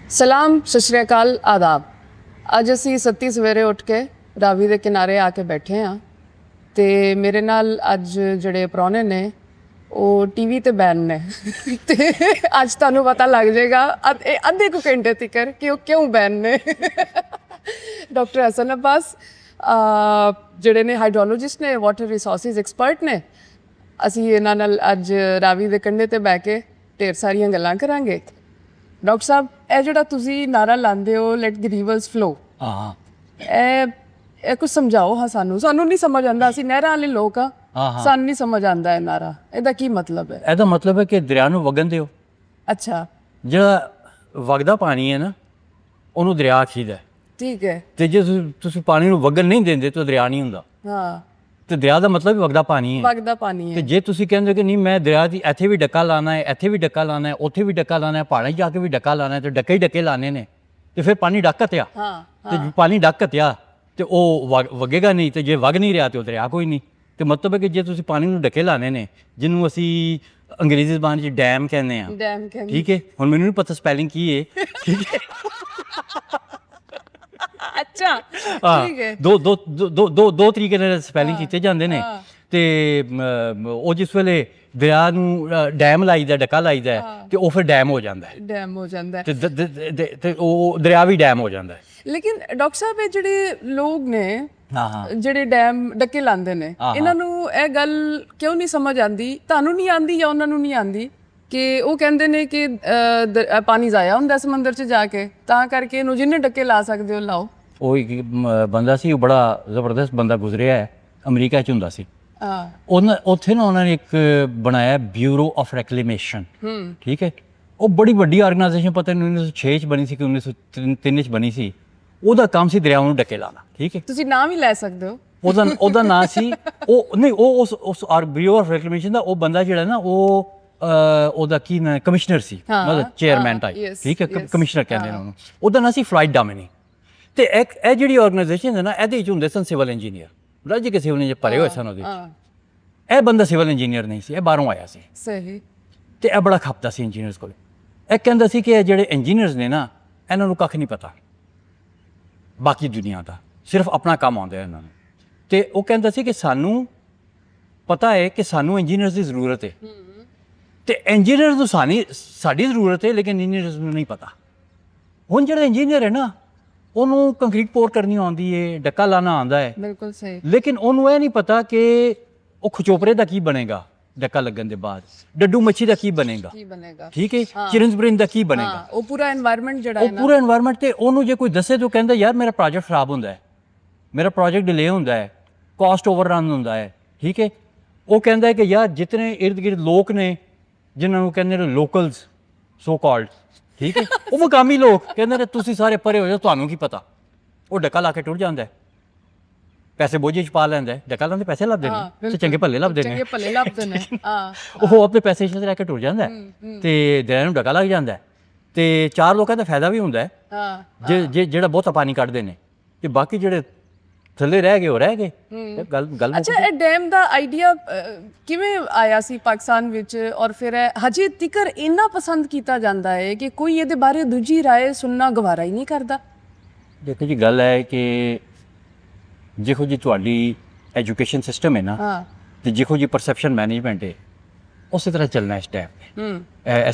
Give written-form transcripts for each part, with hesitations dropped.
ਸਲਾਮ, ਸਤਿ ਸ਼੍ਰੀ ਅਕਾਲ, ਆਦਾਬ। ਅੱਜ ਅਸੀਂ ਸੱਤੀ ਸਵੇਰੇ ਉੱਠ ਕੇ ਰਾਵੀ ਦੇ ਕਿਨਾਰੇ ਆ ਕੇ ਬੈਠੇ ਹਾਂ ਤੇ ਮੇਰੇ ਨਾਲ ਅੱਜ ਜਿਹੜੇ ਪ੍ਰਾਹੁਣੇ ਨੇ ਉਹ ਟੀਵੀ ਤੇ ਬੈਨ ਨੇ ਤੇ ਅੱਜ ਤੁਹਾਨੂੰ ਪਤਾ ਲੱਗ ਜਾਏਗਾ ਅੱਧੇ ਕੁ ਘੰਟੇ ਤੀਕਰ ਕਿ ਉਹ ਕਿਉਂ ਬੈਨ ਨੇ। ਡਾਕਟਰ ਹਸਨ ਅब्बास ਜਿਹੜੇ ਨੇ ਹਾਈਡਰੋਲੋਜਿਸਟ ਨੇ, ਵਾਟਰ ਰਿਸੋਰਸਿਸ ਐਕਸਪਰਟ ਨੇ। ਅਸੀਂ ਇਹਨਾਂ ਨਾਲ ਅੱਜ ਰਾਵੀ ਦੇ ਕੰਢੇ ਤੇ ਬਹਿ ਕੇ ਢੇਰ ਸਾਰੀਆਂ ਗੱਲਾਂ ਕਰਾਂਗੇ। ਡਾਕਟਰ ਸਾਹਿਬ, ਇਹ ਜਿਹੜਾ ਤੁਸੀਂ ਨਾਰਾ ਲਾਉਂਦੇ ਹੋ ਲੈਟ ਦੀ ਰਿਵਰਸ ਫਲੋ, ਇਹ ਕੁਝ ਸਮਝਾਓ ਹਾਂ। ਸਾਨੂੰ ਨਹੀਂ ਸਮਝ ਆਉਂਦਾ, ਅਸੀਂ ਨਹਿਰਾਂ ਵਾਲੇ ਲੋਕ ਆ, ਸਾਨੂੰ ਨਹੀਂ ਸਮਝ ਆਉਂਦਾ ਇਹ ਨਾਰਾ, ਇਹਦਾ ਕੀ ਮਤਲਬ ਹੈ? ਇਹਦਾ ਮਤਲਬ ਹੈ ਕਿ ਦਰਿਆ ਨੂੰ ਵਗਣ ਦਿਓ। ਅੱਛਾ, ਜਿਹੜਾ ਵਗਦਾ ਪਾਣੀ ਹੈ ਨਾ ਉਹਨੂੰ ਦਰਿਆ ਆਖੀਦਾ। ਠੀਕ ਹੈ। ਤੇ ਜੇ ਤੁਸੀਂ ਪਾਣੀ ਨੂੰ ਵਗਣ ਨਹੀਂ ਦਿੰਦੇ ਤਾਂ ਦਰਿਆ ਨਹੀਂ ਹੁੰਦਾ। ਹਾਂ, ਤੇ ਦਰਿਆ ਦਾ ਮਤਲਬ ਵਗਦਾ ਪਾਣੀ ਹੈ। ਵਗਦਾ ਪਾਣੀ ਹੈ। ਤੇ ਜੇ ਤੁਸੀਂ ਕਹਿੰਦੇ ਕਿ ਨਹੀਂ ਮੈਂ ਦਰਿਆ ਦੀ ਇੱਥੇ ਵੀ ਡੱਕਾ ਲਾਣਾ ਹੈ, ਇੱਥੇ ਵੀ ਡੱਕਾ ਲਾਣਾ ਹੈ, ਉੱਥੇ ਵੀ ਡੱਕਾ ਲਾਣਾ ਹੈ, ਪਹਾੜਾਂ 'ਚ ਜਾ ਕੇ ਵੀ ਡੱਕਾ ਲਾਣਾ ਹੈ, ਤੇ ਡੱਕੇ ਹੀ ਡੱਕੇ ਲਾਣੇ ਨੇ, ਤੇ ਫਿਰ ਪਾਣੀ ਡੱਕ ਘਤਿਆ। ਹਾਂ, ਤੇ ਪਾਣੀ ਡੱਕ ਘਤਿਆ ਤੇ ਉਹ ਵਗੇਗਾ ਨਹੀਂ, ਤੇ ਜੇ ਵਗ ਨਹੀਂ ਰਿਹਾ ਤੇ ਉਹ ਦਰਿਆ ਕੋਈ ਨਹੀਂ। ਤੇ ਮਤਲਬ ਹੈ ਕਿ ਜੇ ਤੁਸੀਂ ਪਾਣੀ ਨੂੰ ਡੱਕੇ ਲਾਣੇ ਨੇ, ਜਿਹਨੂੰ ਅਸੀਂ ਅੰਗਰੇਜ਼ੀ ਜ਼ਬਾਨ 'ਚ ਡੈਮ ਕਹਿੰਦੇ ਆ, ਡੈਮ ਕਹਿੰਦੇ, ਠੀਕ ਹੈ। ਹੁਣ ਮੈਨੂੰ ਨਹੀਂ ਪਤਾ ਸਪੈਲਿੰਗ ਕੀ ਹੈ, ਠੀਕ ਹੈ। ਅੱਛਾ, ਠੀਕ ਹੈ। ਦੋ ਤਰੀਕੇ ਨਾਲ ਸਪੈਲਿੰਗ ਕੀਤੇ ਜਾਂਦੇ ਨੇ। ਤੇ ਉਹ ਜਿਸ ਵੇਲੇ ਦਰਿਆ ਨੂੰ ਡੈਮ ਲਾਈਦਾ, ਡੱਕਾ ਲਾਈਦਾ, ਤੇ ਉਹ ਫਿਰ ਡੈਮ ਹੋ ਜਾਂਦਾ ਹੈ। ਡੈਮ ਹੋ ਜਾਂਦਾ ਹੈ ਤੇ ਉਹ ਦਰਿਆ ਵੀ ਡੈਮ ਹੋ ਜਾਂਦਾ ਹੈ। ਲੇਕਿਨ ਡਾਕਟਰ ਸਾਹਿਬ, ਇਹ ਜਿਹੜੇ ਲੋਕ ਨੇ ਹਾਂ ਜਿਹੜੇ ਡੈਮ ਡੱਕੇ ਲਾਉਂਦੇ ਨੇ, ਇਹਨਾਂ ਨੂੰ ਇਹ ਗੱਲ ਕਿਉਂ ਨਹੀਂ ਸਮਝ ਆਉਂਦੀ? ਤੁਹਾਨੂੰ ਨਹੀਂ ਆਉਂਦੀ ਜਾਂ ਉਹਨਾਂ ਨੂੰ ਨਹੀਂ ਆਉਂਦੀ ਕਿ ਉਹ ਕਹਿੰਦੇ ਨੇ ਕਿ ਪਾਣੀ ਜ਼ਾਇਆ ਹੁੰਦਾ ਸਮੁੰਦਰ 'ਚ ਜਾ ਕੇ, ਤਾਂ ਕਰਕੇ ਇਹਨੂੰ ਜਿੰਨੇ ਡੱਕੇ ਲਾ ਸਕਦੇ ਹੋ ਲਾਓ। ਉਹ ਇੱਕ ਬੰਦਾ ਸੀ, ਉਹ ਬੜਾ ਜ਼ਬਰਦਸਤ ਬੰਦਾ ਗੁਜ਼ਰਿਆ ਹੈ, ਅਮਰੀਕਾ 'ਚ ਹੁੰਦਾ ਸੀ। ਉੱਥੇ ਨਾ ਉਹਨਾਂ ਨੇ ਇੱਕ ਬਣਾਇਆ ਬਿਊਰੋ ਆਫ ਰੈਕਲੇਮੇਸ਼ਨ, ਠੀਕ ਹੈ। ਉਹ ਬੜੀ ਵੱਡੀ ਆਰਗੇਨਾਈਜੇਸ਼ਨ, ਪਤਾ ਨਹੀਂ 1906 'ਚ ਬਣੀ ਸੀ ਕਿ 1903 'ਚ ਬਣੀ ਸੀ। ਉਹਦਾ ਕੰਮ ਸੀ ਦਰਿਆਵਾਂ ਨੂੰ ਡੱਕੇ ਲਾਣਾ, ਠੀਕ ਹੈ। ਤੁਸੀਂ ਨਾਮ ਹੀ ਲੈ ਸਕਦੇ ਹੋ। ਉਹਦਾ ਨਾਂ ਸੀ ਉਹ ਨਹੀਂ, ਉਹ ਉਸ ਬਿਊਰੋ ਆਫ ਰੈਕਲੇਮੇਸ਼ਨ ਦਾ ਉਹ ਬੰਦਾ ਜਿਹੜਾ ਨਾ ਉਹ ਉਹਦਾ ਕੀ ਨਾ ਕਮਿਸ਼ਨਰ ਸੀ, ਮਤਲਬ ਚੇਅਰਮੈਨ ਟਾਈਪ, ਠੀਕ ਹੈ, ਕਮਿਸ਼ਨਰ ਕਹਿੰਦੇ ਨੇ ਉਹਨੂੰ। ਉਹਦਾ ਨਾਂ ਸੀ ਫਲਾਈਟ ਡਾਮਿਨੀ। ਤੇ ਇਹ ਜਿਹੜੀ ਆਰਗੇਨਾਈਜੇਸ਼ਨ ਹੈ ਨਾ, ਇਹਦੇ ਵਿੱਚ ਹੁੰਦੇ ਸਨ ਸਿਵਲ ਇੰਜੀਨੀਅਰ, ਰਾਜੀ ਕੇ ਸਿਵਲ ਇੰਜੀਨੀਅਰ ਭਰੇ ਹੋਏ ਸਨ ਉਹਦੇ ਵਿੱਚ। ਇਹ ਬੰਦਾ ਸਿਵਲ ਇੰਜੀਨੀਅਰ ਨਹੀਂ ਸੀ, ਇਹ ਬਾਹਰੋਂ ਆਇਆ ਸੀ। ਸਹੀ। ਤੇ ਇਹ ਬੜਾ ਖਪਦਾ ਸੀ ਇੰਜੀਨੀਅਰਸ ਕੋਲ। ਇਹ ਕਹਿੰਦਾ ਸੀ ਕਿ ਇਹ ਜਿਹੜੇ ਇੰਜੀਨੀਅਰਸ ਨੇ ਨਾ, ਇਹਨਾਂ ਨੂੰ ਕੱਖ ਨਹੀਂ ਪਤਾ ਬਾਕੀ ਦੁਨੀਆ ਦਾ, ਸਿਰਫ ਆਪਣਾ ਕੰਮ ਆਉਂਦਾ ਇਹਨਾਂ ਨੂੰ। ਤੇ ਉਹ ਕਹਿੰਦਾ ਸੀ ਕਿ ਸਾਨੂੰ ਪਤਾ ਹੈ ਕਿ ਸਾਨੂੰ ਇੰਜੀਨੀਅਰਸ ਦੀ ਜ਼ਰੂਰਤ ਹੈ, ਤੇ ਇੰਜੀਨੀਅਰਸ ਨੂੰ ਸਾਡੀ ਜ਼ਰੂਰਤ ਹੈ, ਲੇਕਿਨ ਇੰਜੀਨੀਅਰਸ ਨੂੰ ਨਹੀਂ ਪਤਾ। ਹੁਣ ਜਿਹੜਾ ਇੰਜੀਨੀਅਰ ਹੈ ਨਾ, ਉਹਨੂੰ ਕੰਕਰੀਟ ਪੋਰ ਕਰਨੀ ਆਉਂਦੀ ਹੈ, ਡੱਕਾ ਲਾਣਾ ਆਉਂਦਾ ਹੈ, ਬਿਲਕੁਲ ਸਹੀ, ਲੇਕਿਨ ਉਹਨੂੰ ਇਹ ਨਹੀਂ ਪਤਾ ਕਿ ਉਹ ਖਚੋਪਰੇ ਦਾ ਕੀ ਬਣੇਗਾ ਡੱਕਾ ਲੱਗਣ ਦੇ ਬਾਅਦ, ਡੱਡੂ ਮੱਛੀ ਦਾ ਕੀ ਬਣੇਗਾ, ਠੀਕ ਹੈ, ਚਿਰਨਸਬਰਿੰਗ ਦਾ ਕੀ ਬਣੇਗਾ, ਉਹ ਪੂਰਾ এনवायरमेंट ਜਿਹੜਾ ਹੈ ਨਾ, ਉਹ ਪੂਰਾ এনवायरमेंट। ਤੇ ਉਹਨੂੰ ਜੇ ਕੋਈ ਦੱਸੇ ਤਾਂ ਕਹਿੰਦਾ ਯਾਰ ਮੇਰਾ ਪ੍ਰੋਜੈਕਟ ਖਰਾਬ ਹੁੰਦਾ ਹੈ, ਮੇਰਾ ਪ੍ਰੋਜੈਕਟ ਡਿਲੇ ਹੁੰਦਾ ਹੈ, ਕਾਸਟ ਓਵਰਰਨ ਹੁੰਦਾ ਹੈ, ਠੀਕ ਹੈ। ਉਹ ਕਹਿੰਦਾ ਹੈ ਕਿ ਯਾਰ ਜਿਤਨੇ ਇਰਦ ਗਿਰਦ ਲੋਕ ਨੇ, ਜਿਨ੍ਹਾਂ ਨੂੰ ਕਹਿੰਦੇ ਨੇ ਲੋਕਲਸ ਸੋ ਕਾਲਡ, ਠੀਕ ਹੈ, ਉਹ ਮੁਕਾਮੀ ਲੋਕ ਕਹਿੰਦੇ ਨੇ ਤੁਸੀਂ ਸਾਰੇ ਪਰੇ ਹੋ ਜਾਓ, ਤੁਹਾਨੂੰ ਕੀ ਪਤਾ। ਉਹ ਡੱਕਾ ਲਾ ਕੇ ਟੁੱਟ ਜਾਂਦਾ ਹੈ, ਪੈਸੇ ਬੋਝੇ 'ਚ ਪਾ ਲੈਂਦਾ ਹੈ। ਡੱਕਾ ਲਾਉਂਦੇ ਪੈਸੇ ਲੱਭਦੇ ਨੇ, ਤੇ ਚੰਗੇ ਭੱਲੇ ਲੱਭਦੇ ਨੇ, ਉਹ ਆਪਣੇ ਪੈਸੇ 'ਚ ਲੈ ਕੇ ਟੁੱਟ ਜਾਂਦਾ ਹੈ, ਤੇ ਦਰਿਆ ਨੂੰ ਡੱਕਾ ਲੱਗ ਜਾਂਦਾ ਹੈ। ਤੇ ਚਾਰ ਲੋਕਾਂ ਦਾ ਫਾਇਦਾ ਵੀ ਹੁੰਦਾ ਹੈ, ਜਿਹੜਾ ਬਹੁਤਾ ਪਾਣੀ ਕੱਢਦੇ ਨੇ, ਤੇ ਬਾਕੀ ਜਿਹੜੇ ਥੱਲੇ ਰਹਿ ਗਏ ਉਹ ਰਹਿ ਗਏ। ਗੱਲ ਅੱਛਾ, ਇਹ ਡੈਮ ਦਾ ਆਈਡੀਆ ਕਿਵੇਂ ਆਇਆ ਸੀ ਪਾਕਿਸਤਾਨ ਵਿੱਚ, ਔਰ ਫਿਰ ਹਜੇ ਤੀਕਰ ਇੰਨਾ ਪਸੰਦ ਕੀਤਾ ਜਾਂਦਾ ਹੈ ਕਿ ਕੋਈ ਇਹਦੇ ਬਾਰੇ ਦੂਜੀ ਰਾਏ ਸੁਣਨਾ ਗਵਾਰਾ ਹੀ ਨਹੀਂ ਕਰਦਾ? ਦੇਖੋ ਜੀ, ਗੱਲ ਹੈ ਕਿ ਜਿਹੋ ਜੀ ਤੁਹਾਡੀ ਐਜੂਕੇਸ਼ਨ ਸਿਸਟਮ ਹੈ ਨਾ, ਤੇ ਜਿਹੋ ਜੀ ਪਰਸੈਪਸ਼ਨ ਮੈਨੇਜਮੈਂਟ ਹੈ, ਉਸੇ ਤਰ੍ਹਾਂ ਚੱਲਣਾ ਇਸ ਟਾਈਮ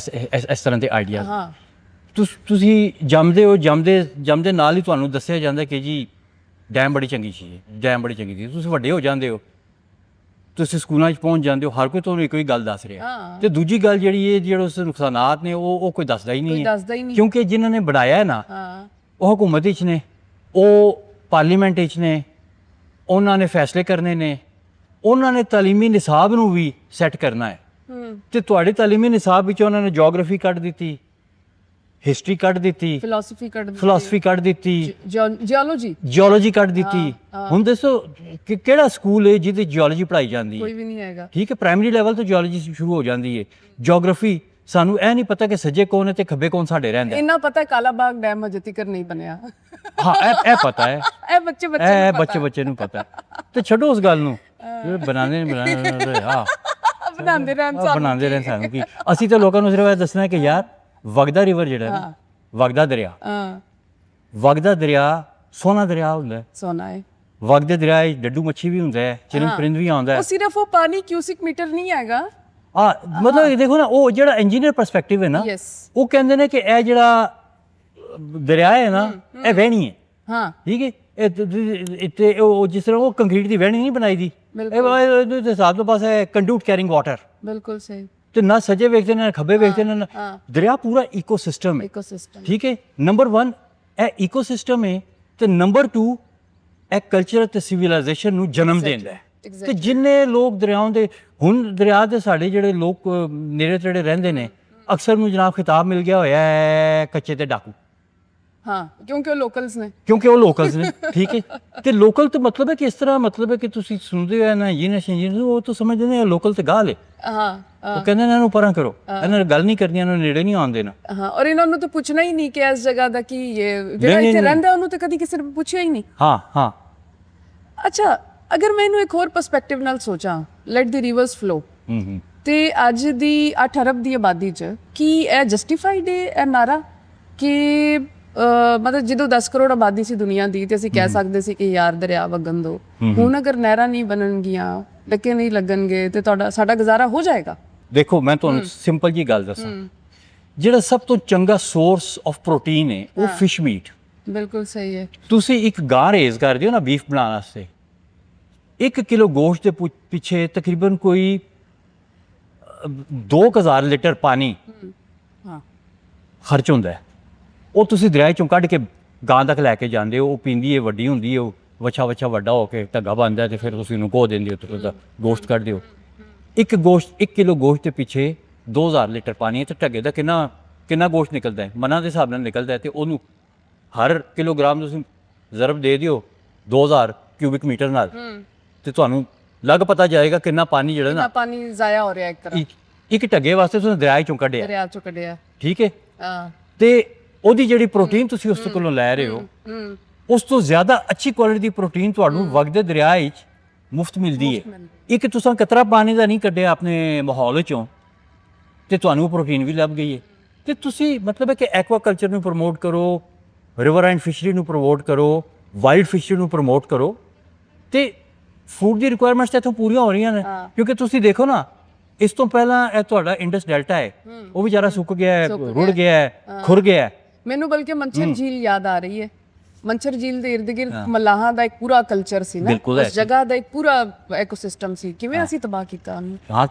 ਇਸ ਤਰ੍ਹਾਂ ਦੇ ਆਈਡੀਆ। ਤੁਸੀਂ ਜੰਮਦੇ ਹੋ, ਜੰਮਦੇ ਨਾਲ ਹੀ ਤੁਹਾਨੂੰ ਦੱਸਿਆ ਜਾਂਦਾ ਕਿ ਜੀ ਡੈਮ ਬੜੀ ਚੰਗੀ ਚੀਜ਼ ਹੈ, ਡੈਮ ਬੜੀ ਚੰਗੀ ਚੀਜ਼। ਤੁਸੀਂ ਵੱਡੇ ਹੋ ਜਾਂਦੇ ਹੋ, ਤੁਸੀਂ ਸਕੂਲਾਂ 'ਚ ਪਹੁੰਚ ਜਾਂਦੇ ਹੋ, ਹਰ ਕੋਈ ਤੁਹਾਨੂੰ ਇੱਕੋ ਹੀ ਗੱਲ ਦੱਸ ਰਿਹਾ। ਤੇ ਦੂਜੀ ਗੱਲ ਜਿਹੜੀ ਹੈ, ਜਿਹੜੇ ਉਸ ਨੁਕਸਾਨਾਤ ਨੇ, ਉਹ ਕੋਈ ਦੱਸਦਾ ਹੀ ਨਹੀਂ ਹੈ, ਕਿਉਂਕਿ ਜਿਨ੍ਹਾਂ ਨੇ ਬਣਾਇਆ ਹੈ ਨਾ, ਉਹ ਹਕੂਮਤ ਵਿੱਚ ਨੇ, ਉਹ ਪਾਰਲੀਮੈਂਟ ਵਿੱਚ ਨੇ, ਉਹਨਾਂ ਨੇ ਫੈਸਲੇ ਕਰਨੇ ਨੇ, ਉਹਨਾਂ ਨੇ ਤਾਲੀਮੀ ਨਿਸਾਬ ਨੂੰ ਵੀ ਸੈੱਟ ਕਰਨਾ ਹੈ। ਤੇ ਤੁਹਾਡੇ ਤਾਲੀਮੀ ਨਿਸਾਬ ਵਿੱਚ ਉਹਨਾਂ ਨੇ ਜੀਓਗ੍ਰਾਫੀ ਕੱਢ ਦਿੱਤੀ, ਹਿਸਟਰੀ ਕੱਢ ਦਿੱਤੀ, ਫਿਲਾਸਫੀ ਕੱਢ ਦਿੱਤੀ, ਜਿਓਲੋਜੀ ਕੱਢ ਦਿੱਤੀ। ਹੁਣ ਦੱਸੋ ਕਿ ਕਿਹੜਾ ਸਕੂਲ ਹੈ ਜਿਹਦੇ ਜਿਓਲੋਜੀ ਪੜ੍ਹਾਈ ਜਾਂਦੀ ਹੈ? ਕੋਈ ਵੀ ਨਹੀਂ ਹੈਗਾ, ਠੀਕ ਹੈ। ਪ੍ਰਾਇਮਰੀ ਲੈਵਲ ਤੋਂ ਜਿਓਲੋਜੀ ਸ਼ੁਰੂ ਹੋ ਜਾਂਦੀ ਹੈ। ਜਿਓਗ੍ਰਾਫੀ, ਸਾਨੂੰ ਇਹ ਨਹੀਂ ਪਤਾ ਕਿ ਸੱਜੇ ਕੌਣ ਹੈ ਤੇ ਖੱਬੇ ਕੌਣ ਸਾਡੇ ਰਹਿੰਦੇ। ਇੰਨਾ ਪਤਾ ਕਾਲਾ ਬਾਗ ਡੈਮ ਅਜੇ ਤੱਕ ਨਹੀਂ ਬਣਿਆ। ਹਾਂ, ਇਹ ਪਤਾ ਹੈ, ਇਹ ਬੱਚੇ ਨੂੰ ਪਤਾ। ਤੇ ਛੱਡੋ ਉਸ ਗੱਲ ਨੂੰ, ਬਣਾਉਂਦੇ ਰਹਿਣ ਸਾਨੂੰ ਕੀ। ਅਸੀਂ ਤਾਂ ਲੋਕਾਂ ਨੂੰ ਸਿਰਫ ਇਹ ਦੱਸਣਾ ਕਿ ਯਾਰ ਵਗਦਾ ਰਿਵਰ ਜਿਹੜਾ ਵਗਦਾ ਦਰਿਆ, ਹਾਂ ਵਗਦਾ ਦਰਿਆ ਸੋਹਣਾ ਦਰਿਆ ਹੁੰਦਾ ਹੈ। ਸੋਨਾ ਹੈ। ਵਗਦੇ ਦਰਿਆ 'ਚ ਡੱਡੂ ਮੱਛੀ ਵੀ ਹੁੰਦਾ ਹੈ, ਚਿਰਨ ਪਰਿੰਦ ਵੀ ਆਉਂਦਾ ਹੈ। ਉਹ ਸਿਰਫ ਉਹ ਪਾਣੀ ਕਿਊਸਿਕ ਮੀਟਰ ਨਹੀਂ ਹੈਗਾ। ਮਤਲਬ ਇਹ ਦੇਖੋ ਨਾ, ਉਹ ਜਿਹੜਾ ਇੰਜੀਨੀਅਰ ਪਰਸਪੈਕਟਿਵ ਹੈ ਨਾ, ਯੈਸ ਉਹ ਕਹਿੰਦੇ ਨੇ ਕਿ ਇਹ ਜਿਹੜਾ ਦਰਿਆ ਹੈ ਨਾ, ਇਹ ਵਹਿਣੀ ਹੈ। ਹਾਂ ਠੀਕ ਹੈ, ਇੱਥੇ ਉਹ ਜਿਸ ਤਰ੍ਹਾਂ ਉਹ ਕੰਕਰੀਟ ਦੀ ਵਹਿਣੀ ਨਹੀਂ ਬਣਾਈ ਦੀ, ਇਹ ਹਿਸਾਬ ਤੋਂ ਬਸ ਹੈ ਕੰਡੂਟ ਕੈਰਿੰਗ ਵਾਟਰ। ਬਿਲਕੁਲ ਸਹੀ। ਤੇ ਨਾ ਸੱਜੇ ਵੇਖਦੇ ਨੇ, ਖੱਬੇ ਵੇਖਦੇ ਨੇ। ਦਰਿਆ ਪੂਰਾ ਇਕੋਸਿਸਟਮ ਹੈ। ਇਕੋਸਿਸਟਮ, ਠੀਕ ਹੈ। ਨੰਬਰ 1 ਇਹ ਇਕੋਸਿਸਟਮ ਹੈ, ਤੇ ਨੰਬਰ 2 ਇਹ ਕਲਚਰ ਤੇ ਸਿਵਲਾਈਜੇਸ਼ਨ ਨੂੰ ਜਨਮ ਦਿੰਦਾ ਹੈ। ਤੇ ਜਿੰਨੇ ਲੋਕ ਦਰਿਆਵਾਂ ਦੇ, ਹੁਣ ਦਰਿਆ ਦੇ ਸਾਡੇ ਜਿਹੜੇ ਲੋਕ ਨੇੜੇ ਤੇੜੇ ਰਹਿੰਦੇ ਨੇ, ਅਕਸਰ ਨੂੰ ਜਨਾਬ ਖਿਤਾਬ ਮਿਲ ਗਿਆ ਹੋਇਆ ਹੈ ਕੱਚੇ ਤੇ ਡਾਕੂ। ਹਾਂ, ਕਿਉਂਕਿ ਉਹ ਲੋਕਲਸ ਨੇ। ਕਿਉਂਕਿ ਉਹ ਲੋਕਲਸ ਨੇ। ਠੀਕ ਹੈ। ਤੇ ਲੋਕਲ ਤੋਂ ਮਤਲਬ ਹੈ ਕਿ ਇਸ ਤਰ੍ਹਾਂ ਮਤਲਬ ਹੈ ਕਿ ਤੁਸੀਂ ਸੁਣਦੇ ਹੋ ਨਾ ਇੰਜੀਨੀਅਰ, ਉਹ ਤਾਂ ਸਮਝਦੇ ਨੇ ਲੋਕਲ ਤੇ ਗਾਲ ਹੈ। ਹਾਂ ਉਹ ਕਹਿੰਦੇ ਨੇ ਇਹਨੂੰ ਪਰਾਂ ਕਰੋ, ਇਹਨਾਂ ਨਾਲ ਗੱਲ ਨਹੀਂ ਕਰਨੀ, ਇਹਨਾਂ ਨੂੰ ਨੇੜੇ ਨਹੀਂ ਆਉਣ ਦੇਣਾ। ਹਾਂ, ਔਰ ਇਹਨਾਂ ਨੂੰ ਤਾਂ ਪੁੱਛਣਾ ਹੀ ਨਹੀਂ ਕਿ ਇਸ ਜਗ੍ਹਾ ਦਾ ਕੀ ਇਹ ਜਿਹੜਾ ਇੱਥੇ ਰਹਿੰਦਾ ਉਹਨੂੰ ਤਾਂ ਕਦੀ ਕਿਸੇ ਨੇ ਪੁੱਛਿਆ ਹੀ ਨਹੀਂ। ਹਾਂ ਹਾਂ। ਅੱਛਾ, ਅਗਰ ਮੈਂ ਇਹਨੂੰ ਇੱਕ ਹੋਰ ਪਰਸਪੈਕਟਿਵ ਨਾਲ ਸੋਚਾਂ, ਲੈਟ ਦੀ ਰਿਵਰਸ ਫਲੋ, ਤੇ ਅੱਜ ਦੀ 8 ਅਰਬ ਦੀ ਆਬਾਦੀ 'ਚ ਕੀ ਇਹ ਜਸਟੀਫਾਈਡ ਹੈ ਇਹ ਨਾਰਾ ਕਿ ਮਤਲਬ ਜਦੋਂ 10 ਕਰੋੜ ਆਬਾਦੀ ਸੀ ਦੁਨੀਆ ਦੀ ਤੇ ਅਸੀਂ ਕਹਿ ਸਕਦੇ ਸੀ ਕਿ ਯਾਰ ਦਰਿਆ ਵਗਣ ਦੋ। ਹੁਣ ਅਗਰ ਨਹਿਰਾਂ ਨਹੀਂ ਬਣਨਗੀਆਂ, ਡੱਕੇ ਨਹੀਂ ਲੱਗਣਗੇ ਤੇ ਸਾਡਾ ਗੁਜ਼ਾਰਾ ਹੋ ਜਾਏਗਾ। ਦੇਖੋ ਮੈਂ ਤੁਹਾਨੂੰ ਸਿੰਪਲ ਜੀ ਗੱਲ ਦੱਸਾਂ, ਜਿਹੜਾ ਸਭ ਤੋਂ ਚੰਗਾ ਸੋਰਸ ਆਫ ਪ੍ਰੋਟੀਨ ਹੈ ਉਹ ਫਿਸ਼ ਮੀਟ। ਬਿਲਕੁਲ ਸਹੀ ਹੈ। ਤੁਸੀਂ ਇੱਕ ਗਾਂ ਰੇਜ਼ ਕਰਦੇ ਹੋ ਨਾ ਬੀਫ ਬਣਾਉਣ ਵਾਸਤੇ, 1 ਕਿਲੋ ਗੋਸ਼ਤ ਦੇ ਪਿੱਛੇ ਤਕਰੀਬਨ ਕੋਈ 2000 ਲੀਟਰ ਪਾਣੀ ਖਰਚ ਹੁੰਦਾ ਹੈ। ਉਹ ਤੁਸੀਂ ਦਰਿਆ ਚੋਂ ਕੱਢ ਕੇ ਗਾਂ ਤੱਕ ਲੈ ਕੇ ਜਾਂਦੇ ਹੋ, ਉਹ ਪੀਂਦੀ ਹੈ, ਵੱਡੀ ਹੁੰਦੀ ਹੈ, ਉਹ ਵੱਛਾ ਵੱਡਾ ਹੋ ਕੇ ਢੱਗਾ ਬਣਦਾ, ਤੇ ਫਿਰ ਤੁਸੀਂ ਉਹਨੂੰ ਘੋ ਦਿੰਦੇ ਹੋ ਤੇ ਉਹਦਾ ਗੋਸ਼ਤ ਕੱਢਦੇ ਹੋ। 1 ਕਿਲੋ ਗੋਸ਼ਤ ਦੇ ਪਿੱਛੇ 2000 ਲੀਟਰ ਪਾਣੀ ਹੈ, ਤੇ ਢੱਗੇ ਦਾ ਕਿੰਨਾ ਗੋਸ਼ਤ ਨਿਕਲਦਾ ਹੈ? ਮਨਾਂ ਦੇ ਹਿਸਾਬ ਨਾਲ ਨਿਕਲਦਾ ਹੈ। ਤੇ ਉਹਨੂੰ ਹਰ ਕਿਲੋਗ੍ਰਾਮ ਤੁਸੀਂ ਜ਼ਰਬ ਦੇ ਦਿਓ 2000 ਕਿਊਬਿਕ ਮੀਟਰ ਨਾਲ, ਤੇ ਤੁਹਾਨੂੰ ਲੱਗ ਪਤਾ ਜਾਏਗਾ ਕਿੰਨਾ ਪਾਣੀ ਜਿਹੜਾ ਨਾ ਪਾਣੀ ਜ਼ਾਇਆ ਹੋ ਰਿਹਾ ਇੱਕ ਤਰ੍ਹਾਂ। ਇੱਕ ਢੱਗੇ ਵਾਸਤੇ ਤੁਸੀਂ ਦਰਿਆ ਚੋਂ ਕੱਢਿਆ। ਦਰਿਆ ਚੋਂ ਕੱਢਿਆ। ਠੀਕ ਹੈ। ਤੇ ਉਹਦੀ ਜਿਹੜੀ ਪ੍ਰੋਟੀਨ ਤੁਸੀਂ ਉਸ ਕੋਲੋਂ ਲੈ ਰਹੇ ਹੋ, ਉਸ ਤੋਂ ਜ਼ਿਆਦਾ ਅੱਛੀ ਕੁਆਲਿਟੀ ਦੀ ਪ੍ਰੋਟੀਨ ਤੁਹਾਨੂੰ ਵਗਦੇ ਦਰਿਆ ਵਿੱਚ ਮੁਫਤ ਮਿਲਦੀ ਹੈ। ਇੱਕ ਤੁਸੀਂ ਕਤਰਾ ਪਾਣੀ ਦਾ ਨਹੀਂ ਕੱਢਿਆ ਆਪਣੇ ਮਾਹੌਲ ਵਿੱਚੋਂ, ਤੇ ਤੁਹਾਨੂੰ ਪ੍ਰੋਟੀਨ ਵੀ ਲੱਭ ਗਈ ਹੈ। ਤੇ ਤੁਸੀਂ ਮਤਲਬ ਹੈ ਕਿ ਐਕਵਾਕਲਚਰ ਨੂੰ ਪ੍ਰਮੋਟ ਕਰੋ, ਰਿਵਰ ਐਂਡ ਫਿਸ਼ਰੀ ਨੂੰ ਪ੍ਰਮੋਟ ਕਰੋ, ਵਾਈਲਡ ਫਿਸ਼ਰੀ ਨੂੰ ਪ੍ਰਮੋਟ ਕਰੋ, ਤੇ ਫੂਡ ਦੀ ਰਿਕੁਆਇਰਮੈਂਟਸ ਤਾਂ ਇੱਥੋਂ ਪੂਰੀਆਂ ਹੋ ਰਹੀਆਂ ਨੇ। ਕਿਉਂਕਿ ਤੁਸੀਂ ਦੇਖੋ ਨਾ, ਇਸ ਤੋਂ ਪਹਿਲਾਂ ਇਹ ਤੁਹਾਡਾ ਇੰਡਸ ਡੈਲਟਾ ਹੈ, ਉਹ ਵਿਚਾਰਾ ਸੁੱਕ ਗਿਆ ਹੈ, ਰੁੜ ਗਿਆ ਹੈ, ਖੁਰ ਗਿਆ ਹੈ। ਮੈਨੂੰ ਬਲਕਿ ਮੰਚਰ ਝੀਲ ਯਾਦ ਆ ਰਹੀ ਹੈ। ਮੰਚਰ ਝੀਲ ਦੇ ਇਰਦ ਗਿਰਦ ਮਲਾਹਾਂ ਦਾ ਇੱਕ ਪੂਰਾ ਕਲਚਰ ਸੀ ਨਾ, ਉਸ ਜਗ੍ਹਾ ਦਾ ਇੱਕ ਪੂਰਾ ਇਕੋਸਿਸਟਮ ਸੀ। ਕਿਵੇਂ ਅਸੀਂ ਤਬਾਹ ਕੀਤਾ ਉਹਨੂੰ? ਹਾਂ,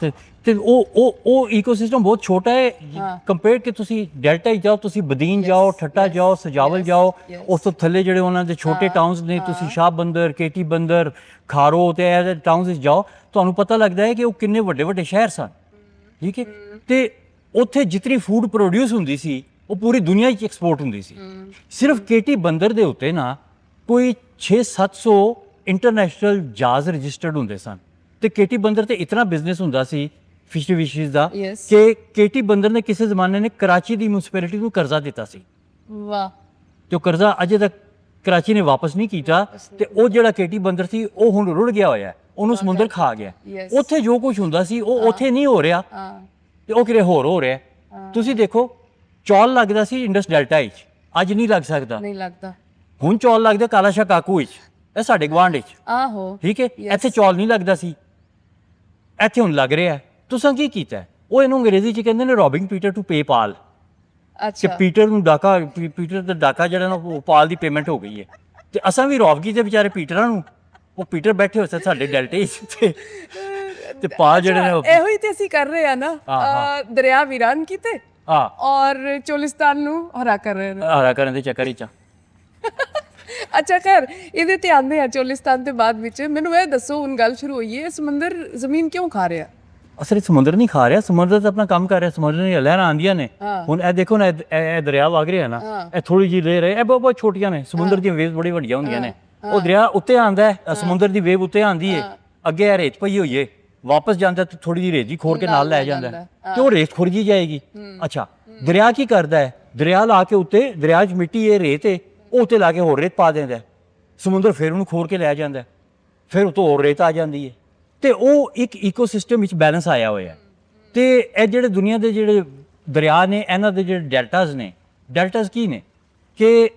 ਤੇ ਉਹ ਇਕੋਸਿਸਟਮ ਬਹੁਤ ਛੋਟਾ ਹੈ ਕੰਪੇਅਰ ਕਿ ਤੁਸੀਂ ਡੈਲਟਾ ਹੀ ਜਾਓ, ਤੁਸੀਂ ਬਦੀਨ ਜਾਓ, ਠੱਟਾ ਜਾਓ, ਸਜਾਵਲ ਜਾਓ, ਉਸ ਤੋਂ ਥੱਲੇ ਜਿਹੜੇ ਉਹਨਾਂ ਦੇ ਛੋਟੇ ਟਾਊਨਸ ਨੇ, ਤੁਸੀਂ ਸ਼ਾਹ ਬੰਦਰ, ਕੇਟੀ ਬੰਦਰ, ਖਾਰੋ ਤੇ ਇਹ ਟਾਊਨਸ ਵਿੱਚ ਜਾਓ, ਤੁਹਾਨੂੰ ਪਤਾ ਲੱਗਦਾ ਹੈ ਕਿ ਉਹ ਕਿੰਨੇ ਵੱਡੇ ਵੱਡੇ ਸ਼ਹਿਰ ਸਨ। ਠੀਕ ਹੈ। ਤੇ ਉੱਥੇ ਜਿਤਨੀ ਫੂਡ ਪ੍ਰੋਡਿਊਸ ਹੁੰਦੀ ਸੀ ਉਹ ਪੂਰੀ ਦੁਨੀਆ 'ਚ ਐਕਸਪੋਰਟ ਹੁੰਦੀ ਸੀ। ਸਿਰਫ ਕੇਟੀ ਬੰਦਰ ਦੇ ਉੱਤੇ ਨਾ ਕੋਈ 600-700 ਇੰਟਰਨੈਸ਼ਨਲ ਜਹਾਜ਼ ਰਜਿਸਟਰਡ ਹੁੰਦੇ ਸਨ। ਤੇ ਕੇਟੀ ਬੰਦਰ ਤੇ ਇਤਨਾ ਬਿਜ਼ਨਸ ਹੁੰਦਾ ਸੀ ਫਿਸ਼ਰੀਜ਼ ਦਾ ਕਿ ਕੇਟੀ ਬੰਦਰ ਨੇ ਕਿਸੇ ਜ਼ਮਾਨੇ ਨੇ ਕਰਾਚੀ ਦੀ ਮਿਊਨਿਸਪੈਲਿਟੀ ਨੂੰ ਕਰਜ਼ਾ ਦਿੱਤਾ ਸੀ। ਵਾਹ। ਤੇ ਉਹ ਕਰਜ਼ਾ ਅਜੇ ਤੱਕ ਕਰਾਚੀ ਨੇ ਵਾਪਸ ਨਹੀਂ ਕੀਤਾ। ਤੇ ਉਹ ਜਿਹੜਾ ਕੇਟੀ ਬੰਦਰ ਸੀ ਉਹ ਹੁਣ ਰੁੜ ਗਿਆ ਹੋਇਆ, ਉਹਨੂੰ ਸਮੁੰਦਰ ਖਾ ਗਿਆ। ਉੱਥੇ ਜੋ ਕੁਝ ਹੁੰਦਾ ਸੀ ਉਹ ਉੱਥੇ ਨਹੀਂ ਹੋ ਰਿਹਾ, ਤੇ ਉਹ ਕਿਤੇ ਹੋਰ ਹੋ ਰਿਹਾ। ਤੁਸੀਂ ਦੇਖੋ, ਚੌਲ ਲੱਗਦਾ ਸੀ ਇੰਡਸ ਡੈਲਟਾ ਵਿੱਚ, ਅੱਜ ਨਹੀਂ ਲੱਗ ਸਕਦਾ। ਨਹੀਂ ਲੱਗਦਾ। ਹੁਣ ਚੌਲ ਲੱਗਦਾ ਕਾਲਾ ਸ਼ਾਹ ਕਾਕੂ ਵਿੱਚ, ਇਹ ਸਾਡੇ ਗਵਾਂਢ ਵਿੱਚ। ਆਹੋ। ਠੀਕ ਹੈ। ਇੱਥੇ ਚੌਲ ਨਹੀਂ ਲੱਗਦਾ ਸੀ, ਇੱਥੇ ਹੁਣ ਲੱਗ ਰਿਹਾ। ਤੁਸੀਂ ਕੀ ਕੀਤਾ? ਉਹ ਇਹਨੂੰ ਅੰਗਰੇਜ਼ੀ 'ਚ ਕਹਿੰਦੇ ਨੇ ਰੋਬਿੰਗ ਪੀਟਰ ਟੂ ਪੇ ਪਾਲ। ਅੱਛਾ। ਕਿ ਪੀਟਰ ਨੂੰ ਡਾਕਾ, ਪੀਟਰ ਦਾ ਡਾਕਾ ਜਿਹੜਾ ਨਾ ਉਹ ਪਾਲ ਦੀ ਪੇਮੈਂਟ ਹੋ ਗਈ ਹੈ। ਤੇ ਅਸਾਂ ਵੀ ਰੋਬ ਕੀਤੇ ਵਿਚਾਰੇ ਪੀਟਰਾਂ ਨੂੰ। ਉਹ ਪੀਟਰ ਬੈਠੇ ਹੋਏ ਸਾਡੇ ਡੈਲਟੇ 'ਚ, ਤੇ ਪਾਲ ਜਿਹੜੇ ਨੇ ਇਹੋ ਹੀ ਤੇ ਅਸੀਂ ਕਰ ਰਹੇ ਆ ਨਾ, ਦਰਿਆ ਵੀਰਾਨ ਕੀਤੇ ਔਰ ਚੋਲਿਸਤਾਨ ਨੂੰ ਹਰਾ ਕਰ ਰਹੇ ਨੇ, ਹਰਾ ਕਰਨ ਦੇ ਚੱਕਰ ਵਿੱਚ। ਅੱਛਾ ਖੈਰ, ਇਹਦੇ ਤੇ ਆਉਂਦੇ ਆ ਚੋਲਿਸਤਾਨ ਦੇ ਬਾਅਦ ਵਿੱਚ। ਮੈਨੂੰ ਇਹ ਦੱਸੋ, ਹੁਣ ਗੱਲ ਸ਼ੁਰੂ ਹੋਈ ਹੈ, ਸਮੁੰਦਰ ਜ਼ਮੀਨ ਕਿਉਂ ਖਾ ਰਿਹਾ? ਅਸਲ ਸਮੁੰਦਰ ਨਹੀਂ ਖਾ ਰਿਹਾ, ਸਮੁੰਦਰ ਤਾਂ ਆਪਣਾ ਕੰਮ ਕਰ ਰਿਹਾ। ਸਮੁੰਦਰ ਦੀਆਂ ਲਹਿਰਾਂ ਆਉਂਦੀਆਂ ਨੇ। ਹੁਣ ਇਹ ਦੇਖੋ ਨਾ, ਇਹ ਦਰਿਆ ਵਗ ਰਿਹਾ ਨਾ, ਇਹ ਥੋੜੀ ਜਿਹੀ ਲੈ ਰਹੇ, ਇਹ ਬਹੁਤ ਛੋਟੀਆਂ ਨੇ। ਸਮੁੰਦਰ ਦੀਆਂ ਵੇਵ ਬੜੀ ਵੱਡੀਆਂ ਹੁੰਦੀਆਂ ਨੇ। ਉਹ ਦਰਿਆ ਉੱਤੇ ਆਉਂਦਾ ਹੈ, ਸਮੁੰਦਰ ਦੀ ਵੇਵ ਉੱਤੇ ਆਉਂਦੀ ਹੈ, ਅੱਗੇ ਇਹ ਰੇਤ ਪਈ ਹੋਈ ਹੈ, ਵਾਪਸ ਜਾਂਦਾ ਤੇ ਥੋੜੀ ਜਿਹੀ ਰੇਤ ਖੋਰ ਕੇ ਨਾਲ ਲੈ ਜਾਂਦਾ, ਤੇ ਉਹ ਰੇਤ ਖੁਰ ਜੀ ਜਾਏਗੀ। ਅੱਛਾ, ਦਰਿਆ ਕੀ ਕਰਦਾ ਹੈ? ਦਰਿਆ ਲਾ ਕੇ ਉੱਤੇ, ਦਰਿਆ 'ਚ ਮਿੱਟੀ ਹੈ, ਰੇਤ ਹੈ, ਉਹ ਉੱਤੇ ਲਾ ਕੇ ਹੋਰ ਰੇਤ ਪਾ ਦਿੰਦਾ। ਸਮੁੰਦਰ ਫਿਰ ਉਹਨੂੰ ਖੋਰ ਕੇ ਲੈ ਜਾਂਦਾ, ਫਿਰ ਉਤੋਂ ਹੋਰ ਰੇਤ ਆ ਜਾਂਦੀ ਹੈ। ਤੇ ਉਹ ਇੱਕ ਈਕੋਸਿਸਟਮ ਵਿੱਚ ਬੈਲੈਂਸ ਆਇਆ ਹੋਇਆ। ਤੇ ਇਹ ਜਿਹੜੇ ਦੁਨੀਆ ਦੇ ਜਿਹੜੇ ਦਰਿਆ ਨੇ, ਇਹਨਾਂ ਦੇ ਜਿਹੜੇ ਡੈਲਟਾਜ਼ ਨੇ, ਡੈਲਟਾਸ ਕੀ ਨੇ ਕਿ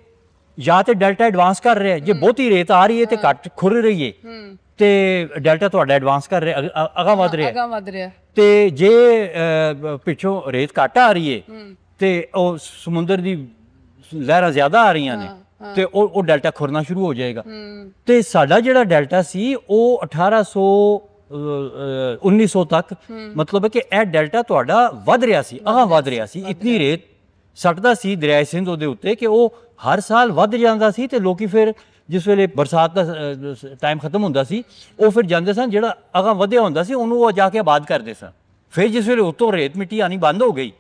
ਜਾਂ ਤੇ ਡੈਲਟਾ ਐਡਵਾਂਸ ਕਰ ਰਿਹਾ, ਜੇ ਬਹੁਤੀ ਰੇਤ ਆ ਰਹੀ ਹੈ ਤੇ ਘੱਟ ਖੁਰ ਰਹੀ ਹੈ ਤੇ ਡੈਲਟਾ ਤੁਹਾਡਾ ਐਡਵਾਂਸ ਕਰ ਰਿਹਾ, ਅਗਾਂਹ ਵੱਧ ਰਿਹਾ। ਅਗਾਂਹ ਵੱਧ ਰਿਹਾ। ਤੇ ਜੇ ਪਿੱਛੋਂ ਰੇਤ ਘੱਟ ਆ ਰਹੀ ਹੈ ਤੇ ਉਹ ਸਮੁੰਦਰ ਦੀ ਲਹਿਰਾਂ ਜ਼ਿਆਦਾ ਆ ਰਹੀਆਂ ਨੇ ਤੇ ਉਹ ਡੈਲਟਾ ਖੁਰਨਾ ਸ਼ੁਰੂ ਹੋ ਜਾਏਗਾ। ਤੇ ਸਾਡਾ ਜਿਹੜਾ ਡੈਲਟਾ ਸੀ ਉਹ 1800 1900 ਤੱਕ ਮਤਲਬ ਹੈ ਕਿ ਇਹ ਡੈਲਟਾ ਤੁਹਾਡਾ ਵੱਧ ਰਿਹਾ ਸੀ, ਅਗਾਂਹ ਵੱਧ ਰਿਹਾ ਸੀ। ਇਤਨੀ ਰੇਤ ਸੱਟਦਾ ਸੀ ਦਰਿਆਏ ਸਿੰਧ ਉਹਦੇ ਉੱਤੇ ਕਿ ਉਹ ਹਰ ਸਾਲ ਵੱਧ ਜਾਂਦਾ ਸੀ ਤੇ ਲੋਕੀ ਫਿਰ ਜਿਸ ਵੇਲੇ ਬਰਸਾਤ ਦਾ ਟਾਈਮ ਖਤਮ ਹੁੰਦਾ ਸੀ ਉਹ ਫਿਰ ਜਾਂਦੇ ਸਨ, ਜਿਹੜਾ ਅਗਾਂਹ ਵਧਿਆ ਹੁੰਦਾ ਸੀ ਉਹਨੂੰ ਉਹ ਜਾ ਕੇ ਆਬਾਦ ਕਰਦੇ ਸਨ। ਫਿਰ ਜਿਸ ਵੇਲੇ ਉੱਤੋਂ ਰੇਤ ਮਿੱਟੀ ਆਣੀ ਬੰਦ ਹੋ ਗਈ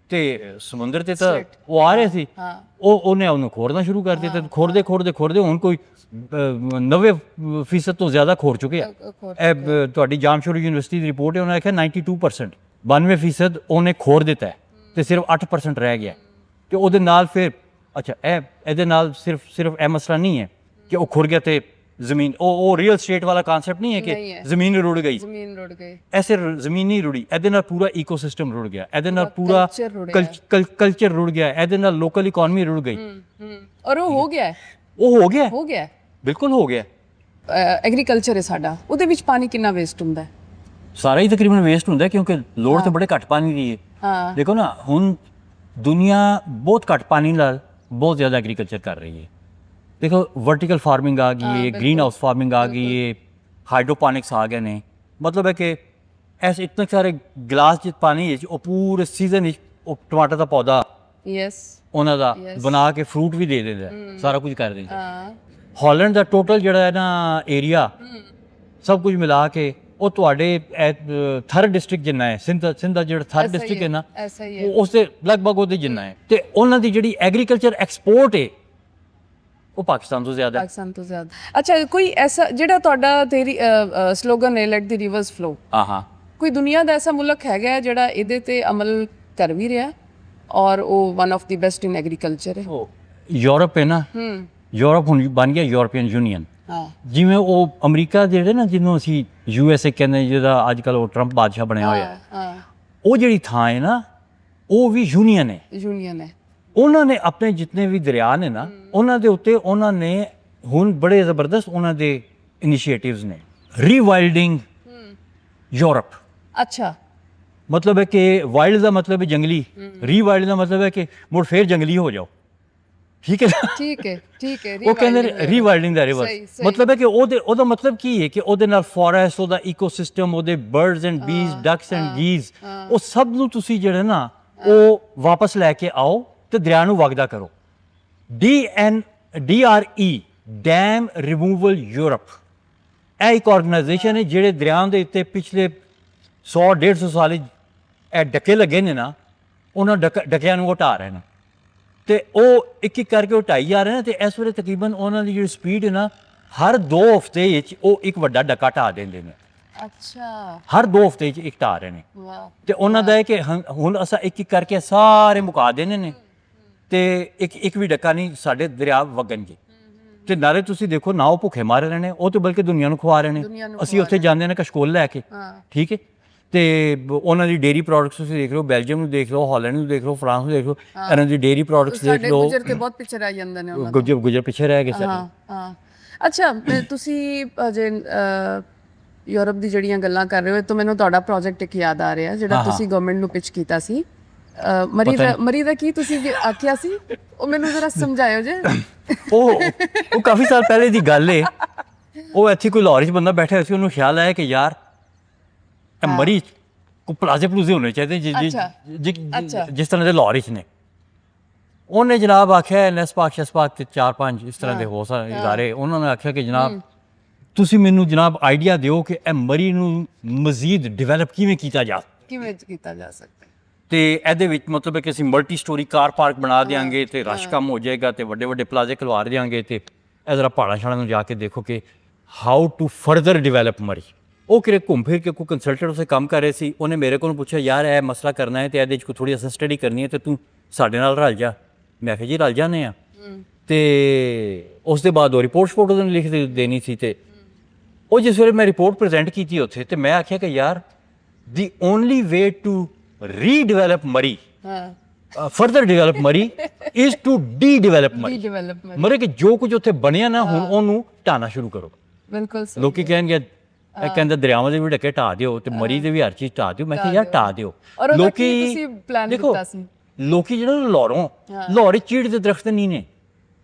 ਤੇ ਸਮੁੰਦਰ ਤੇ ਤਾਂ ਉਹ ਆ ਰਹੇ ਸੀ, ਉਹਨੇ ਉਹਨੂੰ ਖੋਰਨਾ ਸ਼ੁਰੂ ਕਰ ਦਿੱਤਾ। ਖੋਰਦੇ ਖੋਰਦੇ ਖੋਰਦੇ ਹੁਣ ਕੋਈ 90% ਤੋਂ ਜ਼ਿਆਦਾ ਖੋਰ ਚੁੱਕੇ ਆ। ਇਹ ਤੁਹਾਡੀ ਜਾਮਸ਼ੋਰੀ ਯੂਨੀਵਰਸਿਟੀ ਦੀ ਰਿਪੋਰਟ ਹੈ, ਉਹਨਾਂ ਨੇ ਆਖਿਆ 92%, 92% ਉਹਨੇ ਖੋਰ ਦਿੱਤਾ ਹੈ ਤੇ ਸਿਰਫ 8% ਰਹਿ ਗਿਆ। ਤੇ ਉਹਦੇ ਨਾਲ ਫਿਰ ਅੱਛਾ ਇਹਦੇ ਨਾਲ ਸਿਰਫ ਇਹ ਮਸਲਾ ਨਹੀਂ ਹੈ ਕਿ ਉਹ ਖੁਰ ਗਿਆ ਤੇ ਜ਼ਮੀਨ, ਉਹ ਰੀਅਲ ਸਟੇਟ ਵਾਲਾ ਕਨਸੈਪਟ ਨਹੀਂ ਹੈ ਕਿ ਜ਼ਮੀਨ ਰੁੜ ਗਈ। ਜ਼ਮੀਨ ਰੁੜ ਗਈ, ਐਸੇ ਜ਼ਮੀਨ ਨਹੀਂ ਰੁੜੀ, ਇਹਦੇ ਨਾਲ ਪੂਰਾ ਈਕੋਸਿਸਟਮ ਰੁੜ ਗਿਆ, ਇਹਦੇ ਨਾਲ ਪੂਰਾ ਕਲਚਰ ਰੁੜ ਗਿਆ, ਇਹਦੇ ਨਾਲ ਲੋਕਲ ਇਕਨੋਮੀ ਰੁੜ ਗਈ। ਔਰ ਉਹ ਹੋ ਗਿਆ, ਉਹ ਹੋ ਗਿਆ, ਹੋ ਗਿਆ, ਬਿਲਕੁਲ ਹੋ ਗਿਆ। ਐਗਰੀਕਲਚਰ ਹੈ ਸਾਡਾ, ਉਹਦੇ ਵਿੱਚ ਪਾਣੀ ਕਿੰਨਾ ਵੇਸਟ ਹੁੰਦਾ ਹੈ? ਸਾਰਾ ਹੀ ਤਕਰੀਬਨ ਵੇਸਟ ਹੁੰਦਾ ਕਿਉਂਕਿ ਲੋੜ ਤਾਂ ਬੜੇ ਘੱਟ ਪਾਣੀ ਦੀ ਹੈ। ਦੇਖੋ ਨਾ, ਹੁਣ ਦੁਨੀਆ ਬਹੁਤ ਘੱਟ ਪਾਣੀ ਨਾਲ ਬਹੁਤ ਜ਼ਿਆਦਾ ਐਗਰੀਕਲਚਰ ਕਰ ਰਹੀ ਹੈ। ਦੇਖੋ ਵਰਟੀਕਲ ਫਾਰਮਿੰਗ ਆ ਗਈ ਹੈ, ਗ੍ਰੀਨ ਹਾਊਸ ਫਾਰਮਿੰਗ ਆ ਗਈ ਹੈ, ਹਾਈਡਰੋਪੋਨਿਕਸ ਆ ਗਏ ਨੇ। ਮਤਲਬ ਹੈ ਕਿ ਐਸੇ ਇਤਨੇ ਸਾਰੇ ਗਲਾਸ ਚ ਪਾਣੀ ਵਿੱਚ ਉਹ ਪੂਰੇ ਸੀਜ਼ਨ ਵਿੱਚ ਉਹ ਟਮਾਟਰ ਦਾ ਪੌਦਾ ਉਹਨਾਂ ਦਾ ਬਣਾ ਕੇ ਫਰੂਟ ਵੀ ਦੇ ਦਿੰਦਾ, ਸਾਰਾ ਕੁਝ ਕਰ ਦਿੰਦਾ। ਹਾਲੈਂਡ ਦਾ ਟੋਟਲ ਜਿਹੜਾ ਹੈ ਨਾ ਏਰੀਆ ਸਭ ਕੁਝ ਮਿਲਾ ਕੇ ਉਹ ਤੁਹਾਡੇ ਥਰ ਡਿਸਟ੍ਰਿਕਟ ਜਿੰਨਾ ਹੈ, ਸਿੰਧ ਦਾ ਜਿਹੜਾ ਥਰ ਡਿਸਟ੍ਰਿਕਟ ਹੈ ਨਾ ਉਸ ਦੇ ਲਗਭਗ ਉਹਦੇ ਜਿੰਨਾ ਹੈ। ਤੇ ਉਹਨਾਂ ਦੀ ਜਿਹੜੀ ਐਗਰੀਕਲਚਰ ਐਕਸਪੋਰਟ ਹੈ ਉਹ ਪਾਕਿਸਤਾਨ ਤੋਂ ਜ਼ਿਆਦਾ। ਪਾਕਿਸਤਾਨ ਤੋਂ ਜ਼ਿਆਦਾ। ਅੱਛਾ, ਕੋਈ ਐਸਾ ਜਿਹੜਾ ਤੁਹਾਡਾ ਤੇਰੀ ਸਲੋਗਨ ਹੈ ਲੈਟ ਦੀ ਰਿਵਰਸ ਫਲੋ, ਕੋਈ ਦੁਨੀਆ ਦਾ ਐਸਾ ਮੁਲਕ ਹੈਗਾ ਜਿਹੜਾ ਇਹਦੇ ਤੇ ਅਮਲ ਕਰ ਵੀ ਰਿਹਾ ਔਰ ਉਹ one of the best in agriculture ਹੈ? ਯੂਰਪ ਹੈ ਨਾ, ਯੂਰਪ ਹੁਣ ਬਣ ਗਿਆ ਯੂਰਪੀਅਨ ਯੂਨੀਅਨ। ਜਿਵੇਂ ਉਹ ਅਮਰੀਕਾ ਜਿਹੜੇ ਨਾ ਜਿਹਨੂੰ ਅਸੀਂ USA ਕਹਿੰਦੇ, ਜਿਹਦਾ ਅੱਜ ਕੱਲ੍ਹ ਉਹ ਟਰੰਪ ਬਾਦਸ਼ਾਹ ਬਣਿਆ ਹੋਇਆ, ਉਹ ਜਿਹੜੀ ਥਾਂ ਹੈ ਨਾ ਉਹ ਵੀ ਯੂਨੀਅਨ ਹੈ। ਯੂਨੀਅਨ ਹੈ। ਉਹਨਾਂ ਨੇ ਆਪਣੇ ਜਿੰਨੇ ਵੀ ਦਰਿਆ ਨੇ ਨਾ ਉਹਨਾਂ ਦੇ ਉੱਤੇ ਉਹਨਾਂ ਨੇ ਹੁਣ ਬੜੇ ਜ਼ਬਰਦਸਤ ਉਹਨਾਂ ਦੇ ਇਨੀਸ਼ੀਏਟਿਵਸ ਨੇ। ਰੀਵਾਈਲਡਿੰਗ ਯੂਰਪ। ਅੱਛਾ, ਮਤਲਬ ਹੈ ਕਿ ਵਾਈਲਡ ਦਾ ਮਤਲਬ ਹੈ ਜੰਗਲੀ, ਰੀਵਾਈਲਡ ਦਾ ਮਤਲਬ ਹੈ ਕਿ ਮੁੜ ਫੇਰ ਜੰਗਲੀ ਹੋ ਜਾਓ। ਠੀਕ ਹੈ ਨਾ? ਠੀਕ ਹੈ, ਠੀਕ ਹੈ। ਉਹ ਕਹਿੰਦੇ ਨੇ ਰੀਵਾਈਲਡਿੰਗ ਦਾ ਰਿਵਰਸ। ਮਤਲਬ ਹੈ ਕਿ ਉਹਦਾ ਮਤਲਬ ਕੀ ਹੈ ਕਿ ਉਹਦੇ ਨਾਲ ਫੋਰੈਸਟ, ਉਹਦਾ ਈਕੋਸਿਸਟਮ, ਉਹਦੇ ਬਰਡਸ ਐਂਡ ਬੀਜ਼, ਡਕਸ ਐਂਡ ਗੀਜ਼, ਉਹ ਸਭ ਨੂੰ ਤੁਸੀਂ ਜਿਹੜੇ ਨਾ ਉਹ ਵਾਪਸ ਲੈ ਕੇ ਆਓ ਤੇ ਦਰਿਆ ਨੂੰ ਵਗਦਾ ਕਰੋ। DRE ਡੈਮ ਰਿਮੂਵਲ ਯੂਰਪ, ਇਹ ਇੱਕ ਆਰਗੇਨਾਈਜੇਸ਼ਨ ਹੈ ਜਿਹੜੇ ਦਰਿਆ ਦੇ ਉੱਤੇ ਪਿਛਲੇ 100-150 ਸਾਲ ਇਹ ਡੱਕੇ ਲੱਗੇ ਨੇ ਨਾ, ਉਹਨਾਂ ਡੱਕਿਆਂ ਨੂੰ ਹਟਾ ਰਹੇ ਨੇ ਤੇ ਉਹ ਇੱਕ ਇੱਕ ਕਰਕੇ ਹਟਾਈ ਜਾ ਰਹੇ ਨੇ। ਤੇ ਇਸ ਵੇਲੇ ਤਕਰੀਬਨ ਉਹਨਾਂ ਦੀ ਜਿਹੜੀ ਸਪੀਡ ਹੈ ਨਾ, ਹਰ 2 ਹਫ਼ਤੇ ਵਿੱਚ ਉਹ ਇੱਕ ਵੱਡਾ ਡੱਕਾ ਢਾ ਦਿੰਦੇ ਨੇ। ਅੱਛਾ, ਹਰ 2 ਹਫ਼ਤੇ 'ਚ ਇੱਕ ਢਾ ਰਹੇ ਨੇ। ਤੇ ਉਹਨਾਂ ਦਾ ਹੈ ਕਿ ਹੁਣ ਅਸਾਂ ਇੱਕ ਇੱਕ ਕਰਕੇ ਸਾਰੇ ਮੁਕਾ ਦੇਣੇ ਨੇ ਤੇ ਇੱਕ ਵੀ ਡੱਕਾ ਨਹੀਂ ਸਾਡੇ ਦਰਿਆ ਵਗਣਗੇ। ਤੇ ਨਾਲੇ ਤੁਸੀਂ ਦੇਖੋ ਨਾ ਉਹ ਭੁੱਖੇ ਮਾਰੇ ਰਹੇ ਨੇ, ਉਹ ਤੇ ਬਲਕਿ ਦੁਨੀਆ ਨੂੰ ਖਵਾ ਰਹੇ ਨੇ। ਅਸੀਂ ਉੱਥੇ ਜਾਂਦੇ ਨੇ ਕਸ਼ਕੋਲ ਲੈ ਕੇ, ਠੀਕ ਹੈ, ਤੇ ਉਹਨਾਂ ਦੀ ਡੇਅਰੀ ਪ੍ਰੋਡਕਟਸ ਤੁਸੀਂ ਦੇਖ ਲਓ, ਬੈਲਜੀਅਮ ਨੂੰ ਦੇਖ ਲਓ, ਹਾਲੈਂਡ ਨੂੰ ਦੇਖ ਲਓ, ਫਰਾਂਸ ਨੂੰ ਦੇਖ ਲਓ, ਇਹਨਾਂ ਦੀ ਡੇਅਰੀ ਪ੍ਰੋਡਕਟਸ ਦੇਖ ਲਓ। ਗੁਜਰ ਤੇ ਬਹੁਤ ਪਿੱਛੇ ਰਹਿ ਜਾਂਦੇ ਨੇ ਉਹਨਾਂ ਤੋਂ। ਗੁਜਰ ਪਿੱਛੇ ਰਹਿ ਗਏ ਸਾਰੇ। ਅੱਛਾ, ਤੁਸੀਂ ਅਜੇ ਯੂਰਪ ਦੀ ਜਿਹੜੀਆਂ ਗੱਲਾਂ ਕਰ ਰਹੇ ਹੋ ਤਾਂ ਮੈਨੂੰ ਤੁਹਾਡਾ ਪ੍ਰੋਜੈਕਟ ਇੱਕ ਯਾਦ ਆ ਰਿਹਾ ਜਿਹੜਾ ਤੁਸੀਂ ਗਵਰਨਮੈਂਟ ਨੂੰ ਪਿਚ ਕੀਤਾ ਸੀ। ਮਰੀ ਦਾ ਕੀ ਤੁਸੀਂ ਆਖਿਆ ਸੀ, ਉਹ ਮੈਨੂੰ ਜ਼ਰਾ ਸਮਝਾਇਓ ਜੇ। ਉਹ ਕਾਫੀ ਸਾਲ ਪਹਿਲੇ ਦੀ ਗੱਲ ਹੈ। ਉਹ ਇੱਥੇ ਕੋਈ ਲਾਹੌਰ 'ਚ ਬੰਦਾ ਬੈਠਾ ਹੋਇਆ ਸੀ, ਉਹਨੂੰ ਖਿਆਲ ਆਇਆ ਕਿ ਯਾਰ ਮਰੀ ਕੋ ਪਲਾਜ਼ੇ ਪਲੂਜ਼ੇ ਹੋਣੇ ਚਾਹੀਦੇ ਜਿਸ ਤਰ੍ਹਾਂ ਦੇ ਲਾਹੌਰ 'ਚ ਨੇ। ਉਹਨੇ ਜਨਾਬ ਆਖਿਆ ਨੈਸਪਾਕ ਸ਼ਸਪਾਕ ਤੇ 4-5 ਇਸ ਤਰ੍ਹਾਂ ਦੇ ਹੋ ਸਾਰੇ ਇਦਾਰੇ, ਉਹਨਾਂ ਨੇ ਆਖਿਆ ਕਿ ਜਨਾਬ ਤੁਸੀਂ ਮੈਨੂੰ ਜਨਾਬ ਆਈਡੀਆ ਦਿਓ ਕਿ ਇਹ ਮਰੀ ਨੂੰ ਮਜ਼ੀਦ ਡਿਵੈਲਪ ਕਿਵੇਂ ਕੀਤਾ ਜਾ ਸਕਦਾ। ਤੇ ਇਹਦੇ ਵਿੱਚ ਮਤਲਬ ਹੈ ਕਿ ਅਸੀਂ ਮਲਟੀ ਸਟੋਰੀ ਕਾਰ ਪਾਰਕ ਬਣਾ ਦਿਆਂਗੇ ਤੇ ਰਸ਼ ਕੰਮ ਹੋ ਜਾਏਗਾ ਤੇ ਵੱਡੇ ਵੱਡੇ ਪਲਾਜ਼ੇ ਖਲਵਾ ਦਿਆਂਗੇ। ਤੇ ਇਹ ਜ਼ਰਾ ਪਹਾੜਾਂ ਸ਼ਾੜਾਂ ਨੂੰ ਜਾ ਕੇ ਦੇਖੋ ਕਿ ਹਾਊ ਟੂ ਫਰਦਰ ਡਿਵੈਲਪ ਮਰੀ। ਉਹ ਕਿਰੇ ਘੁੰਮ ਫਿਰ ਕੇ ਕੋਈ ਕੰਸਲਟੈਂਟ ਉਸੇ ਕੰਮ ਕਰ ਰਹੇ ਸੀ, ਉਹਨੇ ਮੇਰੇ ਕੋਲ ਪੁੱਛਿਆ ਯਾਰ ਇਹ ਮਸਲਾ ਕਰਨਾ ਹੈ ਤੇ ਇਹਦੇ 'ਚ ਕੋਈ ਥੋੜ੍ਹੀ ਅਸਾਂ ਸਟੱਡੀ ਕਰਨੀ ਹੈ ਤੇ ਤੂੰ ਸਾਡੇ ਨਾਲ ਰਲ ਜਾ। ਮੈਂ ਕਿਹਾ ਜੀ ਰਲ ਜਾਂਦੇ ਹਾਂ। ਤੇ ਉਸ ਦੇ ਬਾਅਦ ਉਹ ਰਿਪੋਰਟ ਉਹਨੇ ਲਿਖ ਦੇਣੀ ਸੀ। ਤੇ ਉਹ ਜਿਸ ਵੇਲੇ ਮੈਂ ਰਿਪੋਰਟ ਪ੍ਰੈਜ਼ੈਂਟ ਕੀਤੀ ਉੱਥੇ ਤੇ ਮੈਂ ਆਖਿਆ ਕਿ ਯਾਰ ਦੀ ਓਨਲੀ ਵੇ ਟੂ ਰੀਡਿਵੈਲਪ ਮਰੀ ਫਰਦਰ ਡਿਵੈਲਪ ਮਰੀ ਇਜ਼ ਟੂ ਡੀ ਡਿਵੈਲਪ ਮਰੀ। ਡਿਵੈਲਪਮੈਂਟ ਮਰੇ ਕਿ ਜੋ ਕੁਝ ਉੱਥੇ ਬਣਿਆ ਨਾ ਹੁਣ ਉਹਨੂੰ ਢਾਣਾ ਸ਼ੁਰੂ ਕਰੋ। ਬਿਲਕੁਲ ਸਹੀ। ਲੋਕੀ ਕਹਿਣਗੇ ਇਹ ਕਹਿੰਦਾ ਦਰਿਆਵਾਂ ਦੇ ਵੀ ਢੱਕੇ ਢਾ ਦਿਓ ਤੇ ਮਰੀ ਦੇ ਵੀ ਹਰ ਚੀਜ਼ ਢਾ ਦਿਓ। ਮੈਂ ਕਿਹਾ ਯਾਰ ਢਾ ਦਿਓ। ਔਰ ਉਹਦਾ ਕੀ ਤੁਸੀਂ ਪਲਾਨ ਦੇਖੋ ਕੀਤਾ ਸੀ? ਲੋਕੀ ਜਿਹੜਾ ਲਾਹੌਰ 'ਚ ਚੀੜ ਦੇ ਦਰਖਤ ਨਹੀਂ ਨੇ,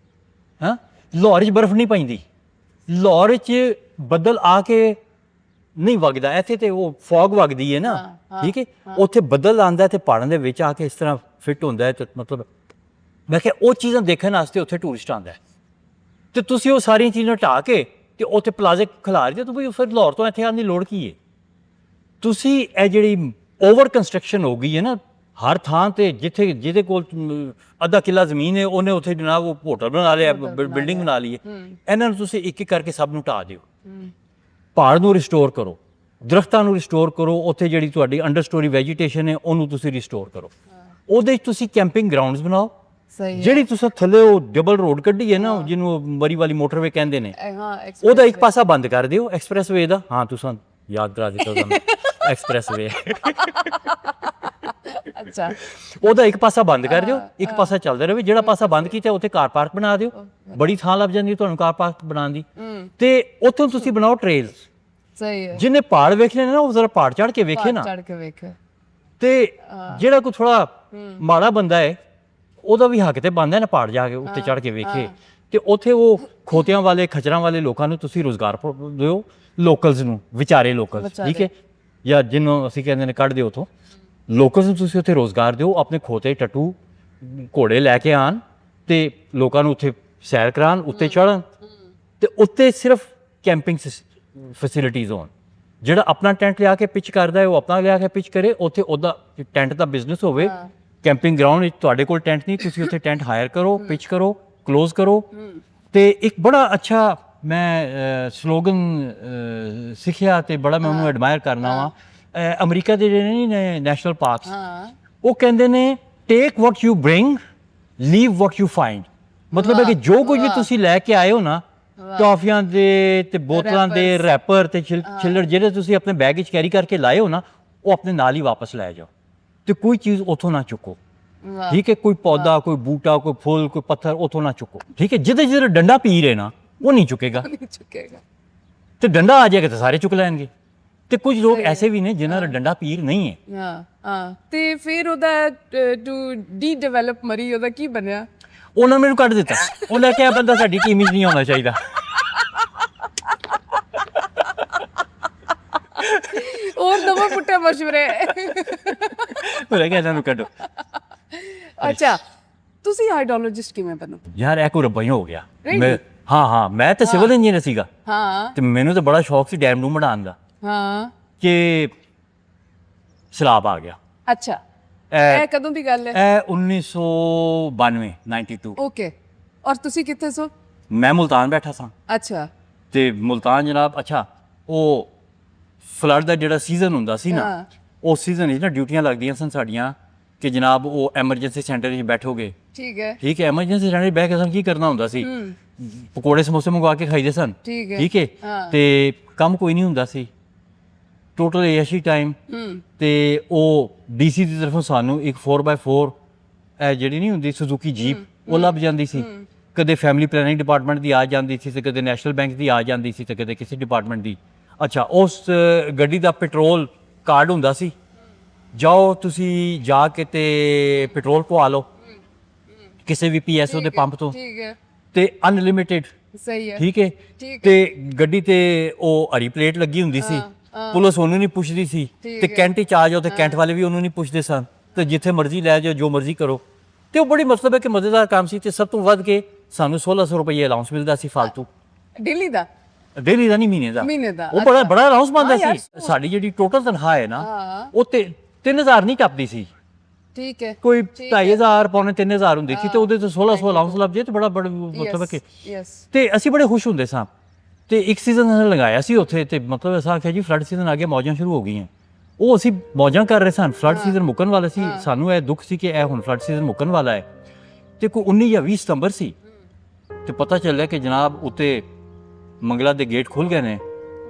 ਹਾਂ ਲਾਹੌਰ 'ਚ ਬਰਫ਼ ਨਹੀਂ ਪੈਂਦੀ, ਲਾਹੌਰ 'ਚ ਬੱਦਲ ਆ ਕੇ ਨਹੀਂ ਵਗਦਾ, ਇੱਥੇ ਤੇ ਉਹ ਫੌਗ ਵਗਦੀ ਹੈ ਨਾ, ਠੀਕ ਹੈ। ਉੱਥੇ ਬੱਦਲ ਆਉਂਦਾ ਤੇ ਪਹਾੜਾਂ ਦੇ ਵਿੱਚ ਆ ਕੇ ਇਸ ਤਰ੍ਹਾਂ ਫਿੱਟ ਹੁੰਦਾ ਹੈ ਤੇ ਮਤਲਬ ਮੈਂ ਕਿਹਾ ਉਹ ਚੀਜ਼ਾਂ ਦੇਖਣ ਵਾਸਤੇ ਉੱਥੇ ਟੂਰਿਸਟ ਆਉਂਦਾ ਤੇ ਤੁਸੀਂ ਉਹ ਸਾਰੀਆਂ ਚੀਜ਼ਾਂ ਢਾਹ ਕੇ ਤੇ ਉੱਥੇ ਪਲਾਜ਼ੇ ਖਿਲਾ ਰਹੇ ਹੋ। ਬਈ ਫਿਰ ਲਾਹੌਰ ਤੋਂ ਇੱਥੇ ਆਉਣ ਦੀ ਲੋੜ ਕੀ ਹੈ? ਤੁਸੀਂ ਇਹ ਜਿਹੜੀ ਓਵਰ ਕੰਸਟਰਕਸ਼ਨ ਹੋ ਗਈ ਹੈ ਨਾ ਹਰ ਥਾਂ ਤੇ, ਜਿੱਥੇ ਜਿਹਦੇ ਕੋਲ ਅੱਧਾ ਕਿੱਲਾ ਜ਼ਮੀਨ ਹੈ ਉਹਨੇ ਉੱਥੇ ਜਨਾਬ ਉਹ ਹੋਟਲ ਬਣਾ ਲਿਆ, ਬਿਲਡਿੰਗ ਬਣਾ ਲਈ ਹੈ। ਇਹਨਾਂ ਨੂੰ ਤੁਸੀਂ ਇੱਕ ਇੱਕ ਕਰਕੇ ਸਭ ਨੂੰ ਢਾਹ ਦਿਓ। ਪਹਾੜ ਨੂੰ ਰਿਸਟੋਰ ਕਰੋ, ਦਰਖਤਾਂ ਨੂੰ ਰਿਸਟੋਰ ਕਰੋ, ਉੱਥੇ ਜਿਹੜੀ ਤੁਹਾਡੀ ਅੰਡਰ ਸਟੋਰੀ ਵੈਜੀਟੇਸ਼ਨ ਹੈ ਉਹਨੂੰ ਤੁਸੀਂ ਰਿਸਟੋਰ ਕਰੋ। ਉਹਦੇ 'ਚ ਤੁਸੀਂ ਕੈਂਪਿੰਗ ਗਰਾਊਂਡਸ ਬਣਾਓ। ਸਹੀ। ਜਿਹੜੀ ਤੁਸੀਂ ਥੱਲੇ ਉਹ ਡਬਲ ਰੋਡ ਕੱਢੀ ਹੈ ਨਾ ਜਿਹਨੂੰ ਮਰੀ ਵਾਲੀ ਮੋਟਰਵੇ ਕਹਿੰਦੇ ਨੇ, ਹਾਂ ਉਹਦਾ ਇੱਕ ਪਾਸਾ ਬੰਦ ਕਰ ਦਿਓ ਐਕਸਪ੍ਰੈਸਵੇ ਦਾ। ਹਾਂ ਤੁਸੀਂ ਯਾਦ ਕਰਾ ਦਿੱਤਾ ਤੁਹਾਨੂੰ ਐਕਸਪ੍ਰੈਸਵੇ। ਅੱਛਾ ਉਹਦਾ ਇੱਕ ਪਾਸਾ ਬੰਦ ਕਰ ਦਿਓ, ਇੱਕ ਪਾਸਾ ਚੱਲਦਾ ਰਹੇ। ਜਿਹੜਾ ਪਾਸਾ ਬੰਦ ਕੀਤਾ ਉੱਥੇ ਕਾਰ ਪਾਰਕ ਬਣਾ ਦਿਓ, ਬੜੀ ਥਾਂ ਲੱਭ ਜਾਂਦੀ ਤੁਹਾਨੂੰ ਕਾਰ ਪਾਰਕ ਬਣਾਉਣ ਦੀ। ਤੇ ਉੱਥੋਂ ਤੁਸੀਂ ਬਣਾਓ ਟ੍ਰੇਲਸ। ਸਹੀ ਹੈ। ਜਿਹਨੇ ਪਹਾੜ ਵੇਖਣੇ ਨੇ ਨਾ ਉਹ ਜ਼ਰਾ ਪਹਾੜ ਚੜ੍ਹ ਕੇ ਵੇਖੇ ਨਾ। ਚੜ੍ਹ ਕੇ ਵੇਖੇ। ਤੇ ਜਿਹੜਾ ਕੋਈ ਥੋੜਾ ਮਾੜਾ ਬੰਦਾ ਹੈ ਉਹਦਾ ਵੀ ਹੱਕ ਤੇ ਬਣਦਾ ਨਾ ਪਹਾੜ ਜਾ ਕੇ ਉੱਤੇ ਚੜ੍ਹ ਕੇ ਵੇਖੇ। ਤੇ ਉੱਥੇ ਉਹ ਖੋਤਿਆਂ ਵਾਲੇ ਖਚਰਾਂ ਵਾਲੇ ਲੋਕਾਂ ਨੂੰ ਤੁਸੀਂ ਰੋਜ਼ਗਾਰ ਦਿਓ, ਲੋਕਲਸ ਨੂੰ, ਵਿਚਾਰੇ ਲੋਕਲ, ਠੀਕ ਹੈ, ਜਾਂ ਜਿਹਨੂੰ ਅਸੀਂ ਕਹਿੰਦੇ ਨੇ ਕੱਢ ਦਿਓ ਉੱਥੋਂ। ਲੋਕਲਸ ਨੂੰ ਤੁਸੀਂ ਉੱਥੇ ਰੋਜ਼ਗਾਰ ਦਿਓ, ਆਪਣੇ ਖੋਤੇ ਟੱਟੂ ਘੋੜੇ ਲੈ ਕੇ ਆਣ ਤੇ ਲੋਕਾਂ ਨੂੰ ਉੱਥੇ ਸੈਰ ਕਰਾਉਣ, ਉੱਤੇ ਚੜ੍ਹਨ ਤੇ ਉੱਤੇ ਸਿਰਫ ਕੈਂਪਿੰਗ ਫੈਸਿਲਿਟੀਜ਼ ਹੋਣ। ਜਿਹੜਾ ਆਪਣਾ ਟੈਂਟ ਲਿਆ ਕੇ ਪਿਚ ਕਰਦਾ ਹੈ ਉਹ ਆਪਣਾ ਲਿਆ ਕੇ ਪਿਚ ਕਰੇ, ਉੱਥੇ ਉਹਦਾ ਟੈਂਟ ਦਾ ਬਿਜ਼ਨਸ ਹੋਵੇ। ਕੈਂਪਿੰਗ ਗਰਾਊਂਡ ਵਿੱਚ ਤੁਹਾਡੇ ਕੋਲ ਟੈਂਟ ਨਹੀਂ, ਤੁਸੀਂ ਉੱਥੇ ਟੈਂਟ ਹਾਇਰ ਕਰੋ, ਪਿਚ ਕਰੋ, ਕਲੋਜ਼ ਕਰੋ। ਤੇ ਇੱਕ ਬੜਾ ਅੱਛਾ ਮੈਂ ਸਲੋਗਨ ਸਿੱਖਿਆ ਤੇ ਬੜਾ ਮੈਂ ਉਹਨੂੰ ਐਡਮਾਇਰ ਕਰਨਾ ਵਾਂ। ਅਮਰੀਕਾ ਦੇ ਜਿਹੜੇ ਨੇ ਨੈਸ਼ਨਲ ਪਾਰਕਸ, ਉਹ ਕਹਿੰਦੇ ਨੇ take what you bring, leave what you find. ਮਤਲਬ ਹੈ ਕਿ ਜੋ ਕੁਝ ਵੀ ਤੁਸੀਂ ਲੈ ਕੇ ਆਏ ਹੋ ਨਾ, ਟੌਫੀਆਂ ਦੇ ਤੇ ਬੋਤਲਾਂ ਦੇ ਰੈਪਰ ਤੇ ਛਿੱਲੜ ਜਿਹੜੇ ਤੁਸੀਂ ਆਪਣੇ ਬੈਗ ਵਿੱਚ ਕੈਰੀ ਕਰਕੇ ਲਾਏ ਹੋ ਨਾ, ਉਹ ਆਪਣੇ ਨਾਲ ਹੀ ਵਾਪਸ ਲੈ ਜਾਓ ਤੇ ਕੋਈ ਚੀਜ਼ ਉੱਥੋਂ ਨਾ ਚੁੱਕੋ, ਠੀਕ ਹੈ। ਕੋਈ ਪੌਦਾ, ਕੋਈ ਬੂਟਾ, ਕੋਈ ਫੁੱਲ, ਕੋਈ ਪੱਥਰ ਉੱਥੋਂ ਨਾ ਚੁੱਕੋ, ਠੀਕ ਹੈ। ਜਿਹਦੇ ਜਿਹਦੇ ਡੰਡਾ ਪੀਰ ਹੈ ਨਾ ਉਹ ਨਹੀਂ ਚੁੱਕੇਗਾ, ਤੇ ਡੰਡਾ ਆ ਜਾਏਗਾ ਤਾਂ ਸਾਰੇ ਚੁੱਕ ਲੈਣਗੇ। ਤੇ ਕੁਝ ਲੋਕ ਐਸੇ ਵੀ ਨੇ ਜਿਨ੍ਹਾਂ ਦਾ ਡੰਡਾ ਪੀਰ ਨਹੀਂ ਹੈ। ਹਾਂ ਤੇ ਫਿਰ ਉਹਦਾ ਟੂ ਡੀ ਡਿਵੈਲਪ ਮਰੀ ਉਹਦਾ ਕੀ ਬਣਿਆ? ਉਹਨਾਂ ਮੈਨੂੰ ਕੱਢ ਦਿੱਤਾ। ਉਹਨਾਂ ਕਿਹਾ ਬੰਦਾ ਸਾਡੀ ਟੀਮ ਵਿੱਚ ਨਹੀਂ ਆਉਣਾ ਚਾਹੀਦਾ। ਹੋਰ ਦਵਾ ਪੁੱਟੇ ਮਸ਼ਵਰੇ। ਮੈਂ ਕਿਹਾ ਇਹਨਾਂ ਨੂੰ ਕੱਢੋ। ਅੱਛਾ ਤੁਸੀਂ ਆਈਡੀਓਲੋਜਿਸਟ ਕਿਵੇਂ ਬਨੋ? ਯਾਰ ਇਹ ਕੋਈ ਰੱਬਾ ਹੀ ਹੋ ਗਿਆ। ਹਾਂ ਮੈਂ ਤਾਂ ਸਿਵਲ ਇੰਜੀਨੀਅਰ ਸੀਗਾ। ਹਾਂ ਤੇ ਮੈਨੂੰ ਤਾਂ ਬੜਾ ਸ਼ੌਕ ਸੀ ਡੈਮ ਨੂੰ ਬਣਾਉਣ ਦਾ। ਹਾਂ ਕਿ ਸਲਾਬ ਆ ਗਿਆ। ਅੱਛਾ ਇਹ ਕਦੋਂ ਦੀ ਗੱਲ ਹੈ? ਇਹ 1992 92। ਓਕੇ। ਔਰ ਤੁਸੀਂ ਕਿੱਥੇ ਸੋ? ਮੈਂ ਮੁਲਤਾਨ ਬੈਠਾ ਸਾਂ। ਅੱਛਾ। ਤੇ ਮੁਲਤਾਨ ਜਨਾਬ, ਅੱਛਾ ਉਹ ਫਲੱਡ ਦਾ ਜਿਹੜਾ ਸੀਜ਼ਨ ਹੁੰਦਾ ਸੀ ਨਾ, ਉਸ ਸੀਜ਼ਨ ਵਿੱਚ ਨਾ ਡਿਊਟੀਆਂ ਲੱਗਦੀਆਂ ਸਨ ਸਾਡੀਆਂ ਕਿ ਜਨਾਬ ਉਹ ਐਮਰਜੈਂਸੀ ਸੈਂਟਰ ਵਿੱਚ ਬੈਠੋਗੇ, ਠੀਕ ਹੈ, ਠੀਕ ਹੈ। ਐਮਰਜੈਂਸੀ ਸੈਂਟਰ ਵਿੱਚ ਬਹਿ ਕੇ ਸਾਨੂੰ ਕੀ ਕਰਨਾ ਹੁੰਦਾ ਸੀ? ਪਕੌੜੇ ਸਮੋਸੇ ਮੰਗਵਾ ਕੇ ਖਾਈਦੇ ਸਨ, ਠੀਕ ਹੈ। ਤੇ ਕੰਮ ਕੋਈ ਨਹੀਂ ਹੁੰਦਾ ਸੀ, ਟੋਟਲ ਏਸ਼ੀ ਟਾਈਮ। ਤੇ ਉਹ ਡੀਸੀ ਦੀ ਤਰਫੋਂ ਸਾਨੂੰ ਇੱਕ 4x4 ਜਿਹੜੀ ਨਹੀਂ ਹੁੰਦੀ ਸੁਜ਼ੂਕੀ ਜੀਪ, ਉਹ ਲੱਭ ਜਾਂਦੀ ਸੀ। ਕਦੇ ਫੈਮਿਲੀ ਪਲੈਨਿੰਗ ਡਿਪਾਰਟਮੈਂਟ ਦੀ ਆ ਜਾਂਦੀ ਸੀ, ਤੇ ਕਦੇ ਨੈਸ਼ਨਲ ਬੈਂਕ ਦੀ ਆ ਜਾਂਦੀ ਸੀ, ਤੇ ਕਦੇ ਕਿਸੇ ਡਿਪਾਰਟਮੈਂਟ ਦੀ। ਅੱਛਾ, ਉਸ ਗੱਡੀ ਦਾ ਪੈਟਰੋਲ ਕਾਰਡ ਹੁੰਦਾ ਸੀ, ਜਾਓ ਤੁਸੀਂ ਜਾ ਕੇ ਤੇ ਪੈਟਰੋਲ ਪਵਾ ਲਓ ਕਿਸੇ ਵੀ ਪੀਐਸਓ ਦੇ ਪੰਪ ਤੋਂ, ਠੀਕ ਹੈ, ਤੇ ਅਨਲਿਮਿਟਿਡ, ਸਹੀ ਹੈ, ਠੀਕ ਹੈ। ਤੇ ਗੱਡੀ ਤੇ ਉਹ ਹਰੀ ਪਲੇਟ ਲੱਗੀ ਹੁੰਦੀ ਸੀ, ਪੁਲਿਸ ਉਹਨੂੰ ਨਹੀਂ ਪੁੱਛਦੀ ਸੀ। ਤੇ ਕੈਂਟ ਚ ਆ ਜਾਓ ਤੇ ਕੈਂਟ ਵਾਲੇ ਵੀ ਉਹਨੂੰ ਨਹੀਂ ਪੁੱਛਦੇ ਸਨ, ਤੇ ਜਿੱਥੇ ਮਰਜ਼ੀ ਲੈ ਜਾਓ, ਜੋ ਮਰਜ਼ੀ ਕਰੋ। ਤੇ ਉਹ ਬੜੀ ਮਤਲਬ ਹੈ ਕਿ ਮਜ਼ੇਦਾਰ ਕੰਮ ਸੀ। ਤੇ ਸਭ ਤੋਂ ਵੱਧ ਕੇ ਸਾਨੂੰ 1600 ਰੁਪਏ ਅਲਾਉਂਸ ਮਿਲਦਾ ਸੀ ਫਾਲਤੂ। ਦਿੱਲੀ ਦਾ? ਡੇਲੀ ਦਾ ਨਹੀਂ, ਮਹੀਨੇ ਦਾ। ਉਹ ਬੜਾ ਅਲਾਉਂਸ ਬਣਦਾ ਸੀ। ਸਾਡੀ ਜਿਹੜੀ ਟੋਟਲ ਤਨਖਾਹ ਹੈ ਨਾ, ਉਹ ਤੇ 3000 ਨਹੀਂ ਟੱਪਦੀ ਸੀ, ਠੀਕ ਹੈ। ਕੋਈ 2500 ਪੌਣੇ 3000 ਹੁੰਦੀ ਸੀ, ਤੇ ਉਹਦੇ ਤੋਂ 1600 ਅਲਾਉਂਸ ਲੱਭ ਜੇ ਤੇ ਬੜਾ ਮਤਲਬ ਹੈ ਕਿ। ਤੇ ਅਸੀਂ ਬੜੇ ਖੁਸ਼ ਹੁੰਦੇ ਸਾਂ। ਤੇ ਇੱਕ ਸੀਜ਼ਨ ਅਸੀਂ ਲਗਾਇਆ ਸੀ ਉੱਥੇ, ਤੇ ਮਤਲਬ ਅਸਾਂ ਆਖਿਆ ਜੀ ਫਲੱਡ ਸੀਜ਼ਨ ਆ ਗਿਆ, ਮੌਜਾਂ ਸ਼ੁਰੂ ਹੋ ਗਈਆਂ। ਉਹ ਅਸੀਂ ਮੌਜਾਂ ਕਰ ਰਹੇ ਸਨ, ਫਲੱਡ ਸੀਜ਼ਨ ਮੁੱਕਣ ਵਾਲਾ ਸੀ। ਸਾਨੂੰ ਇਹ ਦੁੱਖ ਸੀ ਕਿ ਇਹ ਹੁਣ ਫਲੱਡ ਸੀਜ਼ਨ ਮੁੱਕਣ ਵਾਲਾ ਹੈ। ਤੇ ਕੋਈ 19 ਜਾਂ 20 ਸਤੰਬਰ ਸੀ, ਤੇ ਪਤਾ ਚੱਲਿਆ ਕਿ ਜਨਾਬ ਉੱਤੇ ਮੰਗਲਾ ਦੇ ਗੇਟ ਖੁੱਲ ਗਏ ਨੇ,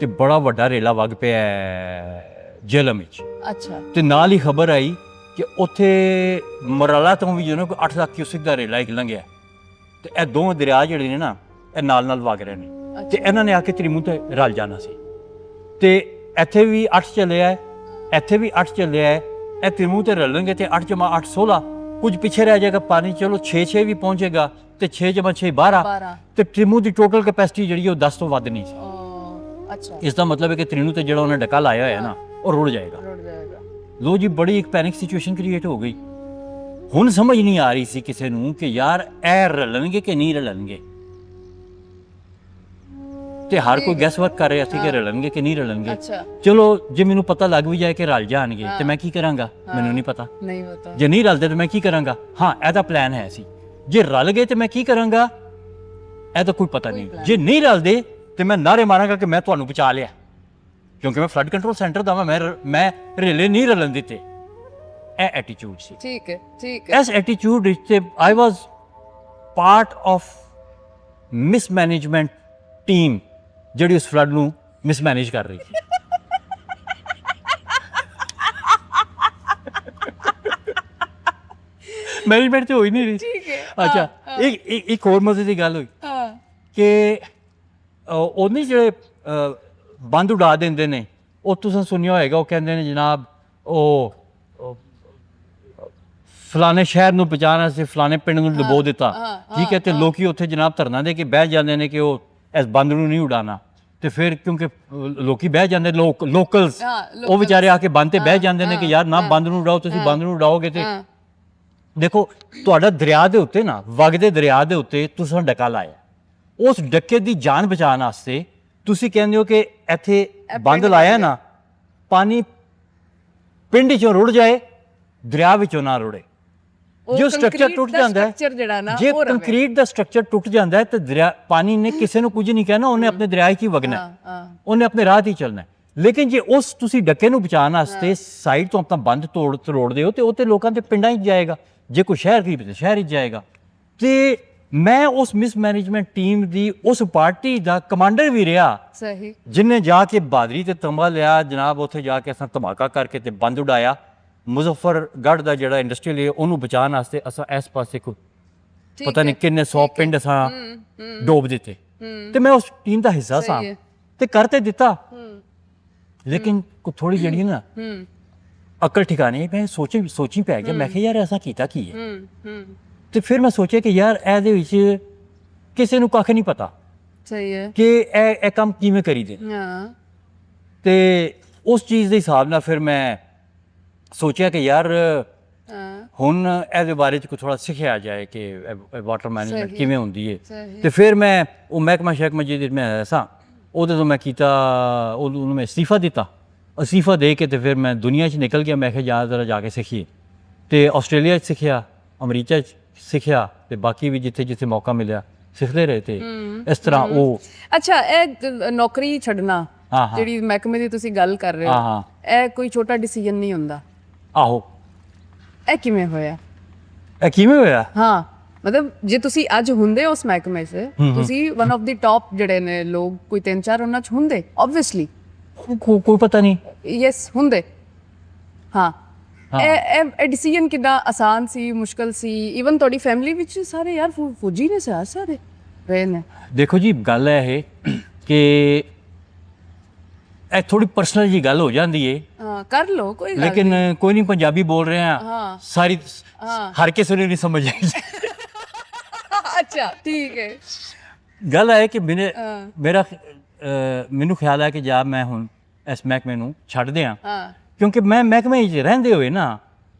ਤੇ ਬੜਾ ਵੱਡਾ ਰੇਲਾ ਵਗ ਪਿਆ ਜੇਲਮ ਵਿੱਚ। ਅੱਛਾ। ਤੇ ਨਾਲ ਹੀ ਖਬਰ ਆਈ ਕਿ ਉੱਥੇ ਮਰਾਲਾ ਤੋਂ ਵੀ ਜਿਹਨੂੰ ਕੋਈ 8 ਲੱਖ ਕਿਊਸਿਕ ਦਾ ਰੇਲਾ ਇੱਕ ਲੰਘਿਆ ਤੇ ਇਹ ਦੋਵੇਂ ਦਰਿਆ ਜਿਹੜੇ ਨੇ ਨਾ ਇਹ ਨਾਲ ਵਗ ਰਹੇ ਨੇ ਤੇ ਇਹਨਾਂ ਨੇ ਆ ਕੇ ਤ੍ਰਿਮੂ ਤੇ ਰਲ ਜਾਣਾ ਸੀ ਤੇ ਇੱਥੇ ਵੀ 8 ਚੱਲਿਆ ਹੈ, ਇੱਥੇ ਵੀ 8 ਚੱਲਿਆ ਹੈ। ਇਹ ਤ੍ਰਿਮੂ ਤੇ ਰਲਣਗੇ ਤੇ 8 ਜਮਾ 8 16 ਕੁਝ ਪਿੱਛੇ ਰਹਿ ਜਾਏਗਾ ਪਾਣੀ, ਚਲੋ 6 ਵੀ ਪਹੁੰਚੇਗਾ ਤੇ 6 ਜਮਾ 6 12 ਤੇ ਤ੍ਰਿਮੂ ਦੀ ਟੋਟਲ ਕੈਪੈਸਿਟੀ ਜਿਹੜੀ ਉਹ 10 ਤੋਂ ਵੱਧ ਨਹੀਂ ਸੀ। ਅੱਛਾ, ਇਸ ਦਾ ਮਤਲਬ ਹੈ ਕਿ ਤ੍ਰਿਮੂ ਤੇ ਜਿਹੜਾ ਉਹਨੇ ਡੱਕਾ ਲਾਇਆ ਹੋਇਆ ਨਾ ਉਹ ਰੁੜ ਜਾਏਗਾ। ਲੋ ਜੀ, ਬੜੀ ਇੱਕ ਪੈਨਿਕ ਸਿਚੁਏਸ਼ਨ ਕ੍ਰੀਏਟ ਹੋ ਗਈ। ਹੁਣ ਸਮਝ ਨਹੀਂ ਆ ਰਹੀ ਸੀ ਕਿਸੇ ਨੂੰ ਕਿ ਯਾਰ ਇਹ ਰਲਣਗੇ ਕਿ ਨਹੀਂ ਰਲਣਗੇ ਤੇ ਹਰ ਕੋਈ ਗੈਸ ਵਰਕ ਕਰ ਰਿਹਾ ਸੀ ਕਿ ਰਲਣਗੇ ਕਿ ਨਹੀਂ ਰਲਣਗੇ। ਚਲੋ ਜੇ ਮੈਨੂੰ ਪਤਾ ਲੱਗ ਵੀ ਜਾਏ ਕਿ ਰਲ ਜਾਣਗੇ ਤੇ ਮੈਂ ਕੀ ਕਰਾਂਗਾ, ਮੈਨੂੰ ਨਹੀਂ ਪਤਾ। ਜੇ ਨਹੀਂ ਰਲਦੇ ਤੇ ਮੈਂ ਕੀ ਕਰਾਂਗਾ? ਹਾਂ, ਇਹਦਾ ਪਲਾਨ ਹੈ ਸੀ। ਜੇ ਰਲ ਗਏ ਤੇ ਮੈਂ ਕੀ ਕਰਾਂਗਾ, ਇਹਦਾ ਕੋਈ ਪਤਾ ਨਹੀਂ। ਜੇ ਨਹੀਂ ਰਲਦੇ ਤੇ ਮੈਂ ਨਾਰੇ ਮਾਰਾਂਗਾ ਕਿ ਮੈਂ ਤੁਹਾਨੂੰ ਬਚਾ ਲਿਆ, ਕਿਉਂਕਿ ਮੈਂ ਫਲੱਡ ਕੰਟਰੋਲ ਸੈਂਟਰ ਦਾ ਮੈਂ ਰੇਲੇ ਨਹੀਂ ਰਲਣ ਦਿੱਤੇ। ਇਹ ਐਟੀਟਿਊਡ ਸੀ। ਠੀਕ ਹੈ, ਠੀਕ ਹੈ। ਇਸ ਐਟੀਟਿਊਡ ਵਿੱਚ ਤੇ ਆਈ ਵਾਜ਼ ਪਾਰਟ ਆਫ ਮਿਸਮੈਨੇਜਮੈਂਟ ਟੀਮ ਜਿਹੜੀ ਉਸ ਫਲੱਡ ਨੂੰ ਮਿਸਮੈਨੇਜ ਕਰ ਰਹੀ ਸੀ। ਮੈਨੇਜਮੈਂਟ ਤੇ ਹੋਈ ਨਹੀਂ ਰਹੀ। ਠੀਕ ਹੈ। ਅੱਛਾ, ਇੱਕ ਹੋਰ ਮਜ਼ੇ ਦੀ ਗੱਲ ਹੋਈ ਕਿ ਉਹਨੇ ਜਿਹੜੇ ਬੰਦ ਉਡਾ ਦਿੰਦੇ ਨੇ, ਉਹ ਤੁਸੀਂ ਸੁਣਿਆ ਹੋਏਗਾ, ਉਹ ਕਹਿੰਦੇ ਨੇ ਜਨਾਬ ਉਹ ਫਲਾਣੇ ਸ਼ਹਿਰ ਨੂੰ ਬਚਾਉਣਾ ਸੀ, ਫਲਾਣੇ ਪਿੰਡ ਨੂੰ ਡੁਬੋ ਦਿੱਤਾ। ਠੀਕ ਹੈ, ਤੇ ਲੋਕੀ ਉੱਥੇ ਜਨਾਬ ਧਰਨਾ ਦੇ ਕੇ ਬਹਿ ਜਾਂਦੇ ਨੇ ਕਿ ਉਹ ਇਸ ਬੰਦ ਨੂੰ ਨਹੀਂ ਉਡਾਉਣਾ। ਤੇ ਫਿਰ ਕਿਉਂਕਿ ਲੋਕੀ ਬਹਿ ਜਾਂਦੇ, ਲੋਕਲਸ ਉਹ ਵਿਚਾਰੇ ਆ ਕੇ ਬੰਦ ਤੇ ਬਹਿ ਜਾਂਦੇ ਨੇ ਕਿ ਯਾਰ ਨਾ ਬੰਦ ਨੂੰ ਉਡਾਓ, ਤੁਸੀਂ ਬੰਦ ਨੂੰ ਉਡਾਓਗੇ ਤੇ ਦੇਖੋ ਤੁਹਾਡਾ ਦਰਿਆ ਦੇ ਉੱਤੇ ਨਾ, ਵਗਦੇ ਦਰਿਆ ਦੇ ਉੱਤੇ ਤੁਸੀਂ ਡੱਕਾ ਲਾਇਆ, ਉਸ ਡੱਕੇ ਦੀ ਜਾਨ ਬਚਾਉਣ ਵਾਸਤੇ ਤੁਸੀਂ ਕਹਿੰਦੇ ਹੋ ਕਿ ਇੱਥੇ ਬੰਦ ਲਾਇਆ ਨਾ, ਪਾਣੀ ਪਿੰਡ ਚੋਂ ਰੁੜ ਜਾਏ, ਦਰਿਆ ਵਿੱਚੋਂ ਨਾ ਰੁੜੇ। ਜੋ ਸਟਰਕਚਰ ਟੁੱਟ ਜਾਂਦਾ ਹੈ, ਜੇ ਕੰਕਰੀਟ ਦਾ ਸਟਰਕਚਰ ਟੁੱਟ ਜਾਂਦਾ ਹੈ ਤੇ ਦਰਿਆ ਪਾਣੀ ਨੇ ਕਿਸੇ ਨੂੰ ਕੁਝ ਨਹੀਂ ਕਹਿਣਾ, ਉਹਨੇ ਆਪਣੇ ਦਰਿਆ 'ਚ ਹੀ ਵਗਣਾ, ਉਹਨੇ ਆਪਣੇ ਰਾਹ 'ਤੇ ਹੀ ਚੱਲਣਾ। ਲੇਕਿਨ ਜੇ ਉਸ ਤੁਸੀਂ ਡੱਕੇ ਨੂੰ ਬਚਾਉਣ ਵਾਸਤੇ ਸਾਈਡ ਤੋਂ ਆਪਣਾ ਬੰਦ ਤੋੜਦੇ ਹੋ ਤੇ ਉਹ ਤੇ ਲੋਕਾਂ ਦੇ ਪਿੰਡਾਂ 'ਚ ਜਾਏਗਾ, ਜੇ ਕੋਈ ਸ਼ਹਿਰ ਦੀ ਤੇ ਸ਼ਹਿਰ 'ਚ ਜਾਏਗਾ। ਤੇ ਮੈਂ ਉਸ ਮਿਸਮੈਨੇਜਮੈਂਟ ਟੀਮ ਦੀ ਉਸ ਪਾਰਟੀ ਦਾ ਕਮਾਂਡਰ ਵੀ ਰਿਹਾ, ਸਹੀ, ਜਿਨਨੇ ਜਾ ਕੇ ਬਾਦਰੀ ਤੇ ਤੰਬਾ ਲਿਆ ਜਨਾਬ, ਉੱਥੇ ਜਾ ਕੇ ਅਸਾਂ ਧਮਾਕਾ ਕਰਕੇ ਤੇ ਬੰਦ ਉਡਾਇਆ। ਮੁਜ਼ੱਫਰਗੜ੍ਹ ਦਾ ਜਿਹੜਾ ਇੰਡਸਟਰੀਅਲ ਏ ਉਹਨੂੰ ਬਚਾਉਣ ਵਾਸਤੇ ਅਸਾਂ ਇਸ ਪਾਸੇ ਕੋਈ ਪਤਾ ਨਹੀਂ ਕਿੰਨੇ 100 ਪਿੰਡ ਅਸਾਂ ਡੋਬ ਦਿੱਤੇ ਤੇ ਮੈਂ ਉਸ ਟੀਮ ਦਾ ਹਿੱਸਾ ਸਾਂ ਤੇ ਕਰ ਤੇ ਦਿੱਤਾ। ਲੇਕਿਨ ਥੋੜੀ ਜਿਹੜੀ ਨਾ ਅਕਲ ਠਿਕਾਣੇ ਮੈਂ ਸੋਚੀ ਪੈ ਗਿਆ। ਮੈਂ ਕਿਹਾ ਯਾਰ ਅਸਾਂ ਕੀਤਾ ਕੀ ਹੈ? ਤੇ ਫਿਰ ਮੈਂ ਸੋਚਿਆ ਕਿ ਯਾਰ ਇਹਦੇ ਵਿੱਚ ਕਿਸੇ ਨੂੰ ਕੱਖ ਨਹੀਂ ਪਤਾ, ਸਹੀ ਹੈ, ਕਿ ਇਹ ਕੰਮ ਕਿਵੇਂ ਕਰੀਦੇ। ਤੇ ਉਸ ਚੀਜ਼ ਦੇ ਹਿਸਾਬ ਨਾਲ ਫਿਰ ਮੈਂ ਸੋਚਿਆ ਕਿ ਯਾਰ ਹੁਣ ਇਹਦੇ ਬਾਰੇ 'ਚ ਕੋਈ ਥੋੜ੍ਹਾ ਸਿੱਖਿਆ ਜਾਏ ਕਿ ਵਾਟਰ ਮੈਨੇਜਮੈਂਟ ਕਿਵੇਂ ਹੁੰਦੀ ਹੈ। ਤੇ ਫਿਰ ਮੈਂ ਉਹ ਮਹਿਕਮਾ ਜਿਹਦੇ ਮੈਂ ਸਾਂ ਉਹਦੇ ਤੋਂ ਮੈਂ ਕੀਤਾ, ਉਹਨੂੰ ਮੈਂ ਅਸਤੀਫਾ ਦਿੱਤਾ। ਅਸਤੀਫਾ ਦੇ ਕੇ ਤੇ ਫਿਰ ਮੈਂ ਦੁਨੀਆ 'ਚ ਨਿਕਲ ਗਿਆ। ਮੈਂ ਕਿਹਾ ਜ਼ਿਆਦਾਤਰ ਜਾ ਕੇ ਸਿੱਖੀਏ, ਤੇ ਆਸਟ੍ਰੇਲੀਆ 'ਚ ਸਿੱਖਿਆ, ਅਮਰੀਕਾ 'ਚ ਸਿੱਖਿਆ, ਤੇ ਬਾਕੀ ਵੀ ਜਿੱਥੇ ਮੌਕਾ ਮਿਲਿਆ ਸਿੱਖਦੇ ਰਹੇ। ਤੇ ਇਸ ਤਰ੍ਹਾਂ ਉਹ ਅੱਛਾ, ਇਹ ਨੌਕਰੀ ਛੱਡਣਾ ਜਿਹੜੀ ਮਹਿਕਮੇ ਦੀ ਤੁਸੀਂ ਗੱਲ ਕਰ ਰਹੇ ਹੋ, ਇਹ ਕੋਈ ਛੋਟਾ ਡਿਸੀਜਨ ਨਹੀਂ ਹੁੰਦਾ। ਆਹੋ, ਇਹ ਕਿਵੇਂ ਹੋਇਆ? ਹਾਂ, ਮਤਲਬ ਜੇ ਤੁਸੀਂ ਅੱਜ ਹੁੰਦੇ ਉਸ ਮਹਿਕਮੇ 'ਚ, ਤੁਸੀਂ ਵਨ ਆਫ ਦੀ ਟੌਪ ਜਿਹੜੇ ਨੇ ਲੋਕ, ਕੋਈ 3-4 ਉਹਨਾਂ 'ਚ ਹੁੰਦੇ ਆਬਵੀਅਸਲੀ, ਕੋਈ ਪਤਾ ਨਹੀਂ, ਯੈਸ ਹੁੰਦੇ। ਹਾਂ, ਇਹ ਡਿਸੀਜਨ ਕਿੰਨਾ ਆਸਾਨ ਸੀ, ਮੁਸ਼ਕਲ ਸੀ? ਈਵਨ ਤੁਹਾਡੀ ਫੈਮਿਲੀ ਵਿੱਚ ਸਾਰੇ ਯਾਰ ਫੌਜੀ ਨੇ, ਸਾਰੇ ਰਹੇ ਨੇ। ਦੇਖੋ ਜੀ, ਗੱਲ ਹੈ ਇਹ ਕਿ ਇਹ ਥੋੜੀ ਪਰਸਨਲ ਜੀ ਗੱਲ ਹੋ ਜਾਂਦੀ ਏ। ਕਰ ਲਓ, ਕੋਈ ਗੱਲ ਲੇਕਿਨ ਕੋਈ ਨਹੀਂ, ਪੰਜਾਬੀ ਬੋਲ ਰਹੇ ਆ ਸਾਰੀ, ਹਰ ਕਿਸੇ ਨੂੰ ਨਹੀਂ ਸਮਝ ਆਈ। ਅੱਛਾ, ਠੀਕ ਹੈ। ਗੱਲ ਹੈ ਕਿ ਮੈਨੂੰ ਖਿਆਲ ਹੈ ਕਿ ਜਦ ਮੈਂ ਹੁਣ ਇਸ ਮਹਿਕਮੇ ਨੂੰ ਛੱਡ ਦਿਆਂ, ਕਿਉਂਕਿ ਮੈਂ ਮਹਿਕਮੇ 'ਚ ਰਹਿੰਦੇ ਹੋਏ ਨਾ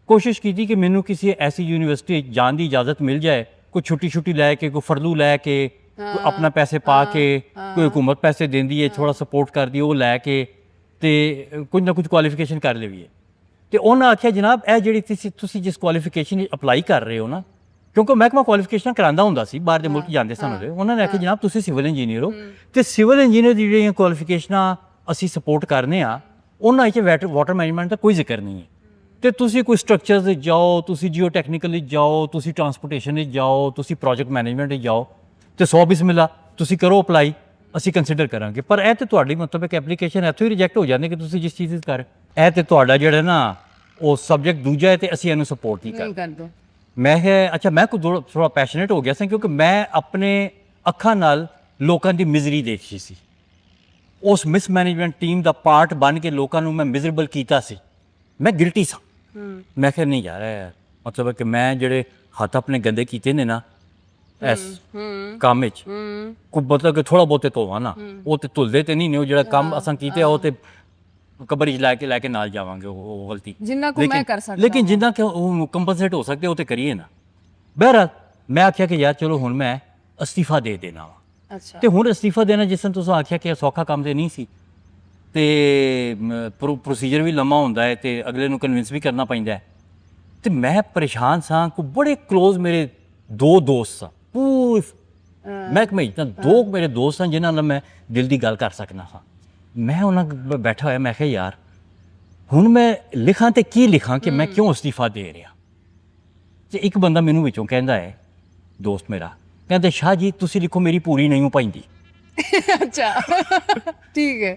ਕੋਸ਼ਿਸ਼ ਕੀਤੀ ਕਿ ਮੈਨੂੰ ਕਿਸੇ ਐਸੀ ਯੂਨੀਵਰਸਿਟੀ ਜਾਣ ਦੀ ਇਜਾਜ਼ਤ ਮਿਲ ਜਾਏ, ਕੋਈ ਛੁੱਟੀ ਲੈ ਕੇ, ਕੋਈ ਫਰਲੂ ਲੈ ਕੇ, ਕੋਈ ਆਪਣਾ ਪੈਸੇ ਪਾ ਕੇ, ਕੋਈ ਹੁਕੂਮਤ ਪੈਸੇ ਦਿੰਦੀ ਹੈ, ਥੋੜਾ ਸਪੋਰਟ ਕਰਦੀ, ਉਹ ਲੈ ਕੇ ਤੇ ਕੁਝ ਨਾ ਕੁਝ ਕੁਆਲੀਫਿਕੇਸ਼ਨ ਕਰ ਲਈਏ। ਤੇ ਉਹਨਾਂ ਆਖਿਆ ਜਨਾਬ ਇਹ ਜਿਹੜੀ ਤੁਸੀਂ ਜਿਸ ਕੁਆਲੀਫਿਕੇਸ਼ਨ ਵਿੱਚ ਅਪਲਾਈ ਕਰ ਰਹੇ ਹੋ ਨਾ, ਕਿਉਂਕਿ ਮਹਿਕਮਾ ਕੁਆਲੀਫਿਕੇਸ਼ਨਾਂ ਕਰਾਉਂਦਾ ਹੁੰਦਾ ਸੀ, ਬਾਹਰ ਦੇ ਮੁਲਕ ਜਾਂਦੇ ਸਨ ਉਹਦੇ, ਉਹਨਾਂ ਨੇ ਆਖਿਆ ਜਨਾਬ ਤੁਸੀਂ ਸਿਵਲ ਇੰਜੀਨੀਅਰ ਹੋ ਤੇ ਸਿਵਲ ਇੰਜੀਨੀਅਰ ਦੀ ਜਿਹੜੀਆਂ ਕੁਆਲੀਫਿਕੇਸ਼ਨਾਂ ਅਸੀਂ ਸਪੋਰਟ ਕਰਨੇ ਆ, ਉਹਨਾਂ ਵਿੱਚ ਵਾਟਰ ਮੈਨੇਜਮੈਂਟ ਦਾ ਕੋਈ ਜ਼ਿਕਰ ਨਹੀਂ ਹੈ। ਤੇ ਤੁਸੀਂ ਕੋਈ ਸਟਰਕਚਰਸ ਵਿੱਚ ਜਾਓ, ਤੁਸੀਂ ਜੀਓ ਟੈਕਨੀਕਲ ਵਿੱਚ ਜਾਓ, ਤੁਸੀਂ ਟਰਾਂਸਪੋਰਟੇਸ਼ਨ ਵਿੱਚ ਜਾਓ, ਤੁਸੀਂ ਪ੍ਰੋਜੈਕਟ ਮੈਨੇਜਮੈਂਟ ਵਿੱਚ ਜਾਓ, ਤੇ 100 ਬਿਸਮਿਲ੍ਲਾ ਤੁਸੀਂ ਕਰੋ ਅਪਲਾਈ, ਅਸੀਂ ਕੰਸੀਡਰ ਕਰਾਂਗੇ। ਪਰ ਇਹ ਤੇ ਤੁਹਾਡੀ ਮਤਲਬ ਇੱਕ ਐਪਲੀਕੇਸ਼ਨ ਇੱਥੋਂ ਹੀ ਰਿਜੈਕਟ ਹੋ ਜਾਂਦੀ ਕਿ ਤੁਸੀਂ ਜਿਸ ਚੀਜ਼ ਕਰ, ਇਹ ਤੇ ਤੁਹਾਡਾ ਜਿਹੜਾ ਨਾ ਉਹ ਸਬਜੈਕਟ ਦੂਜਾ ਹੈ ਤੇ ਅਸੀਂ ਇਹਨੂੰ ਸਪੋਰਟ ਨਹੀਂ ਨਹੀਂ ਕਰਦੇ। ਕਰਦੇ। ਮੈਂ ਕਿਹਾ ਅੱਛਾ ਮੈਂ ਕੋਈ ਥੋੜਾ ਪੈਸ਼ਨੇਟ ਹੋ ਗਿਆ ਸੀ ਕਿਉਂਕਿ ਮੈਂ ਆਪਣੇ ਅੱਖਾਂ ਨਾਲ ਲੋਕਾਂ ਦੀ ਮਿਜ਼ਰੀ ਦੇਖੀ ਸੀ। ਉਸ ਮਿਸਮੈਨੇਜਮੈਂਟ ਟੀਮ ਦਾ ਪਾਰਟ ਬਣ ਕੇ ਲੋਕਾਂ ਨੂੰ ਮੈਂ ਮਿਜ਼ਰੇਬਲ ਕੀਤਾ ਸੀ। ਮੈਂ ਗਿਲਟੀ ਸਾਂ। ਮੈਂ ਕਿਹਾ ਨਹੀਂ ਯਾਰ ਇਹ ਮਤਲਬ ਹੈ ਕਿ ਮੈਂ ਜਿਹੜੇ ਹੱਥ ਆਪਣੇ ਗੰਦੇ ਕੀਤੇ ਨੇ ਨਾ ਇਸ ਕੰਮ ਵਿੱਚ ਕੋਈ ਮਤਲਬ ਕਿ ਥੋੜਾ ਬਹੁਤੇ ਧੋਵਾਂ ਨਾ, ਉਹ ਤੇ ਧੁਲਦੇ ਤੇ ਨਹੀਂ ਨੇ। ਉਹ ਜਿਹੜਾ ਕੰਮ ਅਸਾਂ ਕੀਤੇ ਉਹ ਤੇ ਕਬਰ 'ਚ ਲੈ ਕੇ ਨਾਲ ਜਾਵਾਂਗੇ ਉਹ ਗਲਤੀ ਜਿੰਨਾ ਕੁ ਮੈਂ ਕਰ ਸਕਦਾ। ਲੇਕਿਨ ਜਿੰਨਾ ਕਿ ਉਹ ਕੰਪਨਸੇਟ ਹੋ ਸਕਦੇ ਉਹ ਤੇ ਕਰੀਏ ਨਾ। ਬਹਰਹਾਲ ਮੈਂ ਆਖਿਆ ਕਿ ਯਾਰ ਚਲੋ ਹੁਣ ਮੈਂ ਅਸਤੀਫਾ ਦੇ ਦੇਣਾ ਵਾ। ਅੱਛਾ। ਤੇ ਹੁਣ ਅਸਤੀਫਾ ਦੇਣਾ ਜਿਸ ਤਰ੍ਹਾਂ ਤੁਸੀਂ ਆਖਿਆ ਕਿ ਸੌਖਾ ਕੰਮ ਤੇ ਨਹੀਂ ਸੀ ਤੇ ਪ੍ਰੋਸੀਜਰ ਵੀ ਲੰਮਾ ਹੁੰਦਾ ਹੈ ਤੇ ਅਗਲੇ ਨੂੰ ਕਨਵਿੰਸ ਵੀ ਕਰਨਾ ਪੈਂਦਾ ਹੈ। ਤੇ ਮੈਂ ਪਰੇਸ਼ਾਨ ਸਾਂ। ਕੋਈ ਬੜੇ ਕਲੋਜ਼ ਮੇਰੇ ਦੋ ਦੋਸਤ ਸਾਂ ਪੂਰੇ ਮਹਿਕਮੇ 'ਚ ਤਾਂ ਦੋ ਮੇਰੇ ਦੋਸਤ ਹਨ ਜਿਨ੍ਹਾਂ ਨਾਲ ਮੈਂ ਦਿਲ ਦੀ ਗੱਲ ਕਰ ਸਕਦਾ ਹਾਂ। ਮੈਂ ਉਹਨਾਂ ਬੈਠਾ ਹੋਇਆ ਮੈਂ ਕਿਹਾ ਯਾਰ ਹੁਣ ਮੈਂ ਲਿਖਾਂ ਤੇ ਕੀ ਲਿਖਾਂ ਕਿ ਮੈਂ ਕਿਉਂ ਅਸਤੀਫਾ ਦੇ ਰਿਹਾ। ਤੇ ਇੱਕ ਬੰਦਾ ਮੈਨੂੰ ਵਿੱਚੋਂ ਕਹਿੰਦਾ ਹੈ, ਦੋਸਤ ਮੇਰਾ ਕਹਿੰਦੇ ਸ਼ਾਹ ਜੀ ਤੁਸੀਂ ਲਿਖੋ ਮੇਰੀ ਪੂਰੀ ਨਹੀਂ ਹੋ ਪਾਈਂਦੀ। ਅੱਛਾ ਠੀਕ ਹੈ।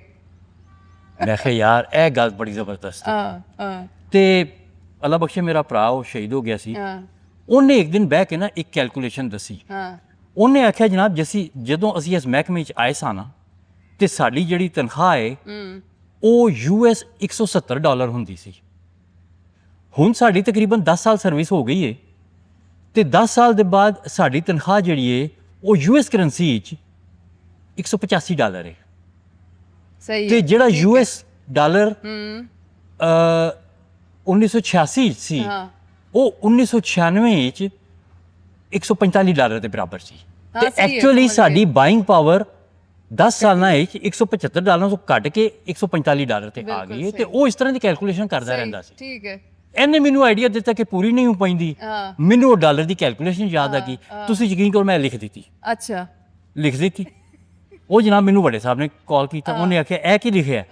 ਮੈਂ ਕਿਹਾ ਯਾਰ ਇਹ ਗੱਲ ਬੜੀ ਜ਼ਬਰਦਸਤ ਹੈ। ਤੇ ਅੱਲਾ ਬਖਸ਼ੇ ਮੇਰਾ ਭਰਾ ਉਹ ਸ਼ਹੀਦ ਹੋ ਗਿਆ ਸੀ। ਉਹਨੇ ਇੱਕ ਦਿਨ ਬਹਿ ਕੇ ਨਾ ਇੱਕ ਕੈਲਕੂਲੇਸ਼ਨ ਦੱਸੀ। ਉਹਨੇ ਆਖਿਆ ਜਨਾਬ ਜਦੋਂ ਅਸੀਂ ਇਸ ਮਹਿਕਮੇ 'ਚ ਆਏ ਸਾਂ ਨਾ ਤੇ ਸਾਡੀ ਜਿਹੜੀ ਤਨਖਾਹ ਹੈ ਉਹ US $170 ਹੁੰਦੀ ਸੀ। ਹੁਣ ਸਾਡੀ ਤਕਰੀਬਨ 10 ਸਾਲ ਸਰਵਿਸ ਹੋ ਗਈ ਹੈ ਤੇ 10 ਸਾਲ ਦੇ ਬਾਅਦ ਸਾਡੀ ਤਨਖਾਹ ਜਿਹੜੀ ਹੈ ਉਹ US ਕਰੰਸੀ 'ਚ $185 ਹੈ। ਸਹੀ ਹੈ। ਤੇ ਜਿਹੜਾ US ਡਾਲਰ 1986 ਸੀ ਉਹ 1996 ਚ $145 ਦੇ ਬਰਾਬਰ ਸੀ। ਤੇ ਐਕਚੁਅਲੀ ਸਾਡੀ ਬਾਇੰਗ ਪਾਵਰ 10 ਸਾਲਾਂ ਵਿੱਚ $175 ਤੋਂ ਘਟ ਕੇ $145 ਤੇ ਆ ਗਈ ਹੈ। ਤੇ ਉਹ ਇਸ ਤਰ੍ਹਾਂ ਦੀ ਕੈਲਕੂਲੇਸ਼ਨ ਕਰਦਾ ਰਹਿੰਦਾ ਸੀ। ਠੀਕ ਹੈ। ਇਹਨੇ ਮੈਨੂੰ ਆਈਡੀਆ ਦਿੱਤਾ ਕਿ ਪੂਰੀ ਨਹੀਂ ਹੋ ਪੈਂਦੀ। ਮੈਨੂੰ ਉਹ ਡਾਲਰ ਦੀ ਕੈਲਕੂਲੇਸ਼ਨ ਯਾਦ ਆ ਗਈ। ਤੁਸੀਂ ਯਕੀਨ ਕਰੋ ਮੈਂ ਲਿਖ ਦਿੱਤੀ। ਅੱਛਾ ਲਿਖ ਦਿੱਤੀ। ਉਹ ਜਨਾਬ ਮੈਨੂੰ ਵੱਡੇ ਸਾਹਿਬ ਨੇ ਕਾਲ ਕੀਤਾ। ਉਹਨੇ ਆਖਿਆ ਇਹ ਕੀ ਲਿਖਿਆ।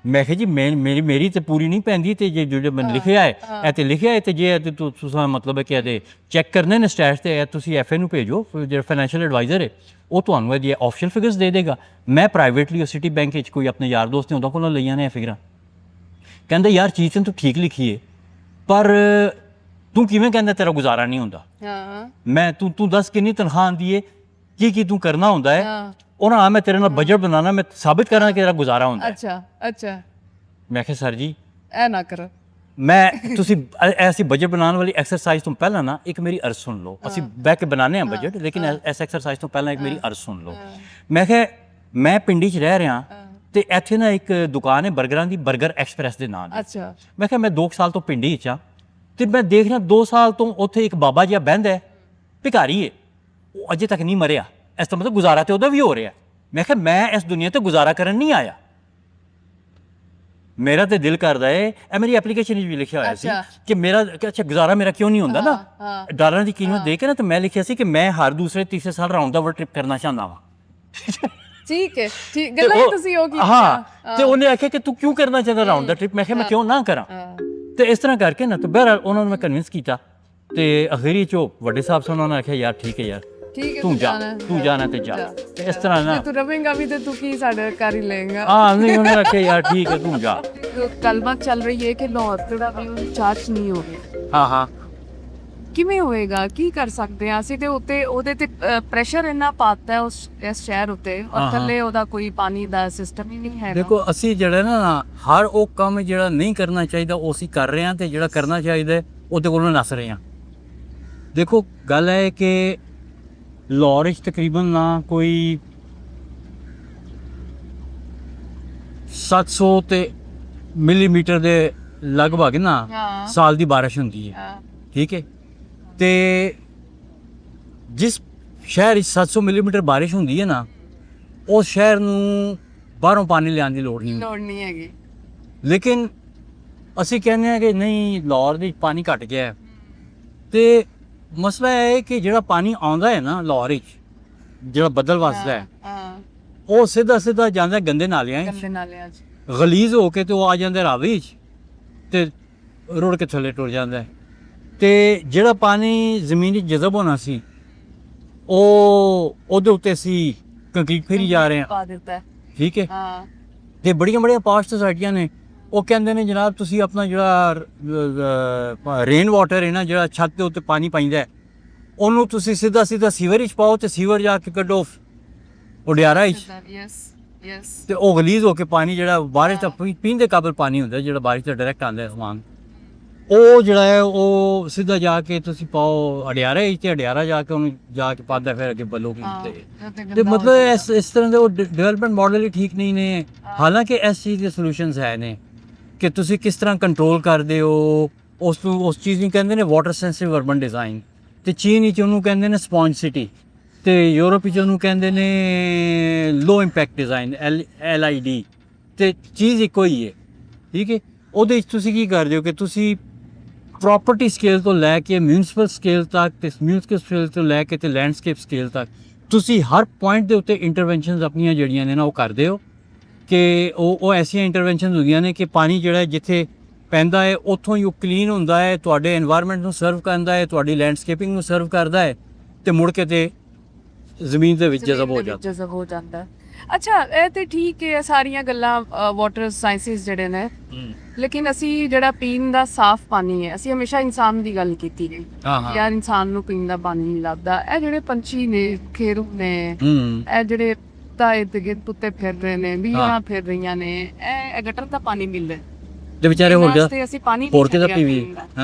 ਮੈਂ ਕਿਹਾ ਜੀ ਮੇਰੀ ਤੇ ਪੂਰੀ ਨਹੀਂ ਪੈਂਦੀ ਤੇ ਜੇ ਮੈਂ ਲਿਖਿਆ ਹੈ ਇਹ ਤੇ ਲਿਖਿਆ ਹੈ ਤੇ ਜੇ ਤੁਸੀਂ ਮਤਲਬ ਹੈ ਕਿ ਇਹਦੇ ਚੈੱਕ ਕਰਨੇ ਨੇ ਸਟੈਟਸ ਤੇ ਤੁਸੀਂ FA ਨੂੰ ਭੇਜੋ ਜਿਹੜਾ ਫਾਈਨੈਂਸ਼ੀਅਲ ਐਡਵਾਈਜ਼ਰ ਹੈ ਉਹ ਤੁਹਾਨੂੰ ਇਹਦੀ ਆਫੀਸ਼ੀਅਲ ਫਿਗਰਸ ਦੇ ਦੇਗਾ। ਮੈਂ ਪ੍ਰਾਈਵੇਟਲੀ ਸਿਟੀ ਬੈਂਕ ਵਿੱਚ ਕੋਈ ਆਪਣੇ ਯਾਰ ਦੋਸਤ ਨੇ ਉਹਨਾਂ ਕੋਲੋਂ ਲਈਆਂ ਨੇ ਇਹ ਫਿਗਰਾਂ। ਕਹਿੰਦੇ ਯਾਰ ਚੀਜ਼ ਤੂੰ ਠੀਕ ਲਿਖੀ ਹੈ ਪਰ ਤੂੰ ਕਿਵੇਂ ਕਹਿੰਦਾ ਤੇਰਾ ਗੁਜ਼ਾਰਾ ਨਹੀਂ ਹੁੰਦਾ। ਮੈਂ ਤੂੰ ਦੱਸ ਕਿੰਨੀ ਤਨਖਾਹ ਆਉਂਦੀ ਹੈ ਕੀ ਤੂੰ ਕਰਨਾ ਹੁੰਦਾ ਹੈ। ਉਹਨਾਂ ਮੈਂ ਤੇਰੇ ਨਾਲ ਬਜਟ ਬਣਾਉਣਾ ਮੈਂ ਸਾਬਿਤ ਕਰਾਂ ਕਿ ਤੇਰਾ ਗੁਜ਼ਾਰਾ ਹੁੰਦਾ। ਅੱਛਾ ਮੈਂ ਕਿਹਾ ਸਰ ਜੀ ਇਹ ਨਾ ਕਰੋ। ਮੈਂ ਤੁਸੀਂ ਐਸੀ ਬਜਟ ਬਣਾਉਣ ਵਾਲੀ ਐਕਸਰਸਾਈਜ਼ ਤੋਂ ਪਹਿਲਾਂ ਨਾ ਇੱਕ ਮੇਰੀ ਅਰਜ਼ ਸੁਣ ਲਓ। ਅਸੀਂ ਬਹਿ ਕੇ ਬਣਾਉਂਦੇ ਹਾਂ ਬਜਟ ਲੇਕਿਨ ਇਸ ਐਕਸਰਸਾਈਜ਼ ਤੋਂ ਪਹਿਲਾਂ ਇੱਕ ਮੇਰੀ ਅਰਜ਼ ਸੁਣ ਲਓ। ਮੈਂ ਕਿਹਾ ਮੈਂ ਪਿੰਡੀ 'ਚ ਰਹਿ ਰਿਹਾ ਤੇ ਇੱਥੇ ਨਾ ਇੱਕ ਦੁਕਾਨ ਹੈ 버ਗਰਾਂ ਦੀ 버ਗਰ ਐਕਸਪ੍ਰੈਸ ਦੇ ਨਾਂ ਦੀ। ਅੱਛਾ। ਮੈਂ ਕਿਹਾ ਮੈਂ 2 ਸਾਲ ਤੋਂ ਪਿੰਡੀ 'ਚ ਆ ਤੇ ਮੈਂ ਦੇਖ ਰਿਹਾ 2 ਸਾਲ ਤੋਂ ਉੱਥੇ ਇੱਕ ਬਾਬਾ ਜਿਹਾ ਬਹਿੰਦਾ ਹੈ ਭਿਖਾਰੀ ਹੈ ਉਹ ਅਜੇ ਤੱਕ ਨਹੀਂ ਮਰਿਆ। ਇਸ ਤੋਂ ਮਤਲਬ ਗੁਜ਼ਾਰਾ ਤੇ ਉਹਦਾ ਵੀ ਹੋ ਰਿਹਾ। ਮੈਂ ਕਿਹਾ ਮੈਂ ਇਸ ਦੁਨੀਆ ਤੇ ਗੁਜ਼ਾਰਾ ਕਰਨ ਨਹੀਂ ਆਇਆ। ਮੇਰਾ ਤੇ ਦਿਲ ਕਰਦਾ ਹੈ ਇਹ ਮੇਰੀ ਐਪਲੀਕੇਸ਼ਨ ਵਿੱਚ ਵੀ ਲਿਖਿਆ ਹੋਇਆ ਸੀ ਕਿ ਮੇਰਾ ਅੱਛਾ ਗੁਜ਼ਾਰਾ ਮੇਰਾ ਕਿਉਂ ਨਹੀਂ ਹੁੰਦਾ ਨਾ ਡਾਲਰਾਂ ਦੀ ਕੀਮਤ ਦੇਖ ਕੇ ਨਾ ਤੇ ਮੈਂ ਲਿਖਿਆ ਸੀ ਕਿ ਮੈਂ ਹਰ ਦੂਸਰੇ ਤੀਸਰੇ ਸਾਲ ਰਾਉਂਡ ਦਾ ਵਰਲਡ ਟ੍ਰਿਪ ਕਰਨਾ ਚਾਹੁੰਦਾ ਵਾਂ। ਠੀਕ ਹੈ ਠੀਕ ਗੱਲਾਂ ਤੁਸੀਂ ਉਹ ਕੀਤਾ। ਹਾਂ ਤੇ ਉਹਨੇ ਆਖਿਆ ਕਿ ਤੂੰ ਕਿਉਂ ਕਰਨਾ ਚਾਹੁੰਦਾ ਰਾਉਂਡ ਦਾ ਟ੍ਰਿਪ। ਮੈਂ ਕਿਹਾ ਮੈਂ ਕਿਉਂ ਨਾ ਕਰਾਂ। ਤੇ ਇਸ ਤਰ੍ਹਾਂ ਕਰਕੇ ਨਾ ਤੇ ਬਹਰਹਾਲ ਉਹਨਾਂ ਨੂੰ ਮੈਂ ਕਨਵਿੰਸ ਕੀਤਾ ਤੇ ਅਖੀਰੀ ਚੋਂ ਵੱਡੇ ਸਾਹਿਬ ਨੇ ਉਹਨਾਂ ਨੇ ਆਖਿਆ ਯਾਰ ਠੀਕ ਹੈ ਯਾਰ ਤੂੰ ਜਾਣਾ ਤੇ ਜਾ। ਤੇ ਇਸ ਤਰ੍ਹਾਂ ਨਾ ਤੂੰ ਰਵੇਂਗਾ ਵੀ ਤੇ ਤੂੰ ਕੀ ਸਾਡੇ ਕਰ ਹੀ ਲਏਗਾ। ਹਾਂ ਨਹੀਂ ਉਹਨੇ ਆਖਿਆ ਯਾਰ ਠੀਕ ਹੈ ਤੂੰ ਜਾ। ਗੱਲਬਾਤ ਚੱਲ ਰਹੀ ਹੈ ਕਿ ਲਾਹੌਰ ਜਿਹੜਾ ਵੀ ਉਹ ਚਾਰਜ ਨਹੀਂ ਹੋ ਗਿਆ। ਹਾਂ ਕਿਵੇਂ ਹੋਏਗਾ ਕੀ ਕਰ ਸਕਦੇ ਹਾਂ ਅਸੀਂ ਤੇ ਉੱਤੇ ਉਹਦੇ ਤੇ ਪ੍ਰੈਸ਼ਰ ਇੰਨਾ ਪਾਤਾ ਹੈ ਇਸ ਸ਼ਹਿਰ ਉੱਤੇ ਔਰ ਥੱਲੇ ਉਹਦਾ ਕੋਈ ਪਾਣੀ ਦਾ ਸਿਸਟਮ ਹੀ ਨਹੀਂ ਹੈਗਾ। ਦੇਖੋ ਅਸੀਂ ਜਿਹੜਾ ਨਾ ਹਰ ਉਹ ਕੰਮ ਜਿਹੜਾ ਨਹੀਂ ਕਰਨਾ ਚਾਹੀਦਾ ਉਹ ਅਸੀਂ ਕਰ ਰਹੇ ਹਾਂ ਤੇ ਜਿਹੜਾ ਕਰਨਾ ਚਾਹੀਦਾ ਉਹਦੇ ਕੋਲੋਂ ਨੱਸ ਰਹੇ ਹਾਂ। ਦੇਖੋ ਗੱਲ ਹੈ ਕਿ ਲਾਹੌਰ ਵਿੱਚ ਤਕਰੀਬਨ ਨਾ ਕੋਈ 700 ਤੇ ਮਿਲੀਮੀਟਰ ਦੇ ਲਗਭਗ ਨਾ ਸਾਲ ਦੀ ਬਾਰਿਸ਼ ਹੁੰਦੀ ਹੈ। ਠੀਕ ਹੈ ਤੇ ਜਿਸ ਸ਼ਹਿਰ ਵਿੱਚ 700 ਮਿਲੀਮੀਟਰ ਬਾਰਿਸ਼ ਹੁੰਦੀ ਹੈ ਨਾ ਉਸ ਸ਼ਹਿਰ ਨੂੰ ਬਾਹਰੋਂ ਪਾਣੀ ਲਿਆਉਣ ਦੀ ਲੋੜ ਨਹੀਂ ਹੈਗੀ। ਲੇਕਿਨ ਅਸੀਂ ਕਹਿੰਦੇ ਹਾਂ ਕਿ ਨਹੀਂ ਲਾਹੌਰ ਦੇ ਪਾਣੀ ਘਟ ਗਿਆ ਹੈ ਤੇ ਮਸਲਾ ਇਹ ਹੈ ਕਿ ਜਿਹੜਾ ਪਾਣੀ ਆਉਂਦਾ ਹੈ ਨਾ ਲਾਹੌਰ ਵਿੱਚ ਜਿਹੜਾ ਬੱਦਲ ਵਸਦਾ ਹੈ ਉਹ ਸਿੱਧਾ ਜਾਂਦਾ ਗੰਦੇ ਨਾਲਿਆਂ 'ਚ ਗਲੀਜ਼ ਹੋ ਕੇ ਤੇ ਉਹ ਆ ਜਾਂਦਾ ਰਾਵੀ 'ਚ ਤੇ ਰੁੜ ਕੇ ਥੱਲੇ ਟੁਰ ਜਾਂਦਾ। ਤੇ ਜਿਹੜਾ ਪਾਣੀ ਜ਼ਮੀਨ 'ਚ ਜਜ਼ਬ ਹੋਣਾ ਸੀ ਉਹ ਉਹਦੇ ਉੱਤੇ ਅਸੀਂ ਕੰਕਰੀਟ ਫੇਰੀ ਜਾ ਰਹੇ ਹਾਂ। ਠੀਕ ਹੈ ਤੇ ਬੜੀਆਂ ਪਾਸ਼ ਸੁਸਾਇਟੀਆਂ ਨੇ ਉਹ ਕਹਿੰਦੇ ਨੇ ਜਨਾਬ ਤੁਸੀਂ ਆਪਣਾ ਜਿਹੜਾ ਰੇਨ ਵਾਟਰ ਹੈ ਨਾ, ਜਿਹੜਾ ਛੱਤ ਦੇ ਉੱਤੇ ਪਾਣੀ ਪੈਂਦਾ ਹੈ, ਉਹਨੂੰ ਤੁਸੀਂ ਸਿੱਧਾ ਸੀਵਰ ਵਿੱਚ ਪਾਓ ਤੇ ਸੀਵਰ ਜਾ ਕੇ ਕੱਢੋ ਉਡਿਆਰਾ ਵਿੱਚ, ਯੈਸ ਤੇ ਉਹ ਗਲੀਜ਼ ਹੋ ਕੇ ਪਾਣੀ ਜਿਹੜਾ ਬਾਰਿਸ਼ ਦਾ ਪੀਣ ਦੇ ਕਾਬਲ ਪਾਣੀ ਹੁੰਦਾ, ਜਿਹੜਾ ਬਾਰਿਸ਼ ਦਾ ਡਾਇਰੈਕਟ ਆਉਂਦਾ ਹੈ ਸਮਾਨ, ਉਹ ਜਿਹੜਾ ਹੈ ਉਹ ਸਿੱਧਾ ਜਾ ਕੇ ਤੁਸੀਂ ਪਾਓ ਅਡਿਆਰਾ ਵਿੱਚ, ਤੇ ਅਡਿਆਰਾ ਜਾ ਕੇ ਉਹਨੂੰ ਜਾ ਕੇ ਪਾਉਂਦਾ ਫਿਰ ਅੱਗੇ ਬਲੋਗੇ ਤੇ ਮਤਲਬ ਇਸ ਤਰ੍ਹਾਂ ਦੇ ਉਹ ਡਿਵੈਲਪਮੈਂਟ ਮਾਡਲ ਹੀ ਠੀਕ ਨਹੀਂ ਨੇ। ਹਾਲਾਂਕਿ ਇਸ ਚੀਜ਼ ਦੇ ਸੋਲੂਸ਼ਨਸ ਹੈ ਨੇ ਕਿ ਤੁਸੀਂ ਕਿਸ ਤਰ੍ਹਾਂ ਕੰਟਰੋਲ ਕਰਦੇ ਹੋ ਉਸ ਚੀਜ਼ ਨੂੰ ਕਹਿੰਦੇ ਨੇ ਵਾਟਰ ਸੈਂਸਿਟਿਵ ਅਰਬਨ ਡਿਜ਼ਾਈਨ, ਤੇ ਚੀਨ ਵਿੱਚ ਉਹਨੂੰ ਕਹਿੰਦੇ ਨੇ ਸਪੌਂਜ ਸਿਟੀ, ਤੇ ਯੂਰਪ ਵਿੱਚ ਉਹਨੂੰ ਕਹਿੰਦੇ ਨੇ ਲੋ ਇੰਪੈਕਟ ਡਿਜ਼ਾਈਨ LID, ਤੇ ਚੀਜ਼ ਇੱਕੋ ਹੀ ਹੈ, ਠੀਕ ਹੈ। ਉਹਦੇ ਵਿੱਚ ਤੁਸੀਂ ਕੀ ਕਰਦੇ ਹੋ ਕਿ ਤੁਸੀਂ ਪ੍ਰੋਪਰਟੀ ਸਕੇਲ ਤੋਂ ਲੈ ਕੇ ਮਿਊਨਿਸਪਲ ਸਕੇਲ ਤੱਕ, ਤੇ ਮਿਊਨਿਸਪਲ ਸਕੇਲ ਤੋਂ ਲੈ ਕੇ ਤੇ ਲੈਂਡਸਕੇਪ ਸਕੇਲ ਤੱਕ ਤੁਸੀਂ ਹਰ ਪੁਆਇੰਟ ਦੇ ਉੱਤੇ ਇੰਟਰਵੈਂਸ਼ਨਸ ਆਪਣੀਆਂ ਜਿਹੜੀਆਂ ਨੇ ਨਾ ਉਹ ਕਰਦੇ ਹੋ ਕਿ ਉਹ ਐਸੀਆਂ ਇੰਟਰਵੈਂਸ਼ਨਸ ਹੁੰਦੀਆਂ ਨੇ ਕਿ ਪਾਣੀ ਜਿਹੜਾ ਜਿੱਥੇ ਪੈਂਦਾ ਹੈ ਉੱਥੋਂ ਹੀ ਉਹ ਕਲੀਨ ਹੁੰਦਾ ਹੈ, ਤੁਹਾਡੇ এনवायरमेंट ਨੂੰ ਸਰਵ ਕਰਦਾ ਹੈ, ਤੁਹਾਡੀ ਲੈਂਡਸਕੇਪਿੰਗ ਨੂੰ ਸਰਵ ਕਰਦਾ ਹੈ, ਤੇ ਮੁੜ ਕੇ ਤੇ ਜ਼ਮੀਨ ਦੇ ਵਿੱਚ ਜਜ਼ਬ ਹੋ ਜਾਂਦਾ। ਅੱਛਾ, ਇਹ ਤੇ ਠੀਕ ਹੈ ਸਾਰੀਆਂ ਗੱਲਾਂ ਵਾਟਰ ਸਾਇੰਸਿਸ ਜਿਹੜੇ ਨੇ, ਲੇਕਿਨ ਅਸੀਂ ਜਿਹੜਾ ਪੀਣ ਦਾ ਸਾਫ਼ ਪਾਣੀ ਹੈ, ਅਸੀਂ ਹਮੇਸ਼ਾ ਇਨਸਾਨ ਦੀ ਗੱਲ ਕੀਤੀ ਹੈ ਯਾਰ, ਇਨਸਾਨ ਨੂੰ ਪੀਣ ਦਾ ਪਾਣੀ ਨਹੀਂ ਲੱਭਦਾ। ਇਹ ਜਿਹੜੇ ਪੰਛੀ ਨੇ, ਖੇਰੂ ਨੇ, ਇਹ ਜਿਹੜੇ ਤਾਂ ਇਰਦ-ਗਿਰਦ ਉੱਤੇ ਫਿਰ ਰਹੇ ਨੇ, ਬਿੱਲੀਆਂ ਫਿਰ ਰਹੀਆਂ ਨੇ, ਇਹ ਗਟਰ ਦਾ ਪਾਣੀ ਮਿਲਦਾ ਤੇ ਵਿਚਾਰੇ ਅਸੀਂ ਪਾਣੀ ਹੋਰ ਕਿਹਦਾ ਪੀਵੀ।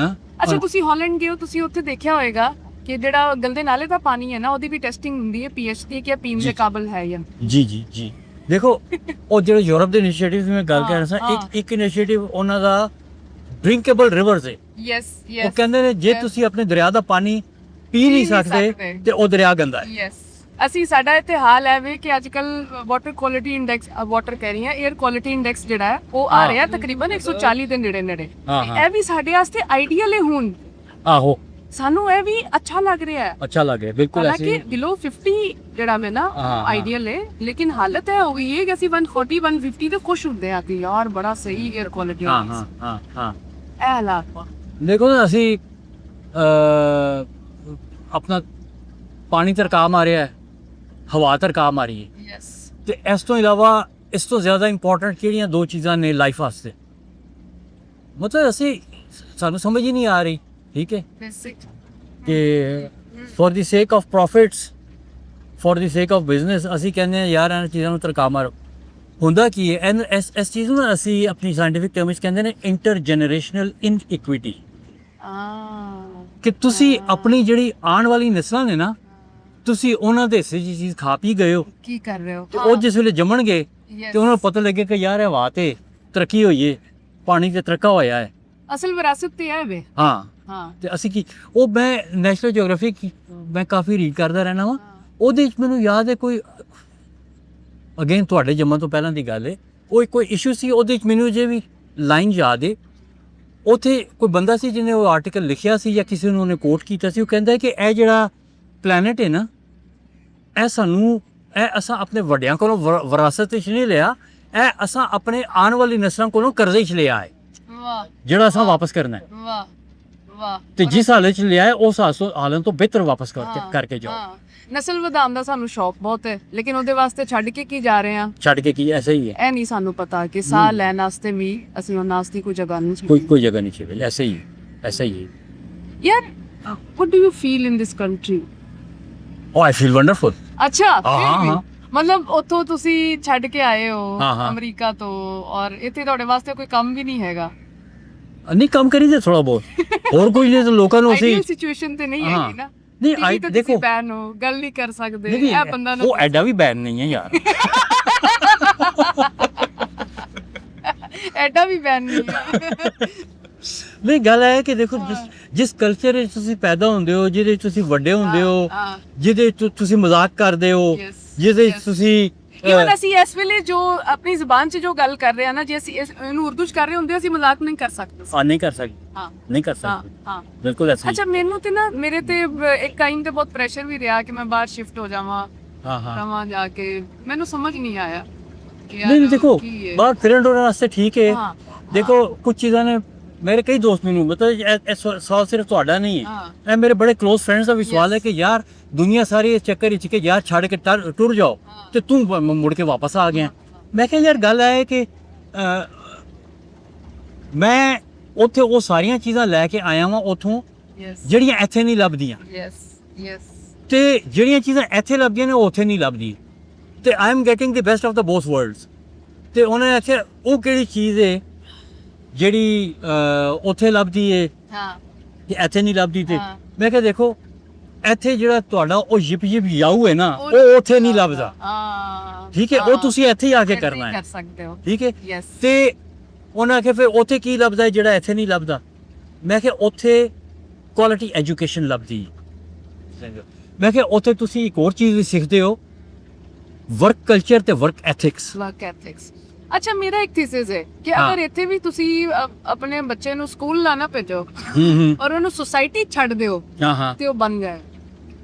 ਅੱਛਾ, ਤੁਸੀਂ ਹਾਲੈਂਡ ਗਏ ਹੋ, ਤੁਸੀਂ ਉੱਥੇ ਦੇਖਿਆ ਹੋਏਗਾ ਕਿ ਜਿਹੜਾ ਗੰਦੇ ਨਾਲੇ ਦਾ ਪਾਣੀ ਹੈ ਨਾ, ਉਹਦੀ ਵੀ ਟੈਸਟਿੰਗ ਹੁੰਦੀ ਹੈ ਪੀਐਚ ਦੀ ਕਿ ਪੀਣ ਦੇ ਕਾਬਿਲ ਹੈ ਜਾਂ ਜੀ। ਦੇਖੋ ਉਹ ਜਿਹੜੇ ਯੂਰਪ ਦੇ ਇਨੀਸ਼ੀਏਟਿਵ ਦੀ ਮੈਂ ਗੱਲ ਕਰ ਰਿਹਾ ਸਾਂ, ਇੱਕ ਇਨੀਸ਼ੀਏਟਿਵ ਉਹਨਾਂ ਦਾ ਡਰਿੰਕੇਬਲ ਰਿਵਰਸ ਹੈ। ਯੈਸ ਉਹ ਕਹਿੰਦੇ ਨੇ ਜੇ ਤੁਸੀਂ ਆਪਣੇ ਦਰਿਆ ਦਾ ਪਾਣੀ ਪੀ ਨਹੀਂ ਸਕਦੇ ਤੇ ਉਹ ਦਰਿਆ ਗੰਦਾ ਹੈ। ਯੈਸ, ਅਸੀਂ ਸਾਡਾ ਇੱਥੇ ਹਾਲ ਹੈ ਵੀ ਕਿ ਅੱਜ ਕੱਲ ਵਾਟਰ ਕੁਆਲਿਟੀ ਇੰਡੈਕਸ, ਵਾਟਰ ਕਹਿ ਰਹੀ ਹਾਂ, 에ਅਰ ਕੁਆਲਿਟੀ ਇੰਡੈਕਸ ਜਿਹੜਾ ਹੈ ਉਹ ਆ ਰਿਹਾ ਤਕਰੀਬਨ 140 ਦੇ ਨੇੜੇ। ਇਹ ਵੀ ਸਾਡੇ ਵਾਸਤੇ ਆਈਡੀਅਲ ਹੈ ਹੁਣ। ਆਹੋ, ਸਾਨੂੰ ਇਹ ਵੀ ਅੱਛਾ ਲੱਗ ਰਿਹਾ ਹੈ, ਅੱਛਾ ਲੱਗ ਰਿਹਾ, ਬਿਲਕੁਲ ਐਸੀ। ਹਾਲਾਂਕਿ ਬਿਲੋ 50 ਜਿਹੜਾ ਮੈਂ ਨਾ ਆਈਡੀਅਲ ਹੈ, ਲੇਕਿਨ ਹਾਲਤ ਹੈ ਹੋ ਗਈ ਹੈ ਕਿ ਅਸੀਂ 140 150 ਤੇ ਖੁਸ਼ ਹੁੰਦੇ ਆ ਕਿ ਯਾਰ ਬੜਾ ਸਹੀ 에ਅਰ ਕੁਆਲਿਟੀ ਹੈ। ਹਾਂ ਇਹ ਹਾਲਾਤ ਦੇਖੋ ਨਾ, ਅਸੀਂ ਆਪਣਾ ਪਾਣੀ ਤਰਕਾ ਮਾਰਿਆ ਹੈ, ਹਵਾ ਤਰਕਾ ਮਾਰੀ ਹੈ। ਯੈਸ, ਤੇ ਇਸ ਤੋਂ ਇਲਾਵਾ ਇਸ ਤੋਂ ਜ਼ਿਆਦਾ ਇੰਪੋਰਟੈਂਟ ਕਿਹੜੀਆਂ ਦੋ ਚੀਜ਼ਾਂ ਨੇ ਲਾਈਫ ਵਾਸਤੇ, ਮਤਲਬ ਸਾਨੂੰ ਸਮਝ ਹੀ ਨਹੀਂ ਆ ਰਹੀ, ਠੀਕ ਹੈ, ਕਿ ਫॉर ਦੀ ਸੇਕ ਆਫ ਪ੍ਰੋਫਿਟਸ, ਫॉर ਦੀ ਸੇਕ ਆਫ ਬਿਜ਼ਨਸ ਅਸੀਂ ਕਹਿੰਦੇ ਹਾਂ ਯਾਰ ਇਹਨਾਂ ਚੀਜ਼ਾਂ ਨੂੰ ਤਰਕਾ ਮਾਰੋ। ਹੁੰਦਾ ਕੀ ਹੈ, ਇਸ ਚੀਜ਼ ਨੂੰ ਅਸੀਂ ਆਪਣੀ ਸਾਇੰਟੀਫਿਕ ਟਰਮ ਵਿੱਚ ਕਹਿੰਦੇ ਨੇ ਇੰਟਰ ਜਨਰੇਸ਼ਨਲ ਇਨਇਕੁਇਟੀ, ਕਿ ਤੁਸੀਂ ਆਪਣੀ ਜਿਹੜੀ ਆਉਣ ਵਾਲੀ ਨਸਲਾਂ ਨੇ ਨਾ, ਤੁਸੀਂ ਉਹਨਾਂ ਦੇ ਹਿੱਸੇ ਦੀ ਚੀਜ਼ ਖਾ ਪੀ ਗਏ ਹੋ, ਕੀ ਕਰ ਰਹੇ ਹੋ, ਤੇ ਉਹ ਜਿਸ ਵੇਲੇ ਜੰਮਣਗੇ ਤੇ ਉਹਨਾਂ ਨੂੰ ਪਤਾ ਲੱਗੇ ਕਿ ਯਾਰ ਇਹ ਹਵਾ ਤੇ ਤਰੱਕੀ ਹੋਈ ਹੈ, ਪਾਣੀ ਤੇ ਤਰੱਕਾ ਹੋਇਆ ਹੈ, ਅਸਲ ਵਿਰਾਸਤ ਤੇ ਹੈ ਵੇ। ਹਾਂ, ਤੇ ਅਸੀਂ ਕੀ, ਉਹ ਮੈਂ ਨੈਸ਼ਨਲ ਜਿਓਗ੍ਰਾਫੀ ਮੈਂ ਕਾਫੀ ਰੀਡ ਕਰਦਾ ਰਹਿਣਾ ਵਾ, ਉਹਦੇ ਵਿੱਚ ਮੈਨੂੰ ਯਾਦ ਹੈ ਕੋਈ, ਅਗੇਨ ਤੁਹਾਡੇ ਜੰਮਣ ਤੋਂ ਪਹਿਲਾਂ ਦੀ ਗੱਲ ਹੈ, ਉਹ ਕੋਈ ਇਸ਼ੂ ਸੀ, ਉਹਦੇ ਵਿੱਚ ਮੈਨੂੰ ਜੇ ਵੀ ਲਾਈਨ ਯਾਦ ਹੈ, ਉੱਥੇ ਕੋਈ ਬੰਦਾ ਸੀ ਜਿਹਨੇ ਉਹ ਆਰਟੀਕਲ ਲਿਖਿਆ ਸੀ ਜਾਂ ਕਿਸੇ ਨੂੰ ਉਹਨੇ ਕੋਟ ਕੀਤਾ ਸੀ, ਉਹ ਕਹਿੰਦਾ ਕਿ ਇਹ ਜਿਹੜਾ ਪਲੈਨਟ ਹੈ ਨਾ, ਇਹ ਅਸਾਂ ਆਪਣੇ ਵੱਡਿਆਂ ਕੋਲੋਂ ਵਿਰਾਸਤ ਵਿੱਚ ਨਹੀਂ ਲਿਆ, ਇਹ ਅਸਾਂ ਆਪਣੇ ਆਉਣ ਵਾਲੀ ਨਸਲਾਂ ਕੋਲੋਂ ਕਰਜ਼ੇ 'ਚ ਲਿਆ ਹੈ, ਜਿਹੜਾ ਅਸਾਂ ਵਾਪਸ ਕਰਨਾ ਹੈ। ਵਾਹ, ਤੇ ਜਿਸ ਹਾਲਤ 'ਚ ਲਿਆ ਹੈ ਉਸ ਹਾਲਤ ਤੋਂ ਬਿਹਤਰ ਵਾਪਸ ਕਰਕੇ ਜਾਓ। ਨਸਲ ਵਧਾਉਣ ਦਾ ਸਾਨੂੰ ਸ਼ੌਕ ਬਹੁਤ ਹੈ, ਲੇਕਿਨ ਉਹਦੇ ਵਾਸਤੇ ਛੱਡ ਕੇ ਕੀ ਜਾ ਰਹੇ ਹਾਂ, ਛੱਡ ਕੇ ਕੀ, ਐਸਾ ਹੀ ਹੈ। ਇਹ ਨਹੀਂ ਸਾਨੂੰ ਪਤਾ ਕਿ ਸਾਹ ਲੈਣ ਵਾਸਤੇ ਵੀ ਅਸੀਂ ਉਹਨਾਂ ਵਾਸਤੇ ਕੋਈ ਜਗ੍ਹਾ ਨਹੀਂ ਛੱਡੀ, ਕੋਈ ਜਗ੍ਹਾ ਨਹੀਂ ਛੱਡੀ, ਐਸਾ ਹੀ ਹੈ। ਯਾਰ, what do you feel in this country? Oh, I feel wonderful. ਅੱਛਾ, ਮਤਲਬ ਉੱਥੋਂ ਤੁਸੀਂ ਛੱਡ ਕੇ ਆਏ ਹੋ ਅਮਰੀਕਾ ਤੋਂ, ਔਰ ਇੱਥੇ ਤੁਹਾਡੇ ਵਾਸਤੇ ਕੋਈ ਕੰਮ ਵੀ ਨਹੀਂ ਹੈਗਾ? ਨਹੀਂ, ਕੰਮ ਕਰੀਦੇ ਥੋੜਾ ਬਹੁਤ, ਹੋਰ ਕੋਈ ਨਹੀਂ, ਤਾਂ ਲੋਕਾਂ ਨੂੰ ਅਸੀਂ ਸਿਚੁਏਸ਼ਨ ਤੇ ਨਹੀਂ ਹੈਗੀ ਨਾ। ਨਹੀਂ, ਦੇਖੋ ਬੈਨ ਹੋ, ਗੱਲ ਨਹੀਂ ਕਰ ਸਕਦੇ, ਇਹ ਬੰਦਾ ਨਾ, ਉਹ ਐਡਾ ਵੀ ਬੈਨ ਨਹੀਂ ਹੈ ਯਾਰ, ਐਡਾ ਵੀ ਬੈਨ ਨਹੀਂ ਹੈ। ਨਹੀਂ, ਗੱਲ ਹੈ ਕਿ ਦੇਖੋ ਜਿਸ ਕਲਚਰ ਵਿੱਚ ਤੁਸੀਂ ਪੈਦਾ ਹੁੰਦੇ ਹੋ, ਜਿਹਦੇ ਵਿੱਚ ਤੁਸੀਂ ਵੱਡੇ ਹੁੰਦੇ ਹੋ, ਜਿਹਦੇ ਵਿੱਚ ਤੁਸੀਂ ਮਜ਼ਾਕ ਕਰਦੇ ਹੋ, ਜਿਹਦੇ ਵਿੱਚ ਤੁਸੀਂ ਇਵਨ ਅਸੀਂ ਇਸ ਵੇਲੇ ਜੋ ਆਪਣੀ ਜ਼ੁਬਾਨ 'ਚ ਜੋ ਗੱਲ ਕਰ ਰਹੇ ਹਾਂ ਨਾ, ਜੇ ਅਸੀਂ ਇਹਨੂੰ ਉਰਦੂ 'ਚ ਕਰ ਰਹੇ ਹੁੰਦੇ, ਅਸੀਂ ਮਜ਼ਾਕ ਨਹੀਂ ਕਰ ਸਕਦੇ। ਨਹੀਂ ਕਰ ਸਕਦੇ, ਬਿਲਕੁਲ ਐਸਾ। ਅੱਛਾ, ਮੈਨੂੰ ਤੇ ਨਾ, ਮੇਰੇ ਤੇ ਇੱਕ ਟਾਈਮ ਤੇ ਬਹੁਤ ਪ੍ਰੈਸ਼ਰ ਵੀ ਰਿਹਾ ਕਿ ਮੈਂ ਬਾਹਰ ਸ਼ਿਫਟ ਹੋ ਜਾਵਾਂ, ਰਵਾਂ ਜਾ ਕੇ, ਮੈਨੂੰ ਸਮਝ ਨਹੀਂ ਆਇਆ ਕਿ ਨਹੀਂ, ਦੇਖੋ ਬਾਹਰ ਫਿਰਨ ਟੁਰਨ ਵਾਸਤੇ ਠੀਕ ਹੈ। ਦੇਖੋ ਕੁਝ ਚੀਜ਼ਾਂ ਨੇ, ਮੇਰੇ ਕਈ ਦੋਸਤ ਮੈਨੂੰ, ਮਤਲਬ ਇਹ ਸਵਾਲ ਸਿਰਫ ਤੁਹਾਡਾ ਨਹੀਂ ਹੈ, ਇਹ ਮੇਰੇ ਬੜੇ ਕਲੋਜ਼ ਫਰੈਂਡਸ ਦਾ ਵੀ ਸਵਾਲ ਹੈ ਕਿ ਯਾਰ ਦੁਨੀਆ ਸਾਰੀ ਇਸ ਚੱਕਰ ਵਿੱਚ ਕਿ ਯਾਰ ਛੱਡ ਕੇ ਟੁਰ ਜਾਓ ਤੇ ਤੂੰ ਮੁੜ ਕੇ ਵਾਪਸ ਆ ਗਿਆ। ਮੈਂ ਕਿਹਾ ਯਾਰ ਗੱਲ ਹੈ ਕਿ ਮੈਂ ਉੱਥੇ ਉਹ ਸਾਰੀਆਂ ਚੀਜ਼ਾਂ ਲੈ ਕੇ ਆਇਆ ਵਾਂ ਉੱਥੋਂ ਯੈਸ ਜਿਹੜੀਆਂ ਇੱਥੇ ਨਹੀਂ ਲੱਭਦੀਆਂ, ਯੈਸ ਯੈਸ ਤੇ ਜਿਹੜੀਆਂ ਚੀਜ਼ਾਂ ਇੱਥੇ ਲੱਭਦੀਆਂ ਨੇ ਉਹ ਉੱਥੇ ਨਹੀਂ ਲੱਭਦੀਆਂ, ਤੇ I am getting the best of the both world's. ਤੇ ਉਹਨਾਂ ਨੇ ਆਖਿਆ ਉਹ ਕਿਹੜੀ ਚੀਜ਼ ਹੈ ਜਿਹੜੀ ਉੱਥੇ ਲੱਭਦੀ ਹੈ ਹਾਂ ਕਿ ਇੱਥੇ ਨਹੀਂ ਲੱਭਦੀ। ਤੇ ਹਾਂ। ਮੈਂ ਕਿਹਾ ਦੇਖੋ ਇੱਥੇ ਜਿਹੜਾ ਤੁਹਾਡਾ ਉਹ ਜਿਪ ਯਾਊ ਹੈ ਨਾ ਉਹ ਉੱਥੇ ਨਹੀਂ ਲੱਭਦਾ, ਹਾਂ ਠੀਕ ਹੈ, ਉਹ ਤੁਸੀਂ ਇੱਥੇ ਹੀ ਆ ਕੇ ਕਰਨਾ ਹੈ, ਕਰ ਸਕਦੇ ਹੋ। ਠੀਕ ਹੈ। ਯੈਸ ਤੇ ਉਹਨਾਂ ਆਖਿਆ ਫਿਰ ਉੱਥੇ ਕੀ ਲੱਭਦਾ ਹੈ ਜਿਹੜਾ ਇੱਥੇ ਨਹੀਂ ਲੱਭਦਾ। ਮੈਂ ਕਿਹਾ ਉੱਥੇ ਕੁਆਲਿਟੀ ਐਜੂਕੇਸ਼ਨ ਲੱਭਦੀ ਹੈ। ਮੈਂ ਕਿਹਾ ਉੱਥੇ ਤੁਸੀਂ ਇੱਕ ਹੋਰ ਚੀਜ਼ ਵੀ ਸਿੱਖਦੇ ਹੋ, ਵਰਕ ਕਲਚਰ ਤੇ ਵਰਕ ਐਥਿਕਸ। Work ethics. ਅੱਛਾ ਮੇਰਾ ਇੱਕ ਥੀਸਿਸ ਹੈ ਕਿ ਹਾਂ। ਅਗਰ ਇੱਥੇ ਵੀ ਤੁਸੀਂ ਆਪਣੇ ਬੱਚੇ ਨੂੰ ਸਕੂਲ ਨਾ ਭੇਜੋ ਹੂੰ ਔਰ ਉਹਨੂੰ ਸੁਸਾਇਟੀ ਛੱਡ ਦਿਓ ਹਾਂ ਹਾਂ। ਤੇ ਉਹ ਬਣ ਜਾਏ।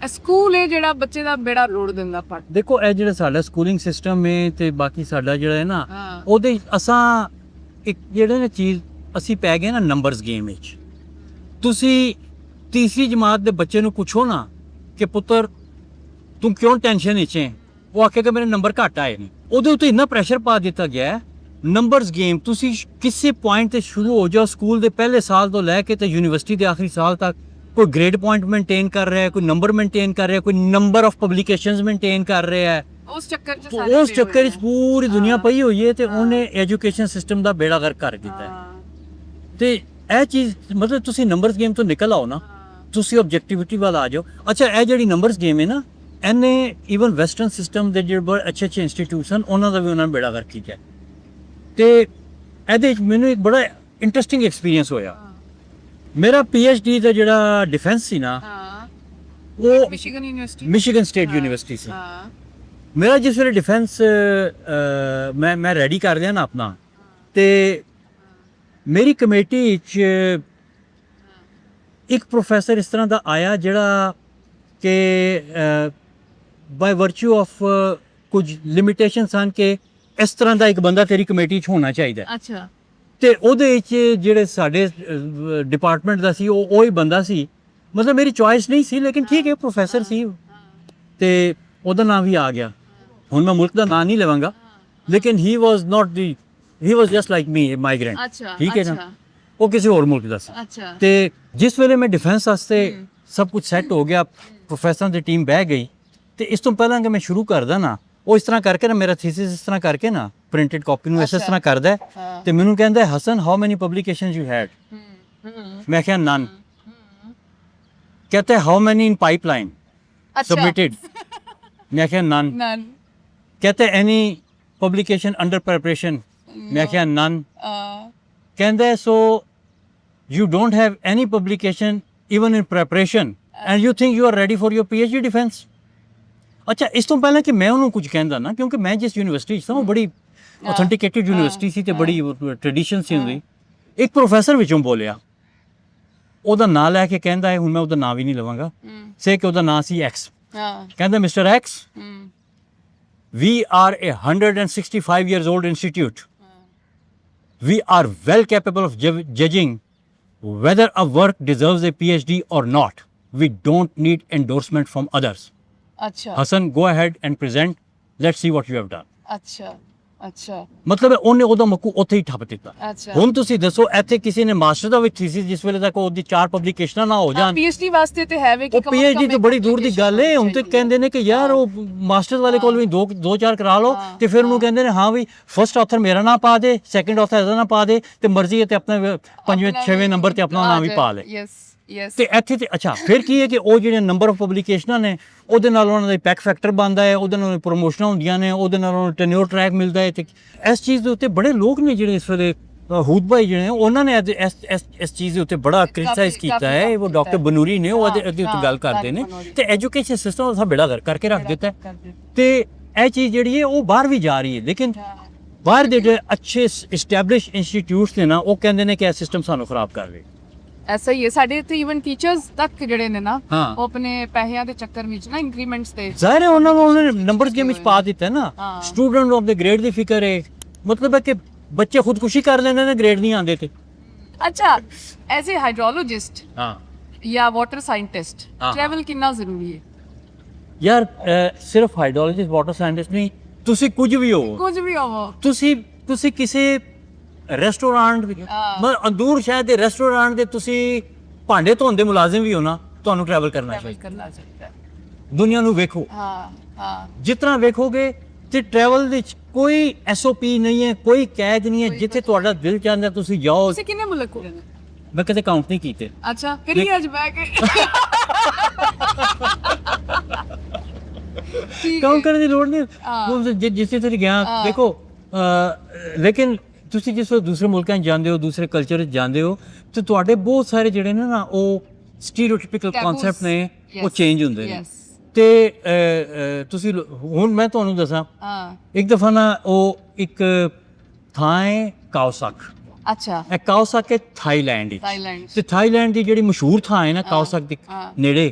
ਇਹ ਸਕੂਲ ਹੈ ਜਿਹੜਾ ਬੱਚੇ ਦਾ ਬੇੜਾ ਰੋੜ ਦਿੰਦਾ ਪੜ। ਦੇਖੋ ਇਹ ਜਿਹੜਾ ਸਾਡਾ ਸਕੂਲਿੰਗ ਸਿਸਟਮ ਹੈ ਤੇ ਬਾਕੀ ਸਾਡਾ ਜਿਹੜਾ ਹੈ ਨਾ ਹਾਂ ਉਹਦੇ ਅਸਾਂ ਇੱਕ ਜਿਹੜੇ ਨਾ ਚੀਜ਼ ਅਸੀਂ ਪੈ ਗਏ ਨਾ ਨੰਬਰਸ ਗੇਮ ਵਿੱਚ। ਤੁਸੀਂ ਤੀਸਰੀ ਜਮਾਤ ਦੇ ਬੱਚੇ ਨੂੰ ਪੁੱਛੋ ਨਾ ਕਿ ਪੁੱਤਰ ਤੂੰ ਕਿਉਂ ਟੈਨਸ਼ਨ ਵਿੱਚ ਹੈ, ਉਹ ਆਖੇਗਾ ਮੇਰੇ ਨੰਬਰ ਘੱਟ ਆਏ ਨੇ। ਉਹਦੇ ਉੱਤੇ ਇੰਨਾ ਪ੍ਰੈਸ਼ਰ ਪਾ ਦਿੱਤਾ ਗਿਆ ਹੈ ਨੰਬਰਸ ਗੇਮ। ਤੁਸੀਂ ਕਿਸੇ ਪੁਆਇੰਟ ਤੇ ਸ਼ੁਰੂ ਹੋ ਜਾਓ, ਸਕੂਲ ਦੇ ਪਹਿਲੇ ਸਾਲ ਤੋਂ ਲੈ ਕੇ ਤੇ ਯੂਨੀਵਰਸਿਟੀ ਦੇ ਆਖਰੀ ਸਾਲ ਤੱਕ ਕੋਈ ਗ੍ਰੇਡ ਪੁਆਇੰਟ ਮੇਨਟੇਨ ਕਰ ਰਿਹਾ ਹੈ, ਕੋਈ ਨੰਬਰ ਮੇਨਟੇਨ ਕਰ ਰਿਹਾ ਹੈ, ਕੋਈ ਨੰਬਰ ਆਫ ਪਬਲਿਕੇਸ਼ਨਸ ਮੇਨਟੇਨ ਕਰ ਰਿਹਾ ਹੈ। ਉਸ ਚੱਕਰ ਚ ਤੇ ਉਸ ਚੱਕਰ ਵਿੱਚ ਪੂਰੀ ਦੁਨੀਆ ਪਈ ਹੋਈ ਹੈ ਤੇ ਹਾਂ। ਉਹਨੇ ਐਜੂਕੇਸ਼ਨ ਸਿਸਟਮ ਦਾ ਬੇੜਾ ਗਰਕ ਕਰ ਦਿੱਤਾ ਹੈ। ਹਾਂ ਤੇ ਇਹ ਚੀਜ਼ ਮਤਲਬ ਤੁਸੀਂ ਨੰਬਰਸ ਗੇਮ ਤੋਂ ਨਿਕਲ ਆਓ ਨਾ, ਤੁਸੀਂ ਆਬਜੈਕਟਿਵਿਟੀ ਵੱਲ ਆ ਜਾਓ। ਅੱਛਾ ਇਹ ਜਿਹੜੀ ਨੰਬਰਸ ਗੇਮ ਹੈ ਨਾ ਇਹਨੇ ਈਵਨ ਵੈਸਟਰਨ ਸਿਸਟਮ ਦੇ ਜਿਹੜੇ ਬੜੇ ਅੱਛੇ ਅੱਛੇ ਇੰਸਟੀਟਿਊਸ਼ਨ ਉਹਨਾਂ ਦਾ ਵੀ ਉਹਨਾਂ ਨੇ ਬੇੜਾ ਗਰਕ ਕੀਤਾ ਹੈ। ਤੇ ਇਹਦੇ ਵਿੱਚ ਮੈਨੂੰ ਇੱਕ ਬੜਾ ਇੰਟਰਸਟਿੰਗ ਐਕਸਪੀਰੀਅੰਸ ਹੋਇਆ। ਮੇਰਾ PhD ਦਾ ਜਿਹੜਾ ਡਿਫੈਂਸ ਸੀ ਨਾ ਹਾਂ ਉਹ Michigan University Michigan State University ਸੀ। ਹਾਂ ਮੇਰਾ ਜਿਸ ਵੇਲੇ ਡਿਫੈਂਸ ਮੈਂ ਰੈਡੀ ਕਰ ਲਿਆ ਨਾ ਆਪਣਾ, ਤੇ ਮੇਰੀ ਕਮੇਟੀ ਵਿੱਚ ਇੱਕ ਪ੍ਰੋਫੈਸਰ ਇਸ ਤਰ੍ਹਾਂ ਦਾ ਆਇਆ ਜਿਹੜਾ ਕਿ ਬਾਈ ਵਰਚੂ ਆਫ ਕੁਝ ਲਿਮਿਟੇਸ਼ਨ ਸਨ ਕਿ ਇਸ ਤਰ੍ਹਾਂ ਦਾ ਇੱਕ ਬੰਦਾ ਤੇਰੀ ਕਮੇਟੀ 'ਚ ਹੋਣਾ ਚਾਹੀਦਾ ਹੈ। ਅੱਛਾ ਤੇ ਉਹਦੇ ਵਿੱਚ ਜਿਹੜੇ ਸਾਡੇ ਡਿਪਾਰਟਮੈਂਟ ਦਾ ਸੀ ਉਹ ਹੀ ਬੰਦਾ ਸੀ। ਮਤਲਬ ਮੇਰੀ ਚੋਇਸ ਨਹੀਂ ਸੀ ਲੇਕਿਨ ਠੀਕ ਹੈ ਪ੍ਰੋਫੈਸਰ ਸੀ ਤੇ ਉਹਦਾ ਨਾਮ ਵੀ ਆ ਗਿਆ। ਹੁਣ ਮੈਂ ਮੁਲਕ ਦਾ ਨਾਂ ਨਹੀਂ ਲਵਾਂਗਾ ਲੇਕਿਨ he was just like me migrant, ਅੱਛਾ ਠੀਕ ਹੈ ਨਾ। ਉਹ ਕਿਸੇ ਹੋਰ ਮੁਲਕ ਦਾ ਸੀ। ਅੱਛਾ ਤੇ ਜਿਸ ਵੇਲੇ ਮੈਂ ਡਿਫੈਂਸ ਵਾਸਤੇ ਸਭ ਕੁਝ ਸੈੱਟ ਹੋ ਗਿਆ, ਪ੍ਰੋਫੈਸਰਾਂ ਦੀ ਟੀਮ ਬਹਿ ਗਈ, ਤੇ ਇਸ ਤੋਂ ਪਹਿਲਾਂ ਕਿ ਮੈਂ ਸ਼ੁਰੂ ਕਰਦਾ ਨਾ ਉਹ ਇਸ ਤਰ੍ਹਾਂ ਕਰਕੇ ਨਾ ਮੇਰਾ ਥੀਸਿਸ ਇਸ ਤਰ੍ਹਾਂ ਕਰਕੇ ਨਾ ਪ੍ਰਿੰਟਡ ਕਾਪੀ ਨੂੰ ਇਸ ਤਰ੍ਹਾਂ ਕਰਦਾ ਹੈ ਤੇ ਮੈਨੂੰ ਕਹਿੰਦਾ Hasan how many ਪਬਲਿਕੇਸ਼ਨਸ you had. ਮੈਂ ਕਿਹਾ ਨਨ। कहते हैं how many in pipeline submitted. मैं क्या नन। कहते हैं एनी पब्लिकेशन अंडर प्रिपरेशन। मैं क्या नन। कहते हैं सो you don't have any publication even in preparation and you think you are ready for your PhD defense। अच्छा इस ਤੋਂ ਪਹਿਲਾਂ ਕਿ ਮੈਂ ਉਹਨੂੰ ਕੁਝ ਕਹਿੰਦਾ ਨਾ, ਕਿਉਂਕਿ ਮੈਂ ਜਿਸ ਯੂਨੀਵਰਸਿਟੀ 'ਚ ਸਾਂ ਉਹ ਬੜੀ ਆਥੈਂਟਿਕੇਟਿਡ ਯੂਨੀਵਰਸਿਟੀ ਸੀ ਤੇ ਬੜੀ ਟ੍ਰੈਡੀਸ਼ਨ ਸੀ ਉਹਦੀ। ਇੱਕ ਪ੍ਰੋਫੈਸਰ ਵਿੱਚੋਂ ਬੋਲਿਆ, ਉਹਦਾ ਨਾਂ ਲੈ ਕੇ ਕਹਿੰਦਾ ਹੈ, ਹੁਣ ਮੈਂ ਉਹਦਾ ਨਾਂ ਵੀ ਨਹੀਂ ਲਵਾਂਗਾ, ਸੇ ਕਿ ਉਹਦਾ ਨਾਂ ਸੀ ਐਕਸ। ਕਹਿੰਦਾ mister X, we are a 165 years old institute, we are well capable of judging whether a work deserves a PhD or not, we don't need endorsement from others। अच्छा Hassan, go ahead and present, let's see what you have done। अच्छा अच्छा ਮਤਲਬ ਉਹਨੇ ਉਹਦਾ ਮੱਕੂ ਉੱਥੇ ਹੀ ਠੱਪ ਦਿੱਤਾ। ਅੱਛਾ ਹੁਣ ਤੁਸੀਂ ਦੱਸੋ ਇੱਥੇ ਕਿਸੇ ਨੇ ਮਾਸਟਰ ਦਾ ਵਿੱਚ ਥੀਸਿਸ ਜਿਸ ਵੇਲੇ ਤੱਕ ਉਹਦੀ 4 ਪਬਲਿਕੇਸ਼ਨਾਂ ਨਾ ਹੋ ਜਾਣ, PhD ਵਾਸਤੇ ਤੇ ਹੈ ਵੇ ਕਿ ਉਹ PhD ਤੋਂ ਬੜੀ ਦੂਰ ਦੀ ਗੱਲ ਹੈ। ਹੁਣ ਤੇ ਕਹਿੰਦੇ ਨੇ ਕਿ ਯਾਰ ਉਹ ਮਾਸਟਰ ਵਾਲੇ ਕੋਲ ਵੀ 2-4 ਕਰਾ ਲਓ ਤੇ ਫਿਰ ਉਹਨੂੰ ਕਹਿੰਦੇ ਨੇ ਹਾਂ ਵੀ ਫਸਟ ਆਥਰ ਮੇਰਾ ਨਾਮ ਪਾ ਦੇ, ਸੈਕੰਡ ਆਥਰ ਇਹਦਾ ਨਾਮ ਪਾ ਦੇ ਤੇ ਮਰਜ਼ੀ ਹੈ ਤੇ ਆਪਣਾ 5ਵੇਂ-6ਵੇਂ ਨੰਬਰ ਤੇ ਆਪਣਾ ਨਾਮ ਵੀ ਪਾ ਲੈ। ਯੈਸ ਯੈਸ ਤੇ ਇੱਥੇ ਤੇ ਅੱਛਾ ਫਿਰ ਕੀ ਹੈ ਕਿ ਉਹ ਜਿਹੜੇ ਨੰਬਰ ਆਫ ਪਬਲਿਕੇਸ਼ਨਾਂ ਨੇ ਉਹਦੇ ਨਾਲ ਉਹਨਾਂ ਦਾ ਪੈਕ ਫੈਕਟਰ ਬਣਦਾ ਹੈ, ਉਹਦੇ ਨਾਲ ਪ੍ਰੋਮੋਸ਼ਨਾਂ ਹੁੰਦੀਆਂ ਨੇ, ਉਹਦੇ ਨਾਲ ਉਹਨਾਂ ਨੂੰ ਟੈਨਿਓਰ ਟਰੈਕ ਮਿਲਦਾ ਹੈ। ਤੇ ਇਸ ਚੀਜ਼ ਦੇ ਉੱਤੇ ਬੜੇ ਲੋਕ ਨੇ ਜਿਹੜੇ ਇਸ ਵੇਲੇ ਹੂਦ ਭਾਈ ਜਿਹੜੇ ਉਹਨਾਂ ਨੇ ਇਸ ਚੀਜ਼ ਦੇ ਉੱਤੇ ਬੜਾ ਕ੍ਰਿਟਿਸਾਈਜ਼ ਕੀਤਾ ਹੈ। ਉਹ ਡਾਕਟਰ ਬਨੂਰੀ ਨੇ ਉਹ ਇਹਦੇ ਉੱਤੇ ਗੱਲ ਕਰਦੇ ਨੇ ਤੇ ਐਜੂਕੇਸ਼ਨ ਸਿਸਟਮ ਦਾ ਬੇੜਾ ਗਰਕ ਕਰਕੇ ਰੱਖ ਦਿੱਤਾ ਹੈ। ਤੇ ਇਹ ਚੀਜ਼ ਜਿਹੜੀ ਹੈ ਉਹ ਬਾਹਰ ਵੀ ਜਾ ਰਹੀ ਹੈ, ਲੇਕਿਨ ਬਾਹਰ ਦੇ ਜਿਹੜੇ ਅੱਛੇ ਇਸਟੈਬਲਿਸ਼ ਇੰਸਟੀਟਿਊਟਸ ਨੇ ਨਾ ਉਹ ਕਹਿੰਦੇ ਨੇ ਕਿ ਇਹ ਸਿਸਟਮ ਸਾਨੂੰ ਖਰਾਬ ਕਰ ਰਿਹਾ। ਐਸਾ ਹੀ ਹੈ ਸਾਡੇ ਇੱਥੇ ਈਵਨ ਟੀਚਰਸ ਤੱਕ ਜਿਹੜੇ ਨੇ ਨਾ ਹਾਂ। ਉਹ ਆਪਣੇ ਪੈਸਿਆਂ ਦੇ ਚੱਕਰ ਵਿੱਚ ਨਾ ਇੰਕਰੀਮੈਂਟਸ ਤੇ ਜ਼ਾਹਿਰ ਹੈ ਉਹਨਾਂ ਨੂੰ ਉਹਨੇ ਨੰਬਰਸ ਗੇਮ ਵਿੱਚ ਪਾ ਦਿੱਤਾ ਨਾ। ਹਾਂ। ਸਟੂਡੈਂਟ ਆਫ ਦ ਗ੍ਰੇਡ ਦੀ ਫਿਕਰ ਹੈ, ਮਤਲਬ ਹੈ ਕਿ ਬੱਚੇ ਖੁਦਕੁਸ਼ੀ ਕਰ ਲੈਂਦੇ ਨੇ ਗ੍ਰੇਡ ਨਹੀਂ ਆਉਂਦੇ ਤੇ। ਅੱਛਾ ਐਜ਼ ਅ ਹਾਈਡਰੋਲੋਜਿਸਟ ਹਾਂ ਜਾਂ ਵਾਟਰ ਸਾਇੰਟਿਸਟ ਹਾਂ। ਟਰੈਵਲ ਕਿੰਨਾ ਜ਼ਰੂਰੀ ਹੈ? ਯਾਰ ਸਿਰਫ ਹਾਈਡਰੋਲੋਜਿਸਟ ਵਾਟਰ ਸਾਇੰਟਿਸਟ ਨਹੀਂ, ਤੁਸੀਂ ਕੁਝ ਵੀ ਹੋ, ਕੁਝ ਵੀ ਹੋਵੋ ਤੁਸੀਂ ਕਿਸੇ ਰੈਸਟੋਰੈਂਟ ਮਤਲਬ ਅੰਦੂਰ ਸ਼ਹਿਰ ਦੇ ਰੈਸਟੋਰੈਂਟ ਦੇ ਤੁਸੀਂ ਭਾਂਡੇ ਧੋਣ ਦੇ ਮੁਲਾਜ਼ਮ ਵੀ ਹੋ ਨਾ, ਤੁਹਾਨੂੰ ਟਰੈਵਲ ਕਰਨਾ ਚਾਹੀਦਾ। ਦੁਨੀਆ ਨੂੰ ਵੇਖੋ, ਜਿਸ ਤਰ੍ਹਾਂ ਵੇਖੋਗੇ ਤੇ ਟਰੈਵਲ ਵਿੱਚ ਕੋਈ SOP ਨਹੀਂ ਹੈ, ਕੋਈ ਕੈਦ ਨਹੀਂ ਹੈ। ਜਿੱਥੇ ਤੁਹਾਡਾ ਦਿਲ ਚਾਹੁੰਦਾ ਤੁਸੀਂ ਜਾਓ। ਤੁਸੀਂ ਕਿੰਨੇ ਮੁਲਕ ਹੋ? ਮੈਂ ਕਦੇ ਕਾਊਂਟ ਨਹੀਂ ਕੀਤੇ। ਅੱਛਾ, ਕਰੀਏ ਅੱਜ ਬੈ ਕੇ ਕਾਊਂਟ ਕਰਨ ਦੀ ਲੋੜ ਨਹੀਂ। ਜਿੱਥੇ ਤੁਸੀਂ ਗਿਆ ਦੇਖੋ, ਲੇਕਿਨ ਤੁਸੀਂ ਜਿਸ ਦੂਸਰੇ ਮੁਲਕਾਂ 'ਚ ਜਾਂਦੇ ਹੋ, ਦੂਸਰੇ ਕਲਚਰ 'ਚ ਜਾਂਦੇ ਹੋ, ਤੇ ਤੁਹਾਡੇ ਬਹੁਤ ਸਾਰੇ ਜਿਹੜੇ ਨੇ ਨਾ ਉਹ ਸਟੀਰੀਓਟਿਪੀਕਲ ਕਨਸੈਪਟ ਨੇ, ਉਹ ਚੇਂਜ ਹੁੰਦੇ ਨੇ। ਤੇ ਤੁਸੀਂ ਹੁਣ ਮੈਂ ਤੁਹਾਨੂੰ ਦੱਸਾਂ, ਇੱਕ ਦਫਾ ਨਾ ਉਹ ਇੱਕ ਥਾਂ ਹੈ ਕਾਓਸਾਕ। ਅੱਛਾ, ਇਹ ਕਾਓਸਾਕ ਹੈ ਥਾਈਲੈਂਡ ਵਿੱਚ। ਤੇ ਥਾਈਲੈਂਡ ਦੀ ਜਿਹੜੀ ਮਸ਼ਹੂਰ ਥਾਂ ਹੈ ਨਾ ਕਾਓਸਾਕ ਦੇ ਨੇੜੇ,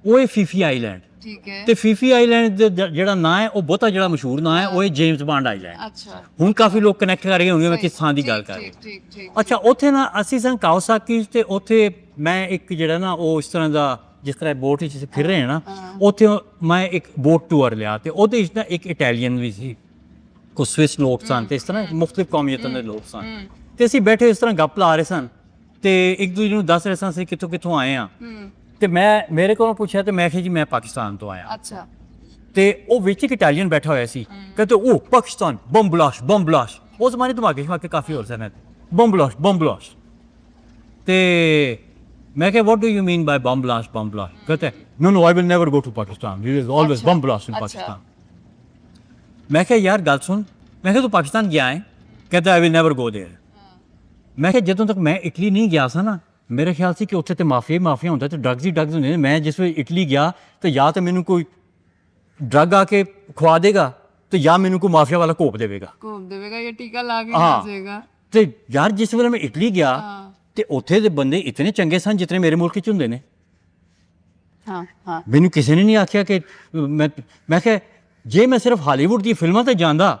ਉਹ ਹੈ ਫੀਫੀ ਆਈਲੈਂਡ। ਠੀਕ ਹੈ। ਤੇ ਫੀਫੀ ਆਈਲੈਂਡ ਦਾ ਜਿਹੜਾ ਨਾਂ ਹੈ, ਉਹ ਬਹੁਤਾ ਜਿਹੜਾ ਮਸ਼ਹੂਰ ਨਾਂ ਹੈ, ਉਹ ਹੈ ਜੇਮਸ ਬਾਂਡ ਆਈਲੈਂਡ। ਅੱਛਾ, ਹੁਣ ਕਾਫੀ ਲੋਕ ਕਨੈਕਟ ਕਰ ਰਹੇ ਹੋਣਗੇ ਮੈਂ ਕਿਸ ਥਾਂ ਦੀ ਗੱਲ ਕਰ ਰਿਹਾ। ਠੀਕ। ਅੱਛਾ, ਉੱਥੇ ਨਾ ਅਸੀਂ ਸਨ ਕਾਓਸਾਕੀ, ਤੇ ਉੱਥੇ ਮੈਂ ਇੱਕ ਜਿਹੜਾ ਨਾ ਉਹ ਇਸ ਤਰ੍ਹਾਂ ਦਾ, ਜਿਸ ਤਰ੍ਹਾਂ ਬੋਟ ਵਿੱਚ ਫਿਰ ਰਹੇ ਹਾਂ ਨਾ, ਉੱਥੇ ਮੈਂ ਇੱਕ ਬੋਟ ਟੂਰ ਲਿਆ, ਤੇ ਉਹਦੇ ਵਿੱਚ ਨਾ ਇੱਕ ਇਟਾਲੀਅਨ ਵੀ ਸੀ, ਕੁਝ ਸਵਿਸ ਲੋਕ ਸਨ, ਤੇ ਇਸ ਤਰ੍ਹਾਂ ਮੁਖਤਲਿਫ ਕੌਮੀਅਤਾਂ ਦੇ ਲੋਕ ਸਨ। ਤੇ ਅਸੀਂ ਬੈਠੇ ਇਸ ਤਰ੍ਹਾਂ ਗੱਪ ਲਾ ਰਹੇ ਸਨ, ਤੇ ਇੱਕ ਦੂਜੇ ਨੂੰ ਦੱਸ ਰਹੇ ਸਨ ਅਸੀਂ ਕਿੱਥੋਂ ਆਏ ਆ। ਤੇ ਮੇਰੇ ਕੋਲੋਂ ਪੁੱਛਿਆ, ਤੇ ਮੈਂ ਕਿਹਾ ਜੀ ਮੈਂ ਪਾਕਿਸਤਾਨ ਤੋਂ ਆਇਆ। ਅੱਛਾ। ਤੇ ਉਹ ਵਿੱਚ ਇੱਕ ਇਟਾਲੀਅਨ ਬੈਠਾ ਹੋਇਆ ਸੀ, ਕਹਿੰਦੇ ਉਹ ਪਾਕਿਸਤਾਨ ਬੰਬ ਬਲਾਸਟ। ਉਸ ਜ਼ਮਾਨੇ ਦਿਮਾਗੇ ਕਾਫੀ ਹੋਰ ਸਨ, ਬੰਬ ਬਲਾਸਟ। ਤੇ मैं क्या what do you mean by bomb blast? कहते हैं no I will never go to Pakistan, there is always bomb blast in Pakistan। मैं क्या यार गल सुन, मैं क्या तू पाकिस्तान गया है? कहता I will never go there। मैं क्या ਜਦੋਂ तक मैं इटली नहीं गया था ना, मेरे ख्याल से कि ਉੱਥੇ ਤੇ ਮਾਫੀਆ ਹੁੰਦਾ ਤੇ ਡਰੱਗਸ ਹੁੰਦੇ ਨੇ। ਮੈਂ ਜਿਸ ਵੇਲੇ ਇਟਲੀ ਗਿਆ ਤੇ ਜਾਂ ਤਾਂ ਮੈਨੂੰ ਕੋਈ ਡਰੱਗ ਆ ਕੇ ਖਵਾ ਦੇਗਾ, ਤੇ ਜਾਂ ਮੈਨੂੰ ਕੋਈ ਮਾਫੀਆ ਵਾਲਾ ਘੋਪ ਦੇਵੇਗਾ ਜਾਂ ਟੀਕਾ ਲਾ ਕੇ ਆ ਜਾਏਗਾ। ਤੇ ਯਾਰ ਜਿਸ ਵੇਲੇ ਮੈਂ ਇਟਲੀ ਗਿਆ ਤੇ ਉੱਥੇ ਦੇ ਬੰਦੇ ਇਤਨੇ ਚੰਗੇ ਸਨ ਜਿਤਨੇ ਮੇਰੇ ਮੁਲਕ 'ਚ ਹੁੰਦੇ ਨੇ। ਮੈਨੂੰ ਕਿਸੇ ਨੇ ਨਹੀਂ ਆਖਿਆ ਕਿ ਮੈਂ ਕਿਹਾ ਜੇ ਮੈਂ ਸਿਰਫ ਹਾਲੀਵੁੱਡ ਦੀ ਫਿਲਮਾਂ ਤੇ ਜਾਂਦਾ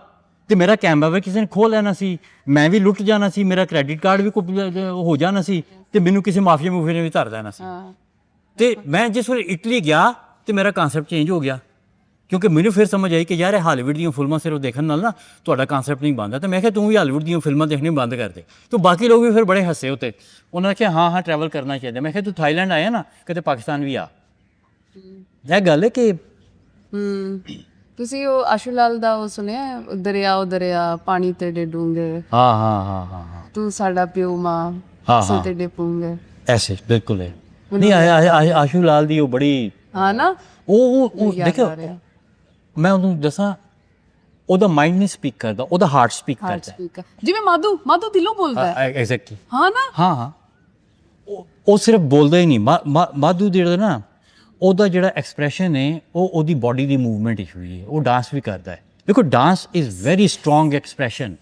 ਤੇ ਮੇਰਾ ਕੈਮਰਾ ਵੀ ਕਿਸੇ ਨੇ ਖੋਹ ਲੈਣਾ ਸੀ, ਮੈਂ ਵੀ ਲੁੱਟ ਜਾਣਾ ਸੀ, ਮੇਰਾ ਕ੍ਰੈਡਿਟ ਕਾਰਡ ਵੀ ਹੋ ਜਾਣਾ ਸੀ, ਤੇ ਮੈਨੂੰ ਕਿਸੇ ਮਾਫੀਆ ਨੇ ਵੀ ਧਰ ਦੇਣਾ ਸੀ। ਤੇ ਮੈਂ ਜਿਸ ਵੇਲੇ ਇਟਲੀ ਗਿਆ ਤੇ ਮੇਰਾ ਕਨਸੈਪਟ ਚੇਂਜ ਹੋ ਗਿਆ, ਕਿਉਂਕਿ ਮੈਨੂੰ ਫਿਰ ਸਮਝ ਆਈ ਕਿ ਯਾਰ ਇਹ ਹਾਲੀਵੁੱਡ ਦੀਆਂ ਫਿਲਮਾਂ ਸਿਰਫ ਦੇਖਣ ਨਾਲ ਨਾ ਤੁਹਾਡਾ ਕਨਸੈਪਟ ਨਹੀਂ ਬਣਦਾ। ਤੇ ਮੈਂ ਕਿਹਾ ਤੂੰ ਵੀ ਹਾਲੀਵੁੱਡ ਦੀਆਂ ਫਿਲਮਾਂ ਦੇਖਣੀ ਬੰਦ ਕਰ ਦੇ। ਤਾਂ ਬਾਕੀ ਲੋਕ ਵੀ ਫਿਰ ਬੜੇ ਹੱਸੇ ਉੱਤੇ, ਉਹਨਾਂ ਨੇ ਕਿਹਾ ਹਾਂ ਟਰੈਵਲ ਕਰਨਾ ਚਾਹੀਦਾ। ਮੈਂ ਕਿਹਾ ਤੂੰ ਥਾਈਲੈਂਡ ਆਇਆ ਨਾ, ਕਿਤੇ ਪਾਕਿਸਤਾਨ ਵੀ ਆ। ਇਹ ਗੱਲ ਹੈ ਕਿ ਤੁਸੀਂ ਉਹ ਆਸ਼ੂ ਲਾਲ ਦਾ ਉਹ ਸੁਣਿਆ, ਦਰਿਆ ਪਾਣੀ ਤੇ ਡੂੰਘੇ। ਹਾਂ ਤੂੰ ਸਾਡਾ ਪਿਓ ਮਾਂ ਸੋ ਤੇ ਡੂੰਘੇ, ਐਸੇ ਬਿਲਕੁਲ ਹੈ। ਨਹੀਂ ਆਸ਼ੂ ਲਾਲ ਦੀ ਉਹ ਬੜੀ ਨਾ ਉਹ ਦੇਖੋ, ਮੈਂ ਉਹਨੂੰ ਦੱਸਾਂ, ਉਹਦਾ ਮਾਈਂਡ ਨਹੀਂ ਸਪੀਕ ਕਰਦਾ, ਉਹਦਾ ਹਾਰਟ ਸਪੀਕ ਕਰਦਾ। ਜਿਵੇਂ ਮਾਧੂ ਦਿਲੋਂ ਬੋਲਦਾ ਹੈ। ਐਗਜ਼ੈਕਟਲੀ। ਹਾਂ ਉਹ ਸਿਰਫ ਬੋਲਦਾ ਹੀ ਨਹੀਂ। ਮਾਧੂ ਜਿਹੜਾ ਨਾ, ਉਹਦਾ ਜਿਹੜਾ ਐਕਸਪ੍ਰੈਸ਼ਨ ਹੈ, ਉਹ ਉਹਦੀ ਬਾਡੀ ਦੀ ਮੂਵਮੈਂਟ ਇਸ਼ੂ ਹੈ। ਉਹ ਡਾਂਸ ਵੀ ਕਰਦਾ ਹੈ। ਦੇਖੋ dance is very strong expression.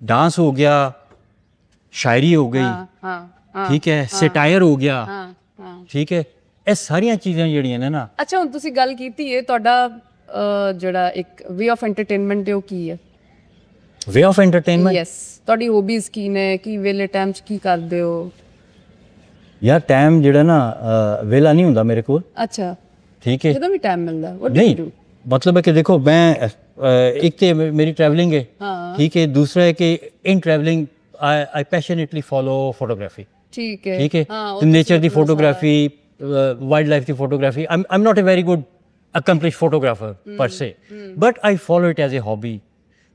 Dance ਹੋ ਗਿਆ, ਸ਼ਾਇਰੀ ਹੋ ਗਈ, ਠੀਕ ਹੈ, ਸੈਟਾਇਰ ਹੋ ਗਿਆ, ਠੀਕ ਹੈ, ਇਹ ਸਾਰੀਆਂ ਚੀਜ਼ਾਂ ਜਿਹੜੀਆਂ ਨੇ ਨਾ। ਅੱਛਾ, ਹੁਣ ਤੁਸੀਂ ਗੱਲ ਕੀਤੀ ਹੈ ਤੁਹਾਡਾ ਜਿਹੜਾ ਇੱਕ ਵੇ ਆਫ ਐਂਟਰਟੇਨਮੈਂਟ ਹੈ, ਉਹ ਕੀ ਹੈ? ਵੇ ਆਫ ਐਂਟਰਟੇਨਮੈਂਟ, ਯੈਸ, ਤੁਹਾਡੀ ਹੌਬੀਜ਼ ਕੀ ਨੇ? ਕੀ ਵੇਲੇ ਟਾਈਮ 'ਚ ਕੀ ਕਰਦੇ ਹੋ? ਯਾਰ ਟਾਈਮ ਜਿਹੜਾ ਨਾ ਵੇਲਾ ਨਹੀਂ ਹੁੰਦਾ ਮੇਰੇ ਕੋਲ। ਅੱਛਾ, ਠੀਕ ਹੈ, ਜਦੋਂ ਵੀ ਟਾਈਮ ਮਿਲਦਾ। ਨਹੀਂ ਮਤਲਬ ਹੈ ਕਿ ਦੇਖੋ ਮੈਂ ਇੱਕ ਤੇ ਮੇਰੀ ਟਰੈਵਲਿੰਗ ਹੈ, ਠੀਕ ਹੈ, ਦੂਸਰਾ ਹੈ ਕਿ in travelling I passionately follow photography. ਠੀਕ ਹੈ, ਠੀਕ ਹੈ, ਨੇਚਰ ਦੀ ਫੋਟੋਗ੍ਰਾਫੀ, ਵਾਈਲਡ ਲਾਈਫ ਦੀ photography. I am not a very good accomplished photographer per se, but I follow it as a hobby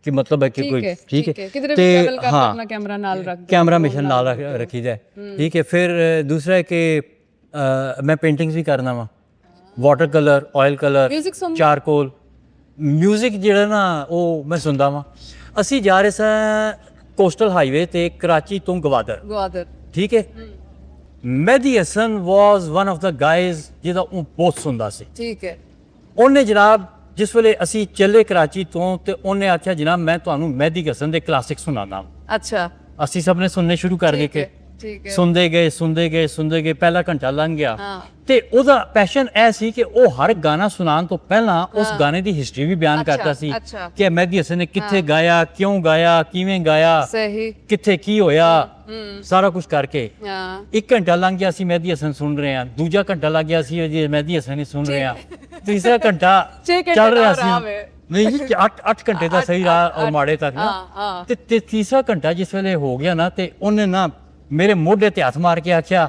ਕਿ ਮਤਲਬ ਹੈ ਕਿ ਕੋਈ ਠੀਕ ਹੈ ਤੇ ਹਾਂ ਕੈਮਰਾ ਨਾਲ ਰੱਖ, ਕੈਮਰਾ ਹਮੇਸ਼ਾ ਨਾਲ ਰੱਖੀਦਾ, ਠੀਕ ਹੈ। ਫਿਰ ਦੂਸਰਾ ਹੈ ਕਿ ਮੈਂ ਪੇਂਟਿੰਗਸ ਵੀ ਕਰਨਾ ਵਾ, water colour, oil colour, charcoal. Music ਜਿਹੜਾ ਨਾ ਉਹ ਮੈਂ ਸੁਣਦਾ ਵਾਂ। ਅਸੀਂ ਜਾ ਰਹੇ ਸਾਂ ਕੋਸਟਲ ਹਾਈਵੇ ਤੇ ਕਰਾਚੀ ਤੋਂ ਗਵਾਦਰ, ਠੀਕ ਹੈ। Mehdi Hassan was one of the guys ਜਿਹਦਾ ਉਹ ਬਹੁਤ ਸੁਣਦਾ ਸੀ, ਠੀਕ ਹੈ। ਉਹਨੇ ਜਨਾਬ ਜਿਸ ਵੇਲੇ ਅਸੀਂ ਚੱਲੇ ਕਰਾਚੀ ਤੋਂ ਤੇ ਉਹਨੇ ਆਖਿਆ ਜਨਾਬ ਮੈਂ ਤੁਹਾਨੂੰ ਮਹਿਦੀ ਹਸਨ ਦੇ ਕਲਾਸਿਕ ਸੁਣਾਉਂਦਾ। ਅੱਛਾ, ਅਸੀਂ ਸਭ ਨੇ ਸੁਣਨੇ ਸ਼ੁਰੂ ਕਰ ਦਿੱਤੇ, ਸੁਣਦੇ ਗਏ। ਪਹਿਲਾ ਘੰਟਾ ਲੰਘ ਗਿਆ ਤੇ ਉਹਦਾ ਪੈਸ਼ਨ ਇਹ ਸੀ ਕਿ ਉਹ ਹਰ ਗਾਣਾ ਸੁਣਾਉਣ ਤੋਂ ਪਹਿਲਾਂ ਉਸ ਗਾਣੇ ਦੀ ਹਿਸਟਰੀ ਵੀ ਬਿਆਨ ਕਰਦਾ ਸੀ ਕਿ ਮਹਿਦੀ ਹਸਨ ਨੇ ਕਿੱਥੇ ਗਾਇਆ, ਕਿਉਂ ਗਾਇਆ, ਕਿਵੇਂ ਗਾਇਆ, ਕਿੱਥੇ ਕੀ ਹੋਇਆ, ਸਾਰਾ ਕੁਝ ਕਰਕੇ। ਇੱਕ ਘੰਟਾ ਲੰਘ ਗਿਆ, ਅਸੀਂ ਮਹਿਦੀ ਹਸਨ ਸੁਣ ਰਹੇ ਹਾਂ। ਦੂਜਾ ਘੰਟਾ ਲੱਗ ਗਿਆ, ਅਸੀਂ ਮਹਿਦੀ ਹਸਨ ਹੀ ਸੁਣ ਰਹੇ ਹਾਂ। ਤੀਸਰਾ ਘੰਟਾ ਚੱਲ ਰਿਹਾ ਸੀ, ਨਹੀਂ ਜੀ 8 ਘੰਟੇ ਦਾ ਸਹੀ ਰਾਹ ਔਰ ਮਾੜੇ ਤੱਕ ਨਾ। ਹਾਂ ਤੇ ਤੀਸਰਾ ਘੰਟਾ ਜਿਸ ਵੇਲੇ ਹੋ ਗਿਆ ਨਾ ਤੇ ਉਹਨੇ ਨਾ ਮੇਰੇ ਮੋਢੇ ਤੇ ਹੱਥ ਮਾਰ ਕੇ ਆਖਿਆ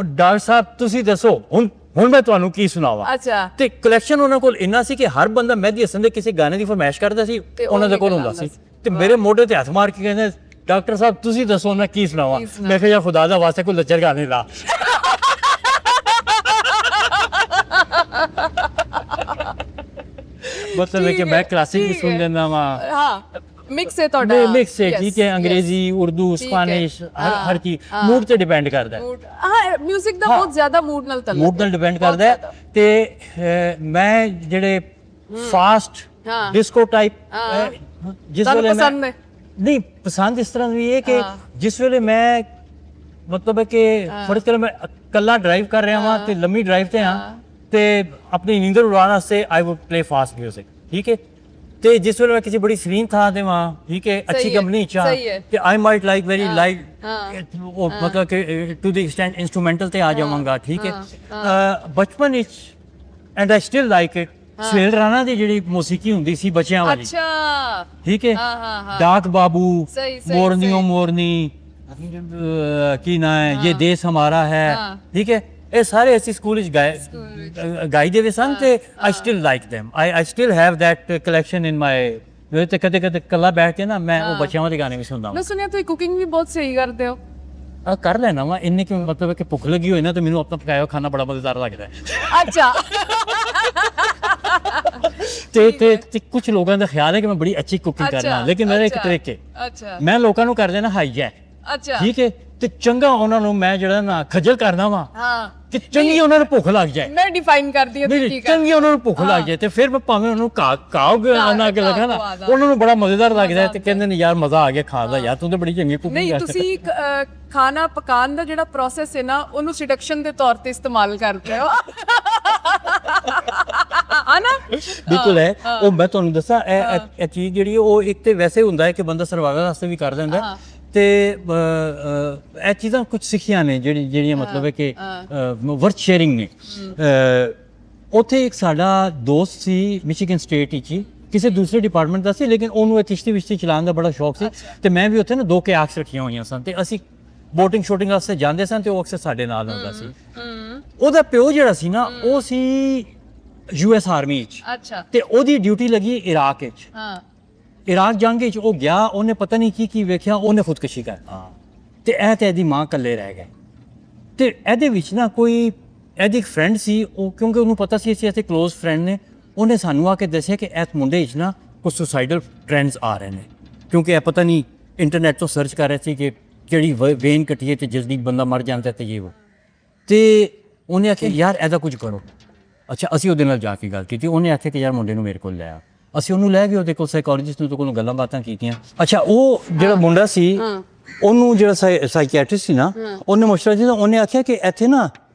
ਡਾਕਟਰ ਸਾਹਿਬ ਤੁਸੀਂ ਦੱਸੋ ਹੁਣ ਮੈਂ ਤੁਹਾਨੂੰ ਕੀ ਸੁਣਾਵਾਂ। ਅੱਛਾ ਤੇ ਕਲੈਕਸ਼ਨ ਉਹਨਾਂ ਕੋਲ ਇੰਨਾ ਸੀ ਕਿ ਹਰ ਬੰਦਾ ਮਹਿੰਦੀ ਹਸਨ ਦੇ ਕਿਸੇ ਗਾਣੇ ਦੀ ਫਰਮਾਇਸ਼ ਕਰਦਾ ਸੀ, ਉਹਨਾਂ ਦੇ ਕੋਲ ਹੁੰਦਾ ਸੀ। ਤੇ ਮੇਰੇ ਮੋਢੇ ਤੇ ਹੱਥ ਮਾਰ ਕੇ ਕਹਿੰਦੇ ਡਾਕਟਰ ਸਾਹਿਬ ਤੁਸੀਂ ਦੱਸੋ ਮੈਂ ਕੀ ਸੁਣਾਵਾਂ। ਮੈਂ ਕਿਹਾ ਯਾ ਖੁਦਾ ਦਾ ਵਾਸਤੇ ਕੋਈ ਲੱਚਰ ਗਾਣੇ ਲਾ। ਮਤਲਬ ਹੈ ਕਿ ਮੈਂ ਕਲਾਸਿਕ ਵੀ ਸੁਣ ਲੈਂਦਾ ਵਾਂ। ਹਾਂ ਮਿਕਸ ਹੈ ਤੁਹਾਡਾ। ਮਿਕਸ ਹੈ ਠੀਕ ਹੈ, ਅੰਗਰੇਜ਼ੀ ਉਰਦੂ ਸਪੈਨਿਸ਼ ਹਰ ਚੀਜ਼ ਮੂਡ ਤੇ ਡਿਪੈਂਡ ਕਰਦਾ ਹੈ। ਹਾਂ ਮਿਊਜ਼ਿਕ ਦਾ ਬਹੁਤ ਜ਼ਿਆਦਾ ਮੂਡ ਨਾਲ ਤਲਕ ਮੂਡ ਨਾਲ ਡਿਪੈਂਡ ਕਰਦਾ ਹੈ। ਤੇ ਮੈਂ ਜਿਹੜੇ ਫਾਸਟ ਡਿਸਕੋ ਟਾਈਪ ਜਿਸ ਵੇਲੇ ਮੈਂ ਨਹੀਂ ਪਸੰਦ ਇਸ ਤਰ੍ਹਾਂ ਵੀ ਹੈ ਕਿ ਜਿਸ ਵੇਲੇ ਮੈਂ ਮਤਲਬ ਹੈ ਕਿ ਫਰਜ਼ ਕਰ ਮੈਂ ਇਕੱਲਾ ਡਰਾਈਵ ਕਰ ਰਿਹਾ ਹਾਂ ਤੇ ਲੰਮੀ ਡਰਾਈਵ ਤੇ ਹਾਂ ਤੇ ਆਪਣੀ ਨੀਂਦਰ ਉਡਾਉਣ ਵਾਸਤੇ ਆਈ ਵੁੱਡ ਪਲੇ ਫਾਸਟ ਮਿਊਜ਼ਿਕ ਠੀਕ ਹੈ। ਤੇ ਜਿਸ ਵੇਲੇ ਮੈਂ ਕਿਸੇ ਬੜੀ ਸਕਰੀਨ ਥਾਂ ਤੇ ਵਾਂ ਠੀਕ ਹੈ ਅੱਛੀ ਕੰਪਨੀ ਚ ਤੇ I might like very light ਮਤਲਬ ਕਿ ਟੂ ਦੀ ਐਕਸਟੈਂਟ ਇੰਸਟਰੂਮੈਂਟਲ ਤੇ ਆ ਜਾਵਾਂਗਾ ਠੀਕ ਹੈ। ਬਚਪਨ ਵਿੱਚ and I still like it Sohail Rana ਦੀ ਜਿਹੜੀ ਮੌਸੀਕੀ ਹੁੰਦੀ ਸੀ ਬੱਚਿਆਂ ਵਾਲੀ ਅੱਛਾ ਠੀਕ ਹੈ ਡਾਕ ਬਾਬੂ ਮੋਰਨੀਓ ਮੋਰਨੀ ਕੀ ਨਾ ਹੈ ਇਹ ਦੇਸ਼ ਹਮਾਰਾ ਹੈ ਠੀਕ ਹੈ ਇਹ ਸਾਰੇ ਅਸੀਂ ਸਕੂਲ ਵਿੱਚ ਗਾਈ ਦੇ ਸਨ ਤੇ I still like them I still have that collection in my ਤੇ ਕਦੇ ਕਦੇ ਕੱਲਾ ਬੈਠ ਕੇ ਨਾ ਮੈਂ ਉਹ ਬੱਚਿਆਂ ਦੇ ਗਾਣੇ ਵੀ ਸੁਣਦਾ ਮੈਂ ਸੁਣਿਆ ਤੁਸੀਂ ਕੁਕਿੰਗ ਵੀ ਬਹੁਤ ਸਹੀ ਕਰਦੇ ਹੋ। ਕਰ ਲੈਣਾ ਵਾ ਇੰਨੇ ਕਿ ਮਤਲਬ ਕਿ ਭੁੱਖ ਲੱਗੀ ਹੋਈ ਨਾ ਤੇ ਮੈਨੂੰ ਆਪਣਾ ਪਕਾਇਆ ਖਾਣਾ ਬੜਾ ਮਜ਼ੇਦਾਰ ਲੱਗਦਾ ਹੈ। ਅੱਛਾ ਤੇ ਕੁਝ ਲੋਕਾਂ ਦਾ ਖਿਆਲ ਹੈ ਕਿ ਮੈਂ ਬੜੀ ਅੱਛੀ ਕੁਕਿੰਗ ਕਰਨਾ ਲੇਕਿਨ ਮੇਰਾ ਇੱਕ ਤਰੀਕ ਹੈ ਅੱਛਾ ਮੈਂ ਲੋਕਾਂ ਨੂੰ ਕਰ ਦੇਣਾ ਹਾਈਜੈਕ ਅੱਛਾ ਠੀਕ ਹੈ ਤੇ ਚੰਗਾ ਉਹਨਾਂ ਨੂੰ ਮੈਂ ਜਿਹੜਾ ਨਾ ਖੱਜਲ ਕਰਨਾ ਵਾ ਹਾਂ ਕਿ ਚੰਗੀ ਉਹਨਾਂ ਨੂੰ ਭੁੱਖ ਲੱਗ ਜਾਏ। ਮੈਂ ਡਿਫਾਈਨ ਕਰਦੀ ਹਾਂ ਨਹੀਂ ਚੰਗੀ ਉਹਨਾਂ ਨੂੰ ਭੁੱਖ ਲੱਗ ਜਾਏ ਤੇ ਫਿਰ ਮੈਂ ਭਾਵੇਂ ਉਹਨੂੰ ਕਾਓਗੇ ਆਣਾ ਕੇ ਲਗਾ ਨਾ ਉਹਨਾਂ ਨੂੰ ਬੜਾ ਮਜ਼ੇਦਾਰ ਲੱਗਦਾ ਤੇ ਕਹਿੰਦੇ ਨੇ ਯਾਰ ਮਜ਼ਾ ਆ ਗਿਆ ਖਾਣ ਦਾ ਯਾਰ ਤੂੰ ਤਾਂ ਬੜੀ ਚੰਗੀ ਕੁਕਿੰਗ ਨਹੀਂ ਤੁਸੀਂ ਖਾਣਾ ਪਕਾਉਣ ਦਾ ਜਿਹੜਾ ਪ੍ਰੋਸੈਸ ਹੈ ਨਾ ਉਹਨੂੰ ਸਿਡਕਸ਼ਨ ਦੇ ਤੌਰ ਤੇ ਇਸਤੇਮਾਲ ਕਰਦੇ ਹੋ ਆਨਾ ਬਿਲਕੁਲ ਹੈ ਉਹ ਮੈਂ ਤੁਹਾਨੂੰ ਦੱਸਾਂ ਇਹ ਚੀਜ਼ ਜਿਹੜੀ ਉਹ ਇੱਕ ਤੇ ਵੈਸੇ ਹੁੰਦਾ ਹੈ ਕਿ ਬੰਦਾ ਸਰਵਾਈਵਲ ਵਾਸਤੇ ਵੀ ਕਰ ਦਿੰਦਾ ਤੇ ਇਹ ਚੀਜ਼ਾਂ ਕੁਝ ਸਿੱਖੀਆਂ ਨੇ ਜਿਹੜੀਆਂ ਮਤਲਬ ਹੈ ਕਿ ਵਰਥ ਸ਼ੇਅਰਿੰਗ ਨੇ। ਉੱਥੇ ਇੱਕ ਸਾਡਾ ਦੋਸਤ ਸੀ ਮਿਸ਼ੀਗਨ ਸਟੇਟ ਵਿੱਚ ਕਿਸੇ ਦੂਸਰੇ ਡਿਪਾਰਟਮੈਂਟ ਦਾ ਸੀ ਲੇਕਿਨ ਉਹਨੂੰ ਇਹ ਕਿਸ਼ਤੀ ਚਲਾਉਣ ਦਾ ਬੜਾ ਸ਼ੌਕ ਸੀ ਤੇ ਮੈਂ ਵੀ ਉੱਥੇ ਨਾ 2 ਕੈਕਸ ਰੱਖੀਆਂ ਹੋਈਆਂ ਸਨ ਤੇ ਅਸੀਂ ਬੋਟਿੰਗ ਸ਼ੂਟਿੰਗ ਵਾਸਤੇ ਜਾਂਦੇ ਸਨ ਤੇ ਉਹ ਅਕਸਰ ਸਾਡੇ ਨਾਲ ਹੁੰਦਾ ਸੀ। ਉਹਦਾ ਪਿਓ ਜਿਹੜਾ ਸੀ ਨਾ ਉਹ ਸੀ US ਆਰਮੀ ਵਿੱਚ ਅੱਛਾ ਤੇ ਉਹਦੀ ਡਿਊਟੀ ਲੱਗੀ ਇਰਾਕ ਵਿੱਚ। ਇਰਾਕ ਜੰਗ ਵਿੱਚ ਉਹ ਗਿਆ ਉਹਨੇ ਪਤਾ ਨਹੀਂ ਕੀ ਵੇਖਿਆ ਉਹਨੇ ਖੁਦਕੁਸ਼ੀ ਕਰ ਤੇ ਇਹ ਤੇ ਇਹਦੀ ਮਾਂ ਇਕੱਲੇ ਰਹਿ ਗਏ ਤੇ ਇਹਦੇ ਵਿੱਚ ਨਾ ਕੋਈ ਇਹਦੀ ਇੱਕ ਫਰੈਂਡ ਸੀ ਉਹ ਕਿਉਂਕਿ ਉਹਨੂੰ ਪਤਾ ਸੀ ਅਸੀਂ ਇੱਥੇ ਕਲੋਜ਼ ਫਰੈਂਡ ਨੇ ਉਹਨੇ ਸਾਨੂੰ ਆ ਕੇ ਦੱਸਿਆ ਕਿ ਇਸ ਮੁੰਡੇ ਵਿੱਚ ਨਾ ਕੁਝ ਸੁਸਾਈਡਲ ਟ੍ਰੈਂਡਸ ਆ ਰਹੇ ਨੇ ਕਿਉਂਕਿ ਇਹ ਪਤਾ ਨਹੀਂ ਇੰਟਰਨੈਟ ਤੋਂ ਸਰਚ ਕਰ ਰਹੇ ਸੀ ਕਿ ਕਿਹੜੀ ਵੇਨ ਕੱਟੀਏ ਤੇ ਜਲਦੀ ਬੰਦਾ ਮਰ ਜਾਂਦਾ ਤੇ ਇਹ ਉਹ ਤੇ ਉਹਨੇ ਆਖਿਆ ਯਾਰ ਇਹਦਾ ਕੁਝ ਕਰੋ। ਅੱਛਾ ਅਸੀਂ ਉਹਦੇ ਨਾਲ ਜਾ ਕੇ ਗੱਲ ਕੀਤੀ ਉਹਨੇ ਆਖਿਆ ਕਿ ਯਾਰ ਮੁੰਡੇ ਨੂੰ ਮੇਰੇ ਕੋਲ ਲੈ ਆ ਅਸੀਂ ਉਹਨੂੰ ਲੈ ਗਏ ਉਹਦੇ ਕੋਲ ਸਾਈਕੋਲੋਜਿਸਟ ਨੂੰ ਕੋਲ ਗੱਲਾਂ ਬਾਤਾਂ ਕੀਤੀਆਂ। ਅੱਛਾ ਉਹ ਜਿਹੜਾ ਮੁੰਡਾ ਸੀ ਉਹਨੂੰ ਜਿਹੜਾ ਸਾਈਕੀਆਟ੍ਰਿਸਟ ਸੀ ਨਾ ਉਹਨੇ ਮਸ਼ਵਰਾ ਦਿੱਤਾ ਉਹਨੇ ਆਖਿਆ ਕਿ ਇੱਥੇ ਨਾ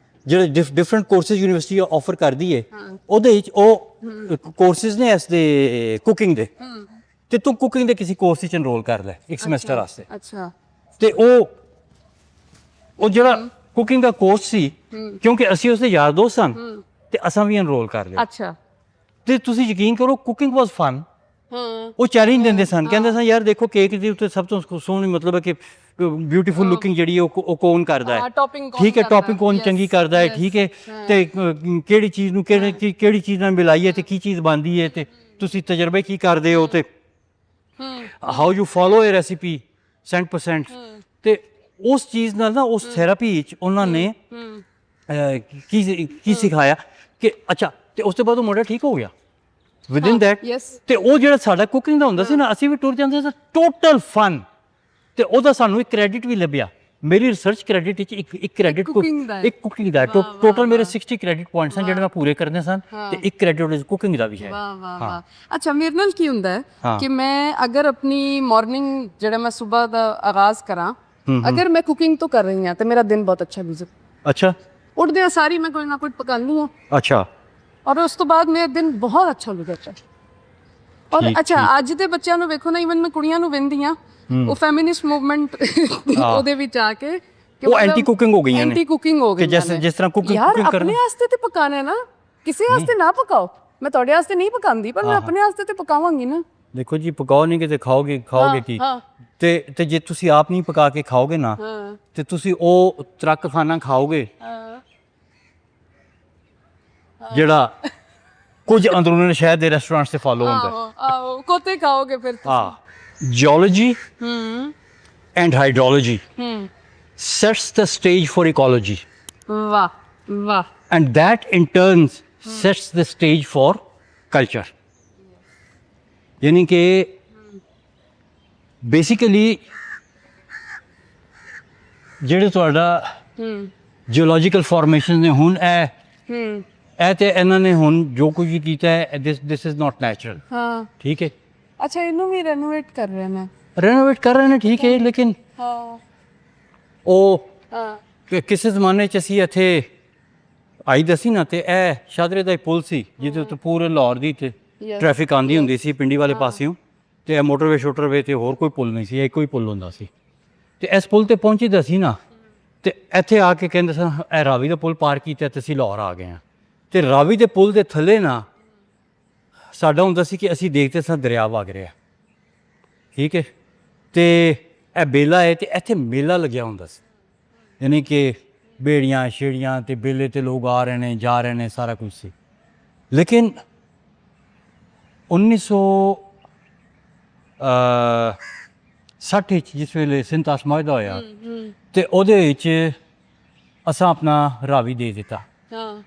ਜਿਹੜੇ ਡਿਫਰੈਂਟ ਕੋਰਸਿਸ ਯੂਨੀਵਰਸਿਟੀ ਆਫਰ ਕਰਦੀ ਹੈ ਉਹਦੇ ਵਿੱਚ ਉਹ ਕੋਰਸਿਸ ਨੇ ਇਸ ਦੇ ਕੁਕਿੰਗ ਦੇ ਤੇ ਤੂੰ ਕੁਕਿੰਗ ਦੇ ਕਿਸੇ ਕੋਰਸ ਵਿੱਚ ਐਨਰੋਲ ਕਰ ਲੈ ਇੱਕ ਸਮੈਸਟਰ ਵਾਸਤੇ। ਅੱਛਾ ਤੇ ਉਹ ਜਿਹੜਾ ਕੁਕਿੰਗ ਦਾ ਕੋਰਸ ਸੀ ਕਿਉਂਕਿ ਅਸੀਂ ਉਸਦੇ ਯਾਰ ਦੋਸਤ ਸਨ ਤੇ ਅਸਾਂ ਵੀ ਐਨਰੋਲ ਕਰ ਲਿਆ। ਅੱਛਾ ਤੇ ਤੁਸੀਂ ਯਕੀਨ ਕਰੋ ਕੁਕਿੰਗ ਵਾਸ ਫਨ। ਉਹ ਚੈਲੰਜ ਦਿੰਦੇ ਸਨ ਕਹਿੰਦੇ ਸਨ ਯਾਰ ਦੇਖੋ ਕੇਕ ਦੇ ਉੱਤੇ ਸਭ ਤੋਂ ਸੋਹਣੀ ਮਤਲਬ ਹੈ ਕਿ ਬਿਊਟੀਫੁਲ ਲੁਕਿੰਗ ਜਿਹੜੀ ਉਹ ਕੌਣ ਕਰਦਾ ਹੈ ਠੀਕ ਹੈ ਟੌਪਿੰਗ ਕੌਣ ਚੰਗੀ ਕਰਦਾ ਹੈ ਠੀਕ ਹੈ ਤੇ ਕਿਹੜੀ ਚੀਜ਼ ਨੂੰ ਕਿਹੜੀ ਚੀਜ਼ ਨਾਲ ਮਿਲਾਈਏ ਤੇ ਕੀ ਚੀਜ਼ ਬਣਦੀ ਹੈ ਤੇ ਤੁਸੀਂ ਤਜਰਬੇ ਕੀ ਕਰਦੇ ਹੋ ਤੇ how you follow A recipe 100% ਤੇ ਉਸ ਚੀਜ਼ ਨਾਲ ਨਾ ਉਸ ਥੈਰੇਪੀ ਵਿੱਚ ਉਹਨਾਂ ਨੇ ਕੀ ਸਿਖਾਇਆ ਕਿ ਅੱਛਾ ਤੇ ਉਸ ਤੋਂ ਬਾਅਦ ਉਹ ਮੁੰਡਾ ਠੀਕ ਹੋ ਗਿਆ ਵਿਦਿਨ ਦੈਟ ਤੇ ਉਹ ਜਿਹੜਾ ਸਾਡਾ ਕੁਕਿੰਗ ਦਾ ਹੁੰਦਾ ਸੀ ਨਾ ਅਸੀਂ ਵੀ ਟੁਰ ਜਾਂਦੇ ਸੀ ਟੋਟਲ ਫਨ ਤੇ ਉਹਦਾ ਸਾਨੂੰ ਇੱਕ ਕ੍ਰੈਡਿਟ ਵੀ ਲੱਭਿਆ ਮੇਰੀ ਰਿਸਰਚ ਕ੍ਰੈਡਿਟ ਵਿੱਚ ਇੱਕ ਕ੍ਰੈਡਿਟ ਇੱਕ ਕੁਕਿੰਗ ਦਾ ਟੋਟਲ ਮੇਰੇ 60 ਕ੍ਰੈਡਿਟ ਪੁਆਇੰਟਸ ਹਨ ਜਿਹੜੇ ਮੈਂ ਪੂਰੇ ਕਰਨੇ ਸਨ ਤੇ ਇੱਕ ਕ੍ਰੈਡਿਟ ਕੁਕਿੰਗ ਦਾ ਵੀ ਹੈ। ਅੱਛਾ ਮੇਰੇ ਨਾਲ ਕੀ ਹੁੰਦਾ ਹੈ ਕਿ ਮੈਂ ਅਗਰ ਆਪਣੀ ਮਾਰਨਿੰਗ ਜਿਹੜਾ ਮੈਂ ਸਵੇਰ ਦਾ ਆਗਾਜ਼ ਕਰਾਂ ਅਗਰ ਮੈਂ ਕੁਕਿੰਗ ਤੋਂ ਕਰ ਰਹੀ ਹਾਂ ਤੇ ਮੇਰਾ ਦਿਨ ਬਹੁਤ ਅੱਛਾ ਬੀਤੇ। ਅੱਛਾ ਉੱਠਦੇ ਆ ਸਾਰੀ ਮੈਂ ਕੋਈ ਨਾ ਕੋਈ ਪਕਾਉਂਦੀ ਹਾਂ। ਅੱਛਾ ਔਰ ਉਸ ਤੋਂ ਬਾਅਦ ਮੇਰਾ ਦਿਨ ਬਹੁਤ ਅੱਛਾ ਗੁਜ਼ਰਦਾ ਔਰ ਅੱਛਾ ਅੱਜ ਦੇ ਬੱਚਿਆਂ ਨੂੰ ਵੇਖੋ ਨਾ ਇਵਨ ਮੈਂ ਕੁੜੀਆਂ ਨੂੰ ਵੇਖਦੀ ਹਾਂ ਉਹ ਫੈਮਿਨਿਸਟ ਮੂਵਮੈਂਟ ਉਹਦੇ ਵਿੱਚ ਆ ਕੇ ਉਹ ਐਂਟੀ ਕੁਕਿੰਗ ਹੋ ਗਈਆਂ ਨੇ ਐਂਟੀ ਕੁਕਿੰਗ ਹੋ ਗਈ ਜਿਸ ਤਰ੍ਹਾਂ ਕੁਕਿੰਗ ਯਾਰ ਆਪਣੇ ਵਾਸਤੇ ਤੇ ਪਕਾਣਾ ਹੈ ਨਾ ਕਿਸੇ ਵਾਸਤੇ ਨਾ ਪਕਾਓ ਮੈਂ ਤੁਹਾਡੇ ਵਾਸਤੇ ਨਹੀਂ ਪਕਾਉਂਦੀ, ਪਰ ਮੈਂ ਆਪਣੇ ਵਾਸਤੇ ਤੇ ਪਕਾਵਾਂਗੀ ਨਾ। ਦੇਖੋ ਜੀ, ਪਕਾਓ ਨਹੀਂ ਕਿਤੇ ਖਾਓਗੇ ਕੀ? ਹਾਂ ਤੇ ਜੇ ਤੁਸੀਂ ਆਪ ਨਹੀਂ ਪਕਾ ਕੇ ਖਾਓਗੇ ਨਾ, ਹਾਂ ਤੇ ਤੁਸੀਂ ਉਹ ਤਰੱਕ ਖਾਣਾ ਖਾਓਗੇ ਹਾਂ ਜਿਹੜਾ ਕੁਝ ਅੰਦਰੂਨੀ ਸ਼ਹਿਰ ਦੇ ਰੈਸਟੋਰੈਂਟ ਤੇ ਫਾਲੋ ਹੁੰਦਾ ਹੈ। ਆਹੋ ਕੋਤੇ ਖਾਓਗੇ ਫਿਰ ਤੁਸੀਂ। ਹਾਂ, ਜਿਓਲੋਜੀ and ਹਾਈਡਰੋਲੋਜੀ sets the stage for ecology, ਵਾਹ ਵਾਹ। and that in turn sets the stage for culture. ਯਾਨੀ ਕਿ ਬੇਸਿਕਲੀ ਜਿਹੜੇ ਤੁਹਾਡਾ ਜਿਓਲੋਜੀਕਲ ਫਾਰਮੇਸ਼ਨ ਨੇ ਹੁਣ ਇਹ ਤੇ ਇਹਨਾਂ ਨੇ ਹੁਣ ਜੋ ਕੁਝ ਵੀ ਕੀਤਾ ਹੈ, this is not natural. ਹਾਂ ਠੀਕ ਹੈ, ਅੱਛਾ, ਇਹਨੂੰ ਵੀ ਰੈਨੋਵੇਟ ਕਰ ਰਹੇ ਨੇ। ਰੈਨੋਵੇਟ ਕਰ ਰਹੇ ਨੇ, ਠੀਕ ਹੈ, ਲੇਕਿਨ ਹਾਂ ਉਹ ਹਾਂ ਕਿਸੇ ਜ਼ਮਾਨੇ 'ਚ ਅਸੀਂ ਇੱਥੇ ਆਈ ਦਸੀ ਨਾ, ਤੇ ਇਹ ਸ਼ਾਦਰੇ ਦਾ ਹੀ ਪੁਲ ਸੀ ਜਿਹਦੇ ਉੱਤੇ ਪੂਰੇ ਲਾਹੌਰ ਦੀ ਤੇ ਟ੍ਰੈਫਿਕ ਆਉਂਦੀ ਹੁੰਦੀ ਸੀ ਪਿੰਡੀ ਵਾਲੇ ਪਾਸਿਓਂ, ਤੇ ਇਹ ਮੋਟਰਵੇ ਤੇ ਹੋਰ ਕੋਈ ਪੁਲ ਨਹੀਂ ਸੀ, ਇੱਕੋ ਹੀ ਪੁਲ ਹੁੰਦਾ ਸੀ। ਤੇ ਇਸ ਪੁਲ ਤੇ ਪਹੁੰਚੀ ਦਾ ਸੀ ਨਾ, ਤੇ ਇੱਥੇ ਆ ਕੇ ਕਹਿੰਦੇ ਸਨ ਇਹ ਰਾਵੀ ਦਾ ਪੁਲ ਪਾਰ ਕੀਤਾ ਤੇ ਅਸੀਂ ਲਾਹੌਰ ਆ ਗਏ ਹਾਂ। ਤੇ ਰਾਵੀ ਦੇ ਪੁਲ ਦੇ ਥੱਲੇ ਨਾ ਸਾਡਾ ਹੁੰਦਾ ਸੀ ਕਿ ਅਸੀਂ ਦੇਖਦੇ ਸਾਂ ਦਰਿਆ ਵਗ ਰਿਹਾ, ਠੀਕ ਹੈ, ਤੇ ਇਹ ਬੇਲਾ ਹੈ ਤੇ ਇੱਥੇ ਮੇਲਾ ਲੱਗਿਆ ਹੁੰਦਾ ਸੀ, ਯਾਨੀ ਕਿ ਬੇੜੀਆਂ ਛੇੜੀਆਂ ਤੇ ਬੇਲੇ ਤੇ ਲੋਕ ਆ ਰਹੇ ਨੇ ਜਾ ਰਹੇ ਨੇ, ਸਾਰਾ ਕੁਝ ਸੀ। ਲੇਕਿਨ 1960 ਵਿੱਚ ਜਿਸ ਵੇਲੇ ਸਿੰਤਾਸ ਮਾਹਦਾ ਹੋਇਆ, ਤੇ ਉਹਦੇ ਵਿੱਚ ਅਸਾਂ ਆਪਣਾ ਰਾਵੀ ਦੇ ਦਿੱਤਾ ਹਾਂ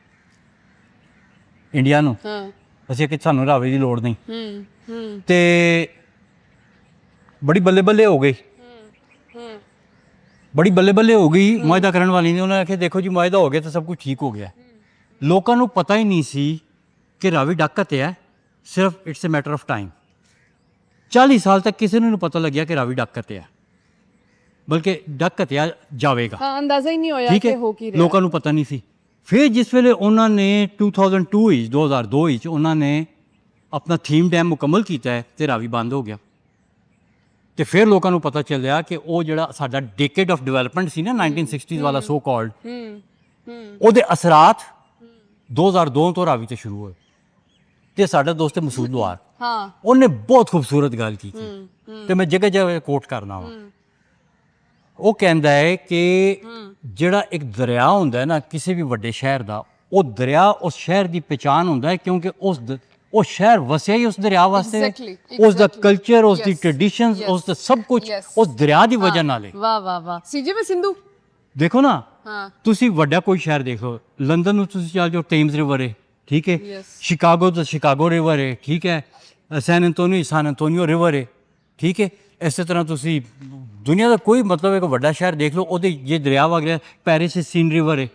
ਇੰਡੀਆ ਨੂੰ। ਹਾਂ ਅਸੀਂ ਕਿ ਸਾਨੂੰ ਰਾਵੀ ਦੀ ਲੋੜ ਨਹੀਂ, ਤੇ ਬੜੀ ਬੱਲੇ ਬੱਲੇ ਹੋ ਗਈ, ਬੜੀ ਬੱਲੇ ਬੱਲੇ ਹੋ ਗਈ ਮੁਆਇਦਾ ਕਰਨ ਵਾਲੀ ਨੇ। ਉਹਨਾਂ ਨੇ ਆਖਿਆ ਦੇਖੋ ਜੀ ਮੁਆਇਦਾ ਹੋ ਗਿਆ ਤਾਂ ਸਭ ਕੁਝ ਠੀਕ ਹੋ ਗਿਆ। ਲੋਕਾਂ ਨੂੰ ਪਤਾ ਹੀ ਨਹੀਂ ਸੀ ਕਿ ਰਾਵੀ ਡੱਕ ਘੱਤਿਆ, ਸਿਰਫ it's a matter of time. 40 ਸਾਲ ਤੱਕ ਕਿਸੇ ਨੂੰ ਨਹੀਂ ਪਤਾ ਲੱਗਿਆ ਕਿ ਰਾਵੀ ਡੱਕ ਘੱਤਿਆ, ਬਲਕਿ ਡੱਕ ਘੱਤਿਆ ਜਾਵੇਗਾ। ਹਾਂ ਅੰਦਾਜ਼ਾ ਹੀ ਨਹੀਂ ਹੋਇਆ ਠੀਕ ਕਿ ਹੈ, ਹੋ ਕੀ ਰਿਹਾ। ਲੋਕਾਂ ਨੂੰ ਪਤਾ ਨਹੀਂ ਸੀ। ਫਿਰ ਜਿਸ ਵੇਲੇ ਉਹਨਾਂ ਨੇ 2002 ਵਿੱਚ ਉਹਨਾਂ ਨੇ ਆਪਣਾ ਥੀਮ ਡੈਮ ਮੁਕੰਮਲ ਕੀਤਾ ਹੈ ਤੇ ਰਾਵੀ ਬੰਦ ਹੋ ਗਿਆ, ਤੇ ਫਿਰ ਲੋਕਾਂ ਨੂੰ ਪਤਾ ਚੱਲਿਆ ਕਿ ਉਹ ਜਿਹੜਾ ਸਾਡਾ ਡੇਕੇਡ ਆਫ ਡਿਵੈਲਪਮੈਂਟ ਸੀ ਨਾ 1960s ਵਾਲਾ ਸੋ ਕਾਲਡ, ਉਹਦੇ ਅਸਰਾਤ 2002 ਤੋਂ ਰਾਵੀ ਤੇ ਸ਼ੁਰੂ ਹੋਏ। ਤੇ ਸਾਡਾ ਦੋਸਤ ਮਸੂਦ ਲੁਆਰ, ਹਾਂ ਉਹਨੇ ਬਹੁਤ ਖੂਬਸੂਰਤ ਗੱਲ ਕੀਤੀ, ਤੇ ਮੈਂ ਜਗ੍ਹਾ ਜਗ੍ਹਾ ਕੋਟ ਕਰਨਾ ਵਾ। ਉਹ ਕਹਿੰਦਾ ਹੈ ਕਿ ਜਿਹੜਾ ਇੱਕ ਦਰਿਆ ਹੁੰਦਾ ਹੈ ਨਾ ਕਿਸੇ ਵੀ ਵੱਡੇ ਸ਼ਹਿਰ ਦਾ, ਉਹ ਦਰਿਆ ਉਸ ਸ਼ਹਿਰ ਦੀ ਪਛਾਣ ਹੁੰਦਾ ਹੈ, ਕਿਉਂਕਿ ਉਹ ਸ਼ਹਿਰ ਵਸਿਆ ਹੀ ਉਸ ਦਰਿਆ ਵਾਸਤੇ, ਉਸ ਦਾ ਕਲਚਰ, ਉਸ ਦੀ ਟ੍ਰੈਡੀਸ਼ਨਸ, ਉਸ ਦਾ ਸਭ ਕੁਝ ਉਸ ਦਰਿਆ ਦੀ ਵਜ੍ਹਾ ਨਾਲ ਹੈ। ਵਾਹ ਵਾਹ ਵਾਹ। ਸੀਜੇ ਸਿੰਧੂ ਦੇਖੋ ਨਾ, ਹਾਂ ਤੁਸੀਂ ਵੱਡਾ ਕੋਈ ਸ਼ਹਿਰ ਦੇਖ ਲਓ, ਲੰਡਨ ਨੂੰ ਤੁਸੀਂ ਚੱਲ ਜਾਓ, ਟੇਮਸ ਰਿਵਰ ਹੈ, ਠੀਕ ਹੈ, ਸ਼ਿਕਾਗੋ ਦਾ ਸ਼ਿਕਾਗੋ ਰਿਵਰ ਹੈ, ਠੀਕ ਹੈ, ਸੈਨ ਐਂਟੋਨੀਓ ਰਿਵਰ ਹੈ, ਠੀਕ ਹੈ। ਇਸੇ ਤਰ੍ਹਾਂ ਤੁਸੀਂ ਦੁਨੀਆ ਦਾ ਕੋਈ ਮਤਲਬ ਇੱਕ ਵੱਡਾ ਸ਼ਹਿਰ ਦੇਖ ਲਓ, ਉਹਦੇ ਜੇ ਦਰਿਆ ਵਗ ਰਿਹਾ, ਪੈਰਿਸ ਵਿੱਚ ਸੀਨ ਰਿਵਰ ਹੈ,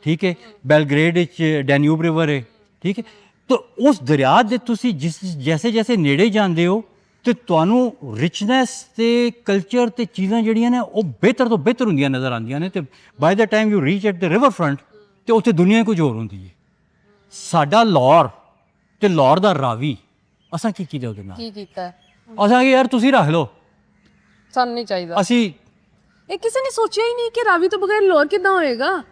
ਠੀਕ ਹੈ, ਬੈਲਗ੍ਰੇਡ ਵਿੱਚ ਡੈਨਿਊਬ ਰਿਵਰ ਹੈ, ਠੀਕ ਹੈ। ਤਾਂ ਉਸ ਦਰਿਆ ਦੇ ਤੁਸੀਂ ਜੈਸੇ ਜੈਸੇ ਨੇੜੇ ਜਾਂਦੇ ਹੋ, ਤੇ ਤੁਹਾਨੂੰ ਰਿਚਨੈਸ ਤੇ ਕਲਚਰ ਤੇ ਚੀਜ਼ਾਂ ਜਿਹੜੀਆਂ ਨੇ ਉਹ ਬਿਹਤਰ ਤੋਂ ਬਿਹਤਰ ਹੁੰਦੀਆਂ ਨਜ਼ਰ ਆਉਂਦੀਆਂ ਨੇ। ਤੇ by the time you reach at the river front, ਤੇ ਉੱਥੇ ਦੁਨੀਆ ਕੁਝ ਹੋਰ ਹੁੰਦੀ ਹੈ। ਸਾਡਾ ਲਾਹੌਰ ਤੇ ਲਾਹੌਰ ਦਾ ਰਾਵੀ, ਅਸਾਂ ਕੀ ਕੀਤਾ ਉਹਦੇ ਨਾਲ? ਕੀ ਕੀਤਾ? ਅਸਾਂ ਕਿ ਯਾਰ ਤੁਸੀਂ ਰੱਖ ਲਓ, ਸਾਨੂੰ ਨਹੀਂ ਚਾਹੀਦਾ। ਅਸੀਂ ਇਹ ਕਿਸੇ ਨੇ ਸੋਚਿਆ ਹੀ ਨਹੀਂ ਕਿ ਰਾਵੀ ਤੋਂ ਬਗੈਰ ਲਾਹੌਰ ਕਿੱਦਾਂ ਹੋਏਗਾ।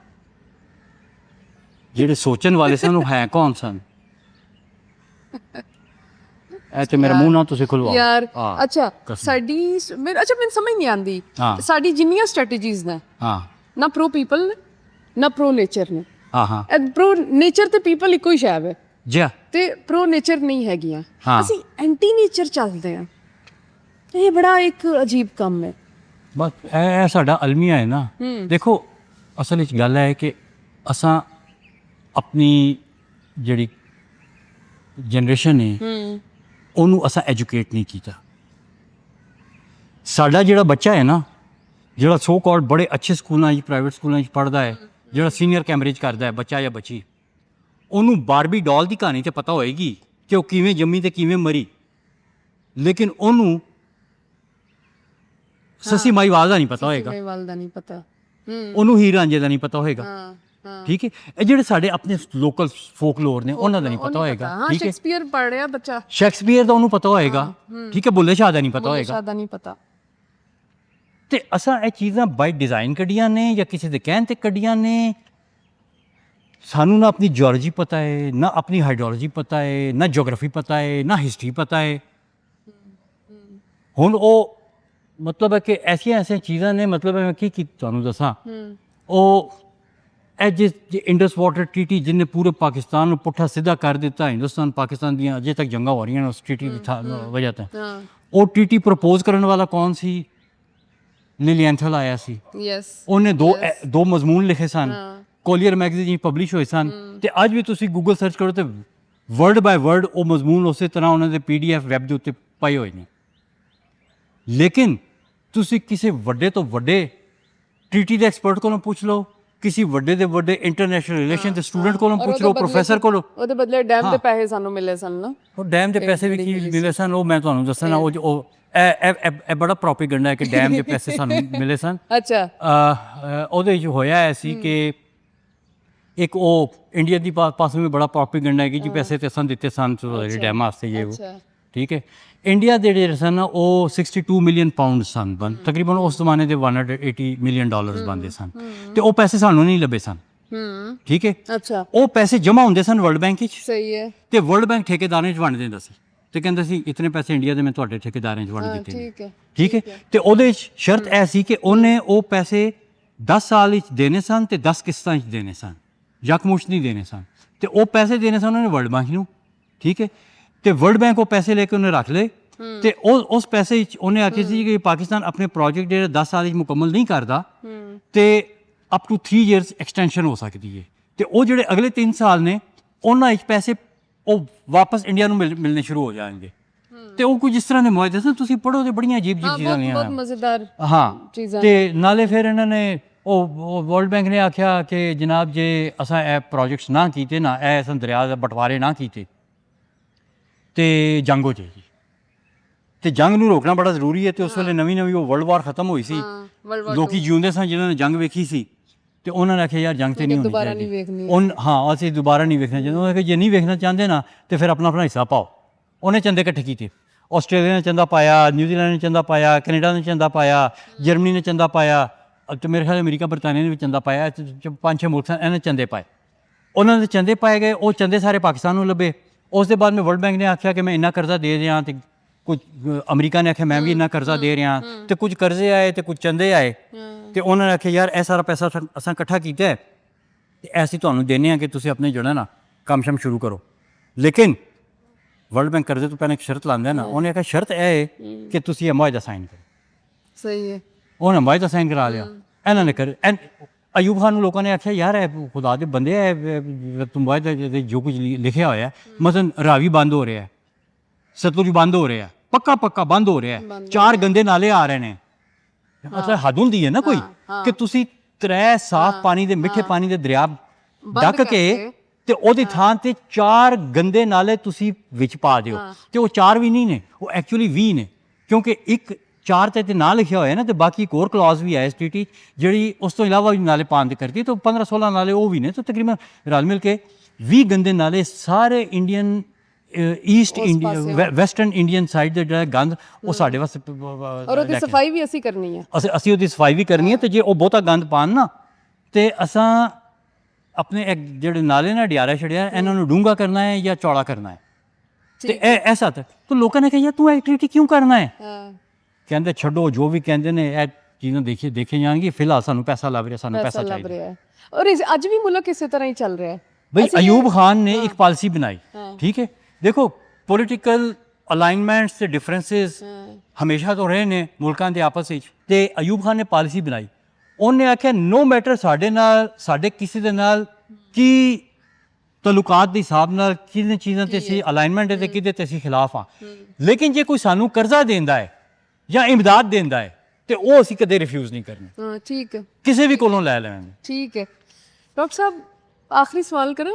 ਜਿਹੜੇ ਸੋਚਣ ਵਾਲੇ ਸਨ ਉਹ ਹੈ ਕੌਣ ਸਨ? ਇਹ ਤੇ ਮੇਰੇ ਮੂੰਹ ਨਾਲ ਤੁਸੀਂ ਖੁਲਵਾਓ ਯਾਰ। ਅੱਛਾ ਸਾਡੀ ਮੈਨੂੰ ਸਮਝ ਨਹੀਂ ਆਉਂਦੀ, ਸਾਡੀ ਜਿੰਨੀਆਂ ਸਟ੍ਰੈਟੇਜੀਜ਼ ਨੇ, ਹਾਂ, ਨਾ ਪ੍ਰੋ ਪੀਪਲ ਨੇ ਨਾ ਪ੍ਰੋ ਨੇਚਰ ਨੇ। ਹਾਂ ਹਾਂ, ਪ੍ਰੋ ਨੇਚਰ ਤੇ ਪੀਪਲ ਇੱਕੋ ਹੀ ਸ਼ੈ ਹੈ ਜੀ, ਤੇ ਪ੍ਰੋ ਨੇਚਰ ਨਹੀਂ ਹੈਗੀਆਂ। ਅਸੀਂ ਐਂਟੀ ਨੇਚਰ ਚੱਲਦੇ ਆ। ਇਹ ਬੜਾ ਇੱਕ ਅਜੀਬ ਕੰਮ ਹੈ। ਬਸ ਇਹ ਸਾਡਾ ਅਲਮੀਆ ਹੈ ਨਾ। ਦੇਖੋ ਅਸਲ ਵਿੱਚ ਗੱਲ ਹੈ ਕਿ ਅਸਾਂ ਆਪਣੀ ਜਿਹੜੀ ਜਨਰੇਸ਼ਨ ਹੈ ਉਹਨੂੰ ਅਸਾਂ ਐਜੂਕੇਟ ਨਹੀਂ ਕੀਤਾ। ਸਾਡਾ ਜਿਹੜਾ ਬੱਚਾ ਹੈ ਨਾ, ਜਿਹੜਾ ਸੋ ਕਾਲਡ ਬੜੇ ਅੱਛੇ ਸਕੂਲਾਂ 'ਚ ਪ੍ਰਾਈਵੇਟ ਸਕੂਲਾਂ 'ਚ ਪੜ੍ਹਦਾ ਹੈ, ਜਿਹੜਾ ਸੀਨੀਅਰ ਕੈਂਬਰਿਜ ਕਰਦਾ ਹੈ ਬੱਚਾ ਜਾਂ ਬੱਚੀ, ਉਹਨੂੰ ਬਾਰਬੀ ਡਾਲ ਦੀ ਕਹਾਣੀ ਤੇ ਪਤਾ ਹੋਏਗੀ ਕਿ ਉਹ ਕਿਵੇਂ ਜੰਮੀ ਤੇ ਕਿਵੇਂ ਮਰੀ, ਲੇਕਿਨ ਉਹਨੂੰ ਸੱਸੀ ਮਾਈਵਾਲ ਦਾ ਨਹੀਂ ਪਤਾ ਹੋਏਗਾ, ਮਾਈਵਾਲ ਦਾ ਨਹੀਂ ਪਤਾ, ਉਹਨੂੰ ਹੀਰ ਰਾਂਝੇ ਦਾ ਨਹੀਂ ਪਤਾ ਹੋਏਗਾ, ਹਾਂ ਠੀਕ ਹੈ। ਇਹ ਜਿਹੜੇ ਸਾਡੇ ਆਪਣੇ ਲੋਕਲ ਫੋਕਲੋਰ ਨੇ ਉਹਨਾਂ ਦਾ ਨਹੀਂ ਪਤਾ ਹੋਏਗਾ, ਠੀਕ ਹੈ। ਸ਼ੇਕਸਪੀਅਰ ਪੜ੍ਹ ਰਿਹਾ ਬੱਚਾ, ਸ਼ੇਕਸਪੀਅਰ ਦਾ ਉਹਨੂੰ ਪਤਾ ਹੋਏਗਾ, ਠੀਕ ਹੈ। ਬੁੱਲੇ ਸ਼ਾਹ ਦਾ ਨਹੀਂ ਪਤਾ ਹੋਏਗਾ, ਸ਼ਾਹ ਦਾ ਨਹੀਂ ਪਤਾ। ਤੇ ਅਸਾਂ ਇਹ ਚੀਜ਼ਾਂ ਬਾਈ ਡਿਜ਼ਾਈਨ ਕੱਢੀਆਂ ਨੇ ਜਾਂ ਕਿਸੇ ਦੇ ਕਹਿਣ ਤੇ ਕੱਢੀਆਂ ਨੇ, ਸਾਨੂੰ ਨਾ ਆਪਣੀ ਜਿਓਲੋਜੀ ਪਤਾ ਹੈ, ਨਾ ਆਪਣੀ ਹਾਈਡਰੋਲੋਜੀ ਪਤਾ ਹੈ, ਨਾ ਜਿਓਗ੍ਰਾਫੀ ਪਤਾ ਹੈ, ਨਾ ਹਿਸਟਰੀ ਪਤਾ ਹੈ। ਹੁਣ ਉਹ ਮਤਲਬ ਹੈ ਕਿ ਐਸੀਆਂ ਚੀਜ਼ਾਂ ਨੇ, ਮਤਲਬ ਹੈ ਕੀ ਤੁਹਾਨੂੰ ਦੱਸਾਂ, ਉਹ ਇਹ ਜਿਸ ਇੰਡਸ ਵਾਟਰ ਟ੍ਰੀਟੀ ਜਿਹਨੇ ਪੂਰੇ ਪਾਕਿਸਤਾਨ ਨੂੰ ਪੁੱਠਾ ਸਿੱਧਾ ਕਰ ਦਿੱਤਾ, ਹਿੰਦੁਸਤਾਨ ਪਾਕਿਸਤਾਨ ਦੀਆਂ ਅਜੇ ਤੱਕ ਜੰਗਾਂ ਹੋ ਰਹੀਆਂ ਨੇ ਉਸ ਟ੍ਰੀਟੀ ਦੀ ਵਜ੍ਹਾ ਤੋਂ। ਉਹ ਟ੍ਰੀਟੀ ਪ੍ਰਪੋਜ਼ ਕਰਨ ਵਾਲਾ ਕੌਣ ਸੀ? ਲੀਲੀਐਂਥਲ ਆਇਆ ਸੀ। ਉਹਨੇ ਦੋ ਮਜ਼ਮੂਨ ਲਿਖੇ ਸਨ, ਕੋਲੀਅਰ ਮੈਗਜ਼ੀਨ ਪਬਲਿਸ਼ ਹੋਏ ਸਨ, ਤੇ ਅੱਜ ਵੀ ਤੁਸੀਂ ਗੂਗਲ ਸਰਚ ਕਰੋ ਤੇ ਵਰਡ ਬਾਏ ਵਰਡ ਉਹ ਮਜ਼ਮੂਨ ਉਸੇ ਤਰ੍ਹਾਂ ਉਹਨਾਂ ਦੇ PDF ਵੈਬ ਦੇ ਉੱਤੇ ਪਏ ਹੋਏ ਨੇ। ਲੇਕਿਨ ਤੁਸੀਂ ਕਿਸੇ ਵੱਡੇ ਤੋਂ ਵੱਡੇ ਟ੍ਰੀਟੀ ਦੇ ਐਕਸਪਰਟ ਕੋਲੋਂ ਪੁੱਛ ਲਓ, ਕਿਸੇ ਵੱਡੇ ਦੇ ਵੱਡੇ ਇੰਟਰਨੈਸ਼ਨਲ ਰਿਲੇਸ਼ਨ ਦੇ ਸਟੂਡੈਂਟ ਕੋਲੋਂ ਪੁੱਛ ਲਓ, ਪ੍ਰੋਫੈਸਰ ਕੋਲੋਂ। ਉਹਦੇ ਬਦਲੇ ਡੈਮ ਦੇ ਪੈਸੇ ਸਾਨੂੰ ਮਿਲੇ ਸਨ ਨਾ। ਉਹ ਡੈਮ ਦੇ ਪੈਸੇ ਵੀ ਕੀ ਮਿਲੇ ਸਨ, ਉਹ ਮੈਂ ਤੁਹਾਨੂੰ ਦੱਸਣਾ। ਉਹ ਇਹ ਬੜਾ ਪ੍ਰੋਪੇਗੈਂਡਾ ਹੈ ਕਿ ਡੈਮ ਦੇ ਪੈਸੇ ਸਾਨੂੰ ਮਿਲੇ ਸਨ। ਅੱਛਾ। ਉਹਦੇ 'ਚ ਹੋਇਆ ਐ ਸੀ ਕਿ ਇੱਕ ਉਹ ਇੰਡੀਆ ਦੀ ਪਾਸੋਂ ਵੀ ਬੜਾ ਪ੍ਰੋਪੇਗੈਂਡਾ ਹੈ ਕਿ ਜੀ ਪੈਸੇ ਤੇ ਅਸਾਂ ਦਿੱਤੇ ਸਨ ਡੈਮ ਵਾਸਤੇ ਜੇ ਉਹ, ਠੀਕ ਹੈ। ਇੰਡੀਆ ਦੇ ਜਿਹੜੇ ਸਨ ਉਹ 62 ਮਿਲੀਅਨ ਪਾਉਂਡ ਸਨ, ਤਕਰੀਬਨ ਉਸ ਜ਼ਮਾਨੇ ਦੇ $180 ਮਿਲੀਅਨ ਬਣਦੇ ਸਨ, ਤੇ ਉਹ ਪੈਸੇ ਸਾਨੂੰ ਨਹੀਂ ਲੱਭੇ ਸਨ। ਠੀਕ ਹੈ। ਅੱਛਾ। ਉਹ ਪੈਸੇ ਜਮ੍ਹਾਂ ਹੁੰਦੇ ਸਨ ਵਰਲਡ ਬੈਂਕ ਵਿੱਚ। ਸਹੀ ਹੈ। ਤੇ ਵਰਲਡ ਬੈਂਕ ਠੇਕੇਦਾਰਾਂ 'ਚ ਵੰਡ ਦਿੰਦਾ ਸੀ ਤੇ ਕਹਿੰਦਾ ਸੀ ਇਤਨੇ ਪੈਸੇ ਇੰਡੀਆ ਦੇ ਮੈਂ ਤੁਹਾਡੇ ਠੇਕੇਦਾਰਾਂ 'ਚ ਵੰਡ ਦਿੱਤੇ। ਠੀਕ ਹੈ। ਠੀਕ ਹੈ। ਤੇ ਉਹਦੇ 'ਚ ਸ਼ਰਤ ਇਹ ਸੀ ਕਿ ਉਹਨੇ ਉਹ ਪੈਸੇ 10 ਸਾਲ ਵਿੱਚ ਦੇਣੇ ਸਨ ਤੇ 10 ਕਿਸ਼ਤਾਂ 'ਚ ਦੇਣੇ ਸਨ, ਯਕਮੁਸ਼ਤ ਨਹੀਂ ਦੇਣੇ ਸਨ। ਤੇ ਉਹ ਪੈਸੇ ਦੇਣੇ ਸਨ ਉਹਨੇ ਵਰਲਡ ਬੈਂਕ ਨੂੰ। ਠੀਕ ਹੈ। ਤੇ ਵਰਲਡ ਬੈਂਕ ਉਹ ਪੈਸੇ ਲੈ ਕੇ ਉਹਨੇ ਰੱਖ ਲਏ, ਤੇ ਉਸ ਪੈਸੇ ਵਿੱਚ ਉਹਨੇ ਆਖਿਆ ਸੀ ਕਿ ਪਾਕਿਸਤਾਨ ਆਪਣੇ ਪ੍ਰੋਜੈਕਟ ਜਿਹੜੇ 10 ਸਾਲ ਵਿੱਚ ਮੁਕੰਮਲ ਨਹੀਂ ਕਰਦਾ ਤੇ ਅਪ ਟੂ 3 ਇਅਰਸ ਐਕਸਟੈਂਸ਼ਨ ਹੋ ਸਕਦੀ ਹੈ। ਤੇ ਉਹ ਜਿਹੜੇ ਅਗਲੇ 3 ਸਾਲ ਨੇ ਉਹਨਾਂ ਵਿੱਚ ਪੈਸੇ ਉਹ ਵਾਪਸ ਇੰਡੀਆ ਨੂੰ ਮਿਲਣੇ ਸ਼ੁਰੂ ਹੋ ਜਾਣਗੇ। ਤੇ ਉਹ ਕੁਝ ਇਸ ਤਰ੍ਹਾਂ ਦੇ ਮੁਆਹਦੇ ਸਨ, ਤੁਸੀਂ ਪੜ੍ਹੋ ਤੇ ਬੜੀਆਂ ਅਜੀਬ ਚੀਜ਼ਾਂ ਨੇ। ਬਹੁਤ ਮਜ਼ੇਦਾਰ ਚੀਜ਼ਾਂ। ਤੇ ਨਾਲੇ ਫਿਰ ਇਹਨਾਂ ਨੇ ਉਹ ਵਰਲਡ ਬੈਂਕ ਨੇ ਆਖਿਆ ਕਿ ਜਨਾਬ ਜੇ ਅਸਾਂ ਇਹ ਪ੍ਰੋਜੈਕਟਸ ਨਾ ਕੀਤੇ ਨਾ, ਇਹ ਅਸਾਂ ਦਰਿਆ ਦੇ ਬਟਵਾਰੇ ਨਾ ਕੀਤੇ ਤੇ ਜੰਗ ਹੋ ਜਾਏਗੀ, ਤੇ ਜੰਗ ਨੂੰ ਰੋਕਣਾ ਬੜਾ ਜ਼ਰੂਰੀ ਹੈ। ਤੇ ਉਸ ਵੇਲੇ ਨਵੀਂ ਉਹ ਵਰਲਡ ਵਾਰ ਖਤਮ ਹੋਈ ਸੀ, ਲੋਕੀ ਜਿਉਂਦੇ ਸਨ ਜਿਨ੍ਹਾਂ ਨੇ ਜੰਗ ਵੇਖੀ ਸੀ, ਤੇ ਉਹਨਾਂ ਨੇ ਆਖਿਆ ਯਾਰ ਜੰਗ ਤੇ ਨਹੀਂ ਹੋਣੀ ਚਾਹੀਦੀ। ਹਾਂ, ਅਸੀਂ ਦੁਬਾਰਾ ਨਹੀਂ ਵੇਖਣਾ ਚਾਹੁੰਦੇ। ਉਹਨਾਂ ਨੇ ਜੇ ਨਹੀਂ ਵੇਖਣਾ ਚਾਹੁੰਦੇ ਨਾ ਤੇ ਫਿਰ ਆਪਣਾ ਹਿੱਸਾ ਪਾਓ। ਉਹਨੇ ਚੰਦੇ ਇਕੱਠੇ ਕੀਤੇ, ਆਸਟ੍ਰੇਲੀਆ ਨੇ ਚੰਦਾ ਪਾਇਆ, ਨਿਊਜ਼ੀਲੈਂਡ ਨੇ ਚੰਦਾ ਪਾਇਆ, ਕੈਨੇਡਾ ਨੇ ਚੰਦਾ ਪਾਇਆ, ਜਰਮਨੀ ਨੇ ਚੰਦਾ ਪਾਇਆ, ਤੇ ਮੇਰੇ ਖਿਆਲ ਅਮਰੀਕਾ ਬਰਤਾਨੀਆ ਨੇ ਵੀ ਚੰਦਾ ਪਾਇਆ। 5-6 ਮੁਲਕ ਸਨ, ਇਹਨੇ ਚੰਦੇ ਪਾਏ। ਉਹਨਾਂ ਦੇ ਚੰਦੇ ਪਾਏ ਗਏ, ਉਹ ਚੰਦੇ ਸਾਰੇ ਪਾਕਿਸਤਾਨ ਨੂੰ ਲੱਭੇ। ਉਸ ਦੇ ਬਾਅਦ ਮੈਂ ਵਰਲਡ ਬੈਂਕ ਨੇ ਆਖਿਆ ਕਿ ਮੈਂ ਇੰਨਾ ਕਰਜ਼ਾ ਦੇ ਰਿਹਾ, ਤੇ ਕੁਝ ਅਮਰੀਕਾ ਨੇ ਆਖਿਆ ਮੈਂ ਵੀ ਇੰਨਾ ਕਰਜ਼ਾ ਦੇ ਰਿਹਾ, ਤੇ ਕੁਝ ਕਰਜ਼ੇ ਆਏ ਤੇ ਕੁਝ ਚੰਦੇ ਆਏ। ਤੇ ਉਹਨਾਂ ਨੇ ਆਖਿਆ ਯਾਰ ਇਹ ਸਾਰਾ ਪੈਸਾ ਅਸਾਂ ਇਕੱਠਾ ਕੀਤਾ ਹੈ ਤੇ ਅਸੀਂ ਤੁਹਾਨੂੰ ਦਿੰਦੇ ਹਾਂ ਕਿ ਤੁਸੀਂ ਆਪਣੇ ਜਿਹੜਾ ਨਾ ਕੰਮ ਸ਼ਮ ਸ਼ੁਰੂ ਕਰੋ। ਲੇਕਿਨ ਵਰਲਡ ਬੈਂਕ ਕਰਜ਼ੇ ਤੋਂ ਪਹਿਲਾਂ ਇੱਕ ਸ਼ਰਤ ਲਾਉਂਦਾ ਨਾ, ਉਹਨੇ ਆਖਿਆ ਸ਼ਰਤ ਇਹ ਹੈ ਕਿ ਤੁਸੀਂ ਇਹ ਮੁਆਹਦਾ ਸਾਈਨ ਕਰੋ। ਸਹੀ ਹੈ। ਉਹਨੇ ਮੁਆਹਦਾ ਸਾਈਨ ਕਰਾ ਲਿਆ, ਇਹਨਾਂ ਨੇ ਕਰ। ਅਯੂਬ ਖਾਨ ਨੂੰ ਲੋਕਾਂ ਨੇ ਆਖਿਆ ਯਾਰ ਇਹ ਖੁਦਾ ਦੇ ਬੰਦੇ ਹੈ, ਤੂੰ ਮੁਆਹਦੇ ਜੋ ਕੁਝ ਲਿਖਿਆ ਹੋਇਆ, ਮਸਲਨ ਰਾਵੀ ਬੰਦ ਹੋ ਰਿਹਾ, ਸਤਲੁਜ ਬੰਦ ਹੋ ਰਿਹਾ, ਪੱਕਾ ਬੰਦ ਹੋ ਰਿਹਾ, 4 ਗੰਦੇ ਨਾਲੇ ਆ ਰਹੇ ਨੇ। ਮਤਲਬ ਹੱਦ ਹੁੰਦੀ ਹੈ ਨਾ ਕੋਈ ਕਿ ਤੁਸੀਂ 3 ਸਾਫ਼ ਪਾਣੀ ਦੇ ਮਿੱਠੇ ਪਾਣੀ ਦੇ ਦਰਿਆ ਡੱਕ ਕੇ ਤੇ ਉਹਦੀ ਥਾਂ ਤੇ 4 ਗੰਦੇ ਨਾਲੇ ਤੁਸੀਂ ਵਿੱਚ ਪਾ ਦਿਓ। ਤੇ ਉਹ 4 ਵੀ ਨਹੀਂ ਨੇ, ਉਹ ਐਕਚੁਅਲੀ 20 ਨੇ, ਕਿਉਂਕਿ ਇੱਕ 4 ਤੇ ਨਾਂ ਲਿਖਿਆ ਹੋਇਆ ਨਾ, ਤੇ ਬਾਕੀ ਇੱਕ ਹੋਰ ਕਲੌਜ਼ ਵੀ ਹੈ ਇਸ ਟ੍ਰੀਟੀ ਜਿਹੜੀ ਉਸ ਤੋਂ ਇਲਾਵਾ ਵੀ ਨਾਲੇ ਪਾਉਣ ਦੀ ਕਰਦੀ। ਤਾਂ 15-16 ਨਾਲੇ ਉਹ ਵੀ ਨੇ, ਤਾਂ ਤਕਰੀਬਨ ਰਲ ਮਿਲ ਕੇ 20 ਗੰਦੇ ਨਾਲੇ ਸਾਰੇ Indian East India Western Indian side ਦਾ ਜਿਹੜਾ ਗੰਦ ਉਹ ਸਾਡੇ ਵਾਸਤੇ, ਔਰ ਉਹਦੀ ਸਫਾਈ ਵੀ ਅਸੀਂ ਕਰਨੀ ਹੈ। ਅਸੀਂ ਉਹਦੀ ਸਫਾਈ ਵੀ ਕਰਨੀ ਹੈ। ਤੇ ਜੇ ਉਹ ਬਹੁਤਾ ਗੰਦ ਪਾਣ ਨਾ ਤੇ ਅਸਾਂ ਆਪਣੇ ਜਿਹੜੇ ਨਾਲੇ ਨਾ ਡਿਆਰਾ ਛੜਿਆ, ਇਹਨਾਂ ਨੂੰ ਡੂੰਘਾ ਕਰਨਾ ਹੈ ਜਾਂ ਚੌੜਾ ਕਰਨਾ ਹੈ। ਤੇ ਇਹ ਐਸਾ ਤਾਂ ਲੋਕਾਂ ਨੇ ਕਿਹਾ ਯਾਰ ਤੂੰ ਐਕਟੀਵਿਟੀ ਕਿਉਂ ਕਰਨਾ ਹੈ? ਕਹਿੰਦੇ ਛੱਡੋ ਜੋ ਵੀ ਕਹਿੰਦੇ ਨੇ, ਇਹ ਚੀਜ਼ਾਂ ਦੇਖੇ ਜਾਣਗੇ, ਫਿਲਹਾਲ ਸਾਨੂੰ ਪੈਸਾ ਲੱਭ ਰਿਹਾ, ਸਾਨੂੰ ਪੈਸਾ ਚਾਹੀਦਾ। ਔਰ ਅੱਜ ਵੀ ਮੁਲਕ ਇਸੇ ਤਰ੍ਹਾਂ ਹੀ ਚੱਲ ਰਿਹਾ ਹੈ। ਬਈ ਅਯੂਬ ਖਾਨ ਨੇ ਇੱਕ ਪਾਲਿਸੀ ਬਣਾਈ, ਠੀਕ ਹੈ। ਦੇਖੋ ਪੋਲੀਟੀਕਲ ਅਲਾਈਨਮੈਂਟਸ ਤੇ ਡਿਫਰੈਂਸਿਸ ਹਮੇਸ਼ਾ ਤੋਂ ਰਹੇ ਨੇ ਮੁਲਕਾਂ ਦੇ ਆਪਸ ਵਿੱਚ, ਤੇ ਅਯੂਬ ਖਾਨ ਨੇ ਪਾਲਿਸੀ ਬਣਾਈ। ਉਹਨੇ ਆਖਿਆ ਨੋ ਮੈਟਰ ਸਾਡੇ ਕਿਸੇ ਦੇ ਨਾਲ ਕੀ ਤਾਲੁਕਾਤ ਦੇ ਹਿਸਾਬ ਨਾਲ ਕਿਹਨੇ ਚੀਜ਼ਾਂ ਤੇ ਅਸੀਂ ਅਲਾਈਨਮੈਂਟ ਹੈ ਤੇ ਕਿਹਦੇ ਤੇ ਅਸੀਂ ਖਿਲਾਫ ਹਾਂ, ਲੇਕਿਨ ਜੇ ਕੋਈ ਸਾਨੂੰ ਕਰਜ਼ਾ ਦਿੰਦਾ ਹੈ ਜਾਂ ਇਮਦਾਦ ਦਿੰਦਾ ਹੈ ਤੇ ਉਹ ਅਸੀਂ ਕਦੇ ਰਿਫਿਊਜ਼ ਨਹੀਂ ਕਰਨੀ। ਠੀਕ ਹੈ। ਕਿਸੇ ਵੀ ਕੋਲੋਂ ਲੈ ਲੈਵਾਂਗੇ। ਠੀਕ ਹੈ। ਡਾਕਟਰ ਸਾਹਿਬ ਆਖਰੀ ਸਵਾਲ ਕਰਾਂ?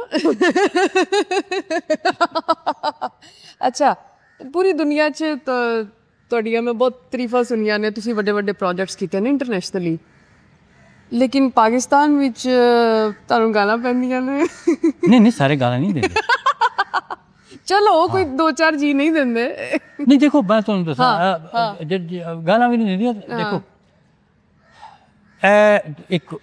ਅੱਛਾ, ਪੂਰੀ ਦੁਨੀਆ 'ਚ ਤੁਹਾਡੀਆਂ ਮੈਂ ਬਹੁਤ ਤਾਰੀਫਾਂ ਸੁਣੀਆਂ ਨੇ, ਤੁਸੀਂ ਵੱਡੇ ਵੱਡੇ ਪ੍ਰੋਜੈਕਟਸ ਕੀਤੇ ਨੇ ਇੰਟਰਨੈਸ਼ਨਲੀ, ਲੇਕਿਨ ਪਾਕਿਸਤਾਨ ਵਿੱਚ ਤੁਹਾਨੂੰ ਗਾਲਾਂ ਪੈਂਦੀਆਂ ਨੇ? ਨਹੀਂ ਸਾਰੇ ਗਾਲਾਂ ਨਹੀਂ ਦਿੰਦੇ। ਚਲੋ ਕੋਈ 2-4 ਜੀ ਨਹੀਂ ਦਿੰਦੇ। ਨਹੀਂ ਦੇਖੋ ਮੈਂ ਤੁਹਾਨੂੰ ਦੱਸਾਂ, ਗਾਲਾਂ ਵੀ ਨਹੀਂ ਦਿੰਦੀਆਂ। ਦੇਖੋ ਇਹ ਇੱਕ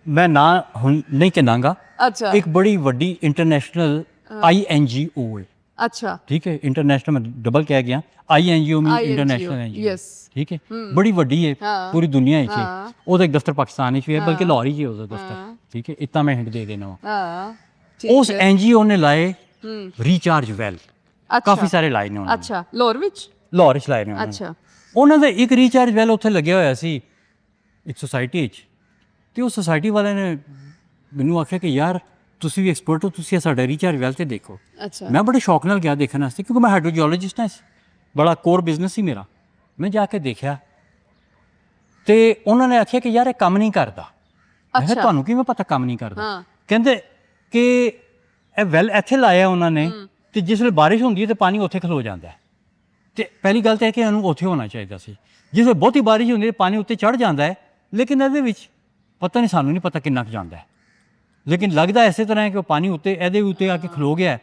ਮੈਂ ਨਾ ਹੁਣ ਨਹੀਂ ਕਹਿਣਾਗਾ। ਅੱਛਾ ਇੱਕ ਬੜੀ ਵੱਡੀ ਇੰਟਰਨੈਸ਼ਨਲ INGO ਹੈ, ਅੱਛਾ ਠੀਕ ਹੈ, ਇੰਟਰਨੈਸ਼ਨਲ ਮੈਂ ਡਬਲ ਕਹਿ ਗਿਆ, INGO ਮੀਨ INGO, ਇੰਟਰਨੈਸ਼ਨਲ NGO, yes. ਠੀਕ ਹੈ, ਬੜੀ ਵੱਡੀ ਹੈ ਪੂਰੀ ਦੁਨੀਆ ਵਿੱਚ ਹੈ। ਹਾਂ। ਉਹਦਾ ਇੱਕ ਦਫ਼ਤਰ ਪਾਕਿਸਤਾਨ ਵਿੱਚ ਵੀ ਹੈ, ਬਲਕਿ ਲਾਹੌਰ ਹੀ ਹੈ ਉਹਦਾ ਦਫ਼ਤਰ, ਠੀਕ ਹੈ, ਇतना ਮੈਂ ਹਿੰਟ ਦੇ ਦੇਣਾ ਵਾ। ਹਾਂ ਉਸ NGO ਨੇ ਲਾਏ ਰੀਚਾਰਜ ਵੈਲ, ਕਾਫੀ ਸਾਰੇ ਲਾਏ ਨੇ ਉਹਨਾਂ ਨੇ, ਅੱਛਾ ਲਾਹੌਰ ਵਿੱਚ ਲਾਹੌਰ ਵਿੱਚ ਲਾਏ ਨੇ ਉਹਨਾਂ ਨੇ। ਅੱਛਾ ਉਹਨਾਂ ਦਾ ਇੱਕ ਰੀਚਾਰਜ ਵੈਲ ਉੱਥੇ ਲੱਗਿਆ ਹੋਇਆ ਸੀ ਇੱਕ ਸੁਸਾਇਟੀ ਵਿੱਚ, ਤੇ ਉਹ ਸੁਸਾਇਟੀ ਵਾਲਿਆਂ ਨੇ ਮੈਨੂੰ ਆਖਿਆ ਕਿ ਯਾਰ ਤੁਸੀਂ ਵੀ ਐਕਸਪਰਟ ਹੋ, ਤੁਸੀਂ ਸਾਡਾ ਰੀਚਾਰਜ ਵੈਲ ਤੇ ਦੇਖੋ। ਅੱਛਾ ਮੈਂ ਬੜੇ ਸ਼ੌਕ ਨਾਲ ਗਿਆ ਦੇਖਣ ਵਾਸਤੇ, ਕਿਉਂਕਿ ਮੈਂ ਹਾਈਡਰੋਜੀਓਲੋਜਿਸਟ ਹਾਂ, ਬੜਾ ਕੋਰ ਬਿਜ਼ਨਸ ਸੀ ਮੇਰਾ। ਮੈਂ ਜਾ ਕੇ ਦੇਖਿਆ ਤੇ ਉਹਨਾਂ ਨੇ ਆਖਿਆ ਕਿ ਯਾਰ ਇਹ ਕੰਮ ਨਹੀਂ ਕਰਦਾ। ਮੈਂ ਕਿਹਾ ਤੁਹਾਨੂੰ ਕਿਵੇਂ ਪਤਾ ਕੰਮ ਨਹੀਂ ਕਰਦਾ? ਕਹਿੰਦੇ ਕਿ ਇਹ ਵੈਲ ਇੱਥੇ ਲਾਇਆ ਉਹਨਾਂ ਨੇ, ਤੇ ਜਿਸ ਵੇਲੇ ਬਾਰਿਸ਼ ਹੁੰਦੀ ਹੈ ਤੇ ਪਾਣੀ ਉੱਥੇ ਖਲੋ ਜਾਂਦਾ ਹੈ। ਤੇ ਪਹਿਲੀ ਗੱਲ ਤਾਂ ਇਹ ਕਿ ਇਹਨੂੰ ਉੱਥੇ ਹੋਣਾ ਚਾਹੀਦਾ ਸੀ। ਜਿਸ ਵੇਲੇ ਬਹੁਤੀ ਬਾਰਿਸ਼ ਹੁੰਦੀ ਹੈ ਪਾਣੀ ਉੱਤੇ ਚੜ੍ਹ ਜਾਂਦਾ ਹੈ, ਲੇਕਿਨ ਇਹਦੇ ਵਿੱਚ ਪਤਾ ਨਹੀਂ, ਸਾਨੂੰ ਨਹੀਂ ਪਤਾ ਕਿੰਨਾ ਕੁ ਜਾਂਦਾ ਹੈ, ਲੇਕਿਨ ਲੱਗਦਾ ਇਸੇ ਤਰ੍ਹਾਂ ਹੈ ਕਿ ਉਹ ਪਾਣੀ ਉੱਤੇ ਇਹਦੇ ਉੱਤੇ ਆ ਕੇ ਖਲੋ ਗਿਆ,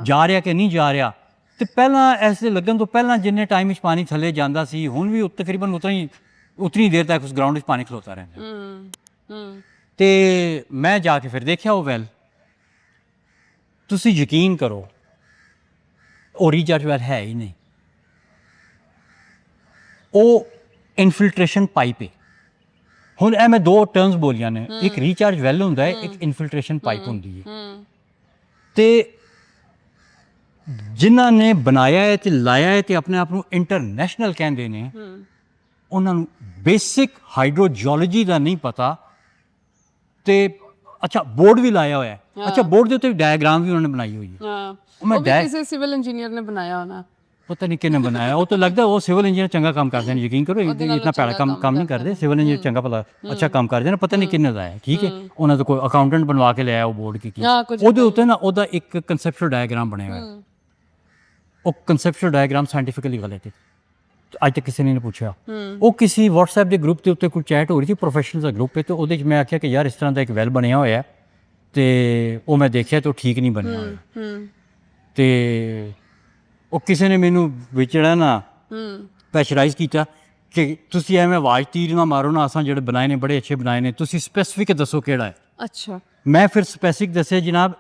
ਜਾ ਰਿਹਾ ਕਿ ਨਹੀਂ ਜਾ ਰਿਹਾ। ਤੇ ਪਹਿਲਾਂ ਐਸੇ ਲੱਗਣ ਤੋਂ ਪਹਿਲਾਂ ਜਿੰਨੇ ਟਾਈਮ ਵਿੱਚ ਪਾਣੀ ਥੱਲੇ ਜਾਂਦਾ ਸੀ, ਹੁਣ ਵੀ ਤਕਰੀਬਨ ਉਤਨੀ ਦੇਰ ਤੱਕ ਉਸ ਗਰਾਊਂਡ ਵਿੱਚ ਪਾਣੀ ਖਲੋਤਾ ਰਹਿੰਦਾ। ਤੇ ਮੈਂ ਜਾ ਕੇ ਫਿਰ ਦੇਖਿਆ ਉਹ ਵੈਲ, ਤੁਸੀਂ ਯਕੀਨ ਕਰੋ ਉਹ ਰੀਚਾਰਜ ਵੈਲ ਹੈ ਹੀ ਨਹੀਂ, ਉਹ ਇਨਫਿਲਟ੍ਰੇਸ਼ਨ ਪਾਈਪ ਹੈ। ਹੁਣ ਇਹ ਮੈਂ ਦੋ ਟਰਮਸ ਬੋਲੀਆਂ ਨੇ, ਇੱਕ ਰੀਚਾਰਜ ਵੈਲ ਹੁੰਦਾ ਹੈ, ਇੱਕ ਇਨਫਿਲਟ੍ਰੇਸ਼ਨ ਪਾਈਪ ਹੁੰਦੀ ਹੈ। ਤੇ ਜਿਨ੍ਹਾਂ ਨੇ ਬਣਾਇਆ ਹੈ ਤੇ ਲਾਇਆ ਹੈ ਤੇ ਆਪਣੇ ਆਪ ਨੂੰ ਇੰਟਰਨੈਸ਼ਨਲ ਕਹਿੰਦੇ ਨੇ, ਉਹਨਾਂ ਨੂੰ ਬੇਸਿਕ ਹਾਈਡਰੋਜੀਓਲੋਜੀ ਦਾ ਨਹੀਂ ਪਤਾ। ਤੇ ਅੱਛਾ ਬੋਰਡ ਵੀ ਲਾਇਆ ਹੋਇਆ ਹੈ, ਅੱਛਾ ਬੋਰਡ ਦੇ ਉੱਤੇ ਡਾਇਗਰਾਮ ਵੀ ਉਹਨਾਂ ਨੇ ਬਣਾਈ ਹੋਈ ਹੈ। ਉਹ ਵੀ ਕਿਸੇ ਸਿਵਲ ਇੰਜੀਨੀਅਰ ਨੇ ਬਣਾਇਆ ਹੋਣਾ, ਪਤਾ ਨਹੀਂ ਕਿਹਨੇ ਬਣਾਇਆ। ਉਹ ਤਾਂ ਲੱਗਦਾ ਉਹ ਸਿਵਲ ਇੰਜੀਨੀਅਰ ਚੰਗਾ ਕੰਮ ਕਰਦੇ ਨੇ, ਯਕੀਨ ਕਰੋ, ਇਤਨਾ ਭੈੜਾ ਕੰਮ ਨਹੀਂ ਕਰਦੇ ਸਿਵਲ ਇੰਜੀਨੀਅਰ, ਚੰਗਾ ਭਲਾ ਅੱਛਾ ਕੰਮ ਕਰਦੇ ਨੇ, ਪਤਾ ਨਹੀਂ ਕਿੰਨੇ ਦਾ ਹੈ, ਠੀਕ ਹੈ। ਉਹਨਾਂ ਦਾ ਕੋਈ ਅਕਾਊਂਟੈਂਟ ਬਣਵਾ ਕੇ ਲਿਆਇਆ ਉਹ ਬੋਰਡ ਕੀ, ਉਹਦੇ ਉੱਤੇ ਨਾ ਉਹਦਾ ਇੱਕ ਕਨਸੈਪਚੁਅਲ ਡਾਇਗਰਾਮ ਬਣਿਆ ਹੋਇਆ। ਉਹ ਕਨਸੈਪਚੁਅਲ ਡਾਇਗਰਾਮ ਸਾਇੰਟੀਫਿਕਲੀ ਗਲਤ ਹੈ, ਅੱਜ ਤੱਕ ਕਿਸੇ ਨੇ ਨਹੀਂ ਪੁੱਛਿਆ। ਉਹ ਕਿਸੇ WhatsApp ਦੇ ਗਰੁੱਪ ਦੇ ਉੱਤੇ ਕੋਈ ਚੈਟ ਹੋ ਰਹੀ ਸੀ, ਪ੍ਰੋਫੈਸ਼ਨਲ ਦਾ ਗਰੁੱਪ ਹੈ, ਤੇ ਉਹਦੇ 'ਚ ਮੈਂ ਆਖਿਆ ਕਿ ਯਾਰ ਇਸ ਤਰ੍ਹਾਂ ਦਾ ਇੱਕ ਵੈਲ ਬਣਿਆ ਹੋਇਆ, ਤੇ ਉਹ ਮੈਂ ਦੇਖਿਆ ਤੇ ਉਹ ਠੀਕ ਨਹੀਂ ਬਣਿਆ ਹੋਇਆ। ਤੇ ਉਹ ਕਿਸੇ ਨੇ ਮੈਨੂੰ ਵਿਚੜਾ ਨਾ ਪ੍ਰੈਸ਼ਰਾਈਜ਼ ਕੀਤਾ ਕਿ ਤੁਸੀਂ ਐਵੇਂ ਆਵਾਜ਼ ਤੀਰ ਨਾ ਮਾਰੋ ਨਾ, ਅਸਾਂ ਜਿਹੜੇ ਬਣਾਏ ਨੇ ਬੜੇ ਅੱਛੇ ਬਣਾਏ ਨੇ, ਤੁਸੀਂ ਸਪੈਸੀਫਿਕ ਦੱਸੋ ਕਿਹੜਾ ਹੈ। ਅੱਛਾ ਮੈਂ ਫਿਰ ਸਪੈਸੀਫਿਕ ਦੱਸਿਆ, ਜਨਾਬ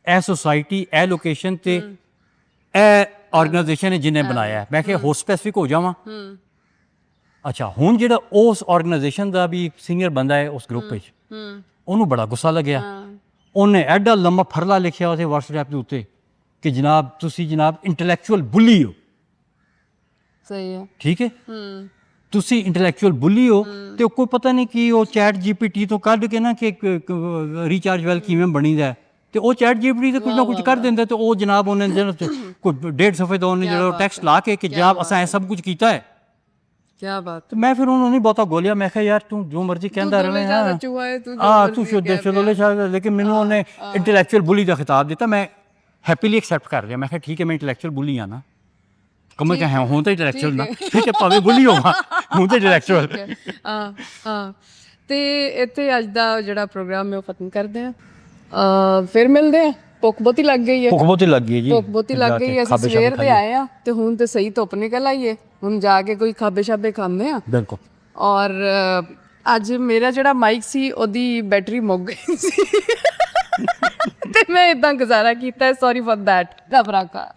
ਇਹ ਸੁਸਾਇਟੀ, ਇਹ ਲੋਕੇਸ਼ਨ ਤੇ ਇਹ ਆਰਗੇਨਾਈਜੇਸ਼ਨ ਨੇ ਜਿਹਨੇ ਬਣਾਇਆ। ਮੈਂ ਕਿਹਾ ਹੋਰ ਸਪੈਸੀਫਿਕ ਹੋ ਜਾਵਾਂ। ਅੱਛਾ ਹੁਣ ਜਿਹੜਾ ਉਸ ਆਰਗੇਨਾਈਜੇਸ਼ਨ ਦਾ ਵੀ ਸੀਨੀਅਰ ਬੰਦਾ ਹੈ ਉਸ ਗਰੁੱਪ ਵਿੱਚ, ਉਹਨੂੰ ਬੜਾ ਗੁੱਸਾ ਲੱਗਿਆ। ਉਹਨੇ ਐਡਾ ਲੰਮਾ ਫਰਲਾ ਲਿਖਿਆ ਉਹਦੇ WhatsApp ਦੇ ਉੱਤੇ ਕਿ ਜਨਾਬ ਤੁਸੀਂ ਜਨਾਬ ਇੰਟੈਲੈਕਚੁਅਲ ਬੁੱਲੀ ਹੋ। ਸਹੀ ਹੈ, ਠੀਕ ਹੈ, ਤੁਸੀਂ ਇੰਟੈਲੈਕਚੁਅਲ ਬੁੱਲੀ ਹੋ। ਤੇ ਕੋਈ ਪਤਾ ਨਹੀਂ ਕਿ ਉਹ ਚੈਟ GPT ਤੋਂ ਕੱਢ ਕੇ ਨਾ ਕਿ ਰੀਚਾਰਜ ਵੈਲ ਕਿਵੇਂ ਬਣੀਦਾ, ਤੇ ਉਹ ਚੈਟ GPT ਤੇ ਕੁਝ ਨਾ ਕੁਝ ਕਰ ਦਿੰਦਾ, ਤੇ ਉਹ ਜਨਾਬ ਉਹਨੇ ਕੋਈ 1.5 ਸਫ਼ੇ ਦਾ ਉਹਨੇ ਜਿਹੜਾ ਟੈਕਸਟ ਲਾ ਕੇ ਕਿ ਜਨਾਬ ਅਸਾਂ ਇਹ ਸਭ ਕੁਝ ਕੀਤਾ ਹੈ। ਕਿਆ ਬਾਤ। ਤੇ ਮੈਂ ਫਿਰ ਉਹਨੂੰ ਨਹੀਂ ਬਹੁਤਾ ਗੋਲਿਆ, ਮੈਂ ਕਿਹਾ ਯਾਰ ਤੂੰ ਜੋ ਮਰਜ਼ੀ ਕਹਿੰਦਾ ਰਹੇ, ਤੂੰ ਸ਼ੁੱਧ ਚਲੋਲੇ ਸ਼ਾਇਦ, ਲੇਕਿਨ ਮੈਨੂੰ ਉਹਨੇ ਇੰਟੈਲੈਕਚੁਅਲ ਬੁੱਲੀ ਦਾ ਖਿਤਾਬ ਦਿੱਤਾ। ਮੈਂ ਹੈਪੀਲੀ ਐਕਸੈਪਟ ਕਰ ਲਿਆ। ਮੈਂ ਕਿਹਾ ਠੀਕ ਹੈ, ਮੈਂ ਇੰਟੈਲੈਕਚੁਅਲ ਬੁੱਲੀ ਆ ਨਾ, ਕਮਲ ਕਹਾਂ ਹੁਣ ਤਾਂ ਇੰਟੈਲੈਕਚੁਅਲ ਨਾ, ਠੀਕ ਹੈ, ਭਾਵੇਂ ਬੁੱਲੀ ਹੋਵਾਂ, ਹੁਣ ਤਾਂ ਇੰਟੈਲੈਕਚੁਅਲ। ਹਾਂ ਤੇ ਇੱਥੇ ਅੱਜ ਦਾ ਜਿਹੜਾ ਪ੍ਰੋਗਰਾਮ ਹੈ ਉਹ ਖਤਮ ਕਰਦੇ ਹਾਂ, ਫਿਰ ਮਿਲਦੇ ਹਾਂ। ਭੁੱਖ ਬਹੁਤੀ ਲੱਗ ਗਈ ਹੈ, ਭੁੱਖ ਬਹੁਤੀ ਲੱਗ ਗਈ ਹੈ ਜੀ, ਭੁੱਖ ਬਹੁਤੀ ਲੱਗ ਗਈ ਹੈ। ਅਸੀਂ ਸਵੇਰ ਦੇ ਆਏ ਆ ਤੇ ਹੁਣ ਤੇ ਸਹੀ ਧੁੱਪ ਨਿਕਲ ਆਈ ਹੈ, ਹੁਣ ਜਾ ਕੇ ਕੋਈ ਖਾਬੇ ਛਾਬੇ ਖਾਂਦੇ ਆ। ਬਿਲਕੁਲ। ਔਰ ਅੱਜ ਮੇਰਾ ਜਿਹੜਾ ਮਾਈਕ ਸੀ ਉਹਦੀ ਬੈਟਰੀ ਮੁੱਕ ਗਈ ਸੀ ਤੇ ਮੈਂ ਇਦਾਂ ਗੁਜ਼ਾਰਾ ਕੀਤਾ, ਸੌਰੀ ਫॉर दैट। ਰੱਬ ਰਾਖਾ।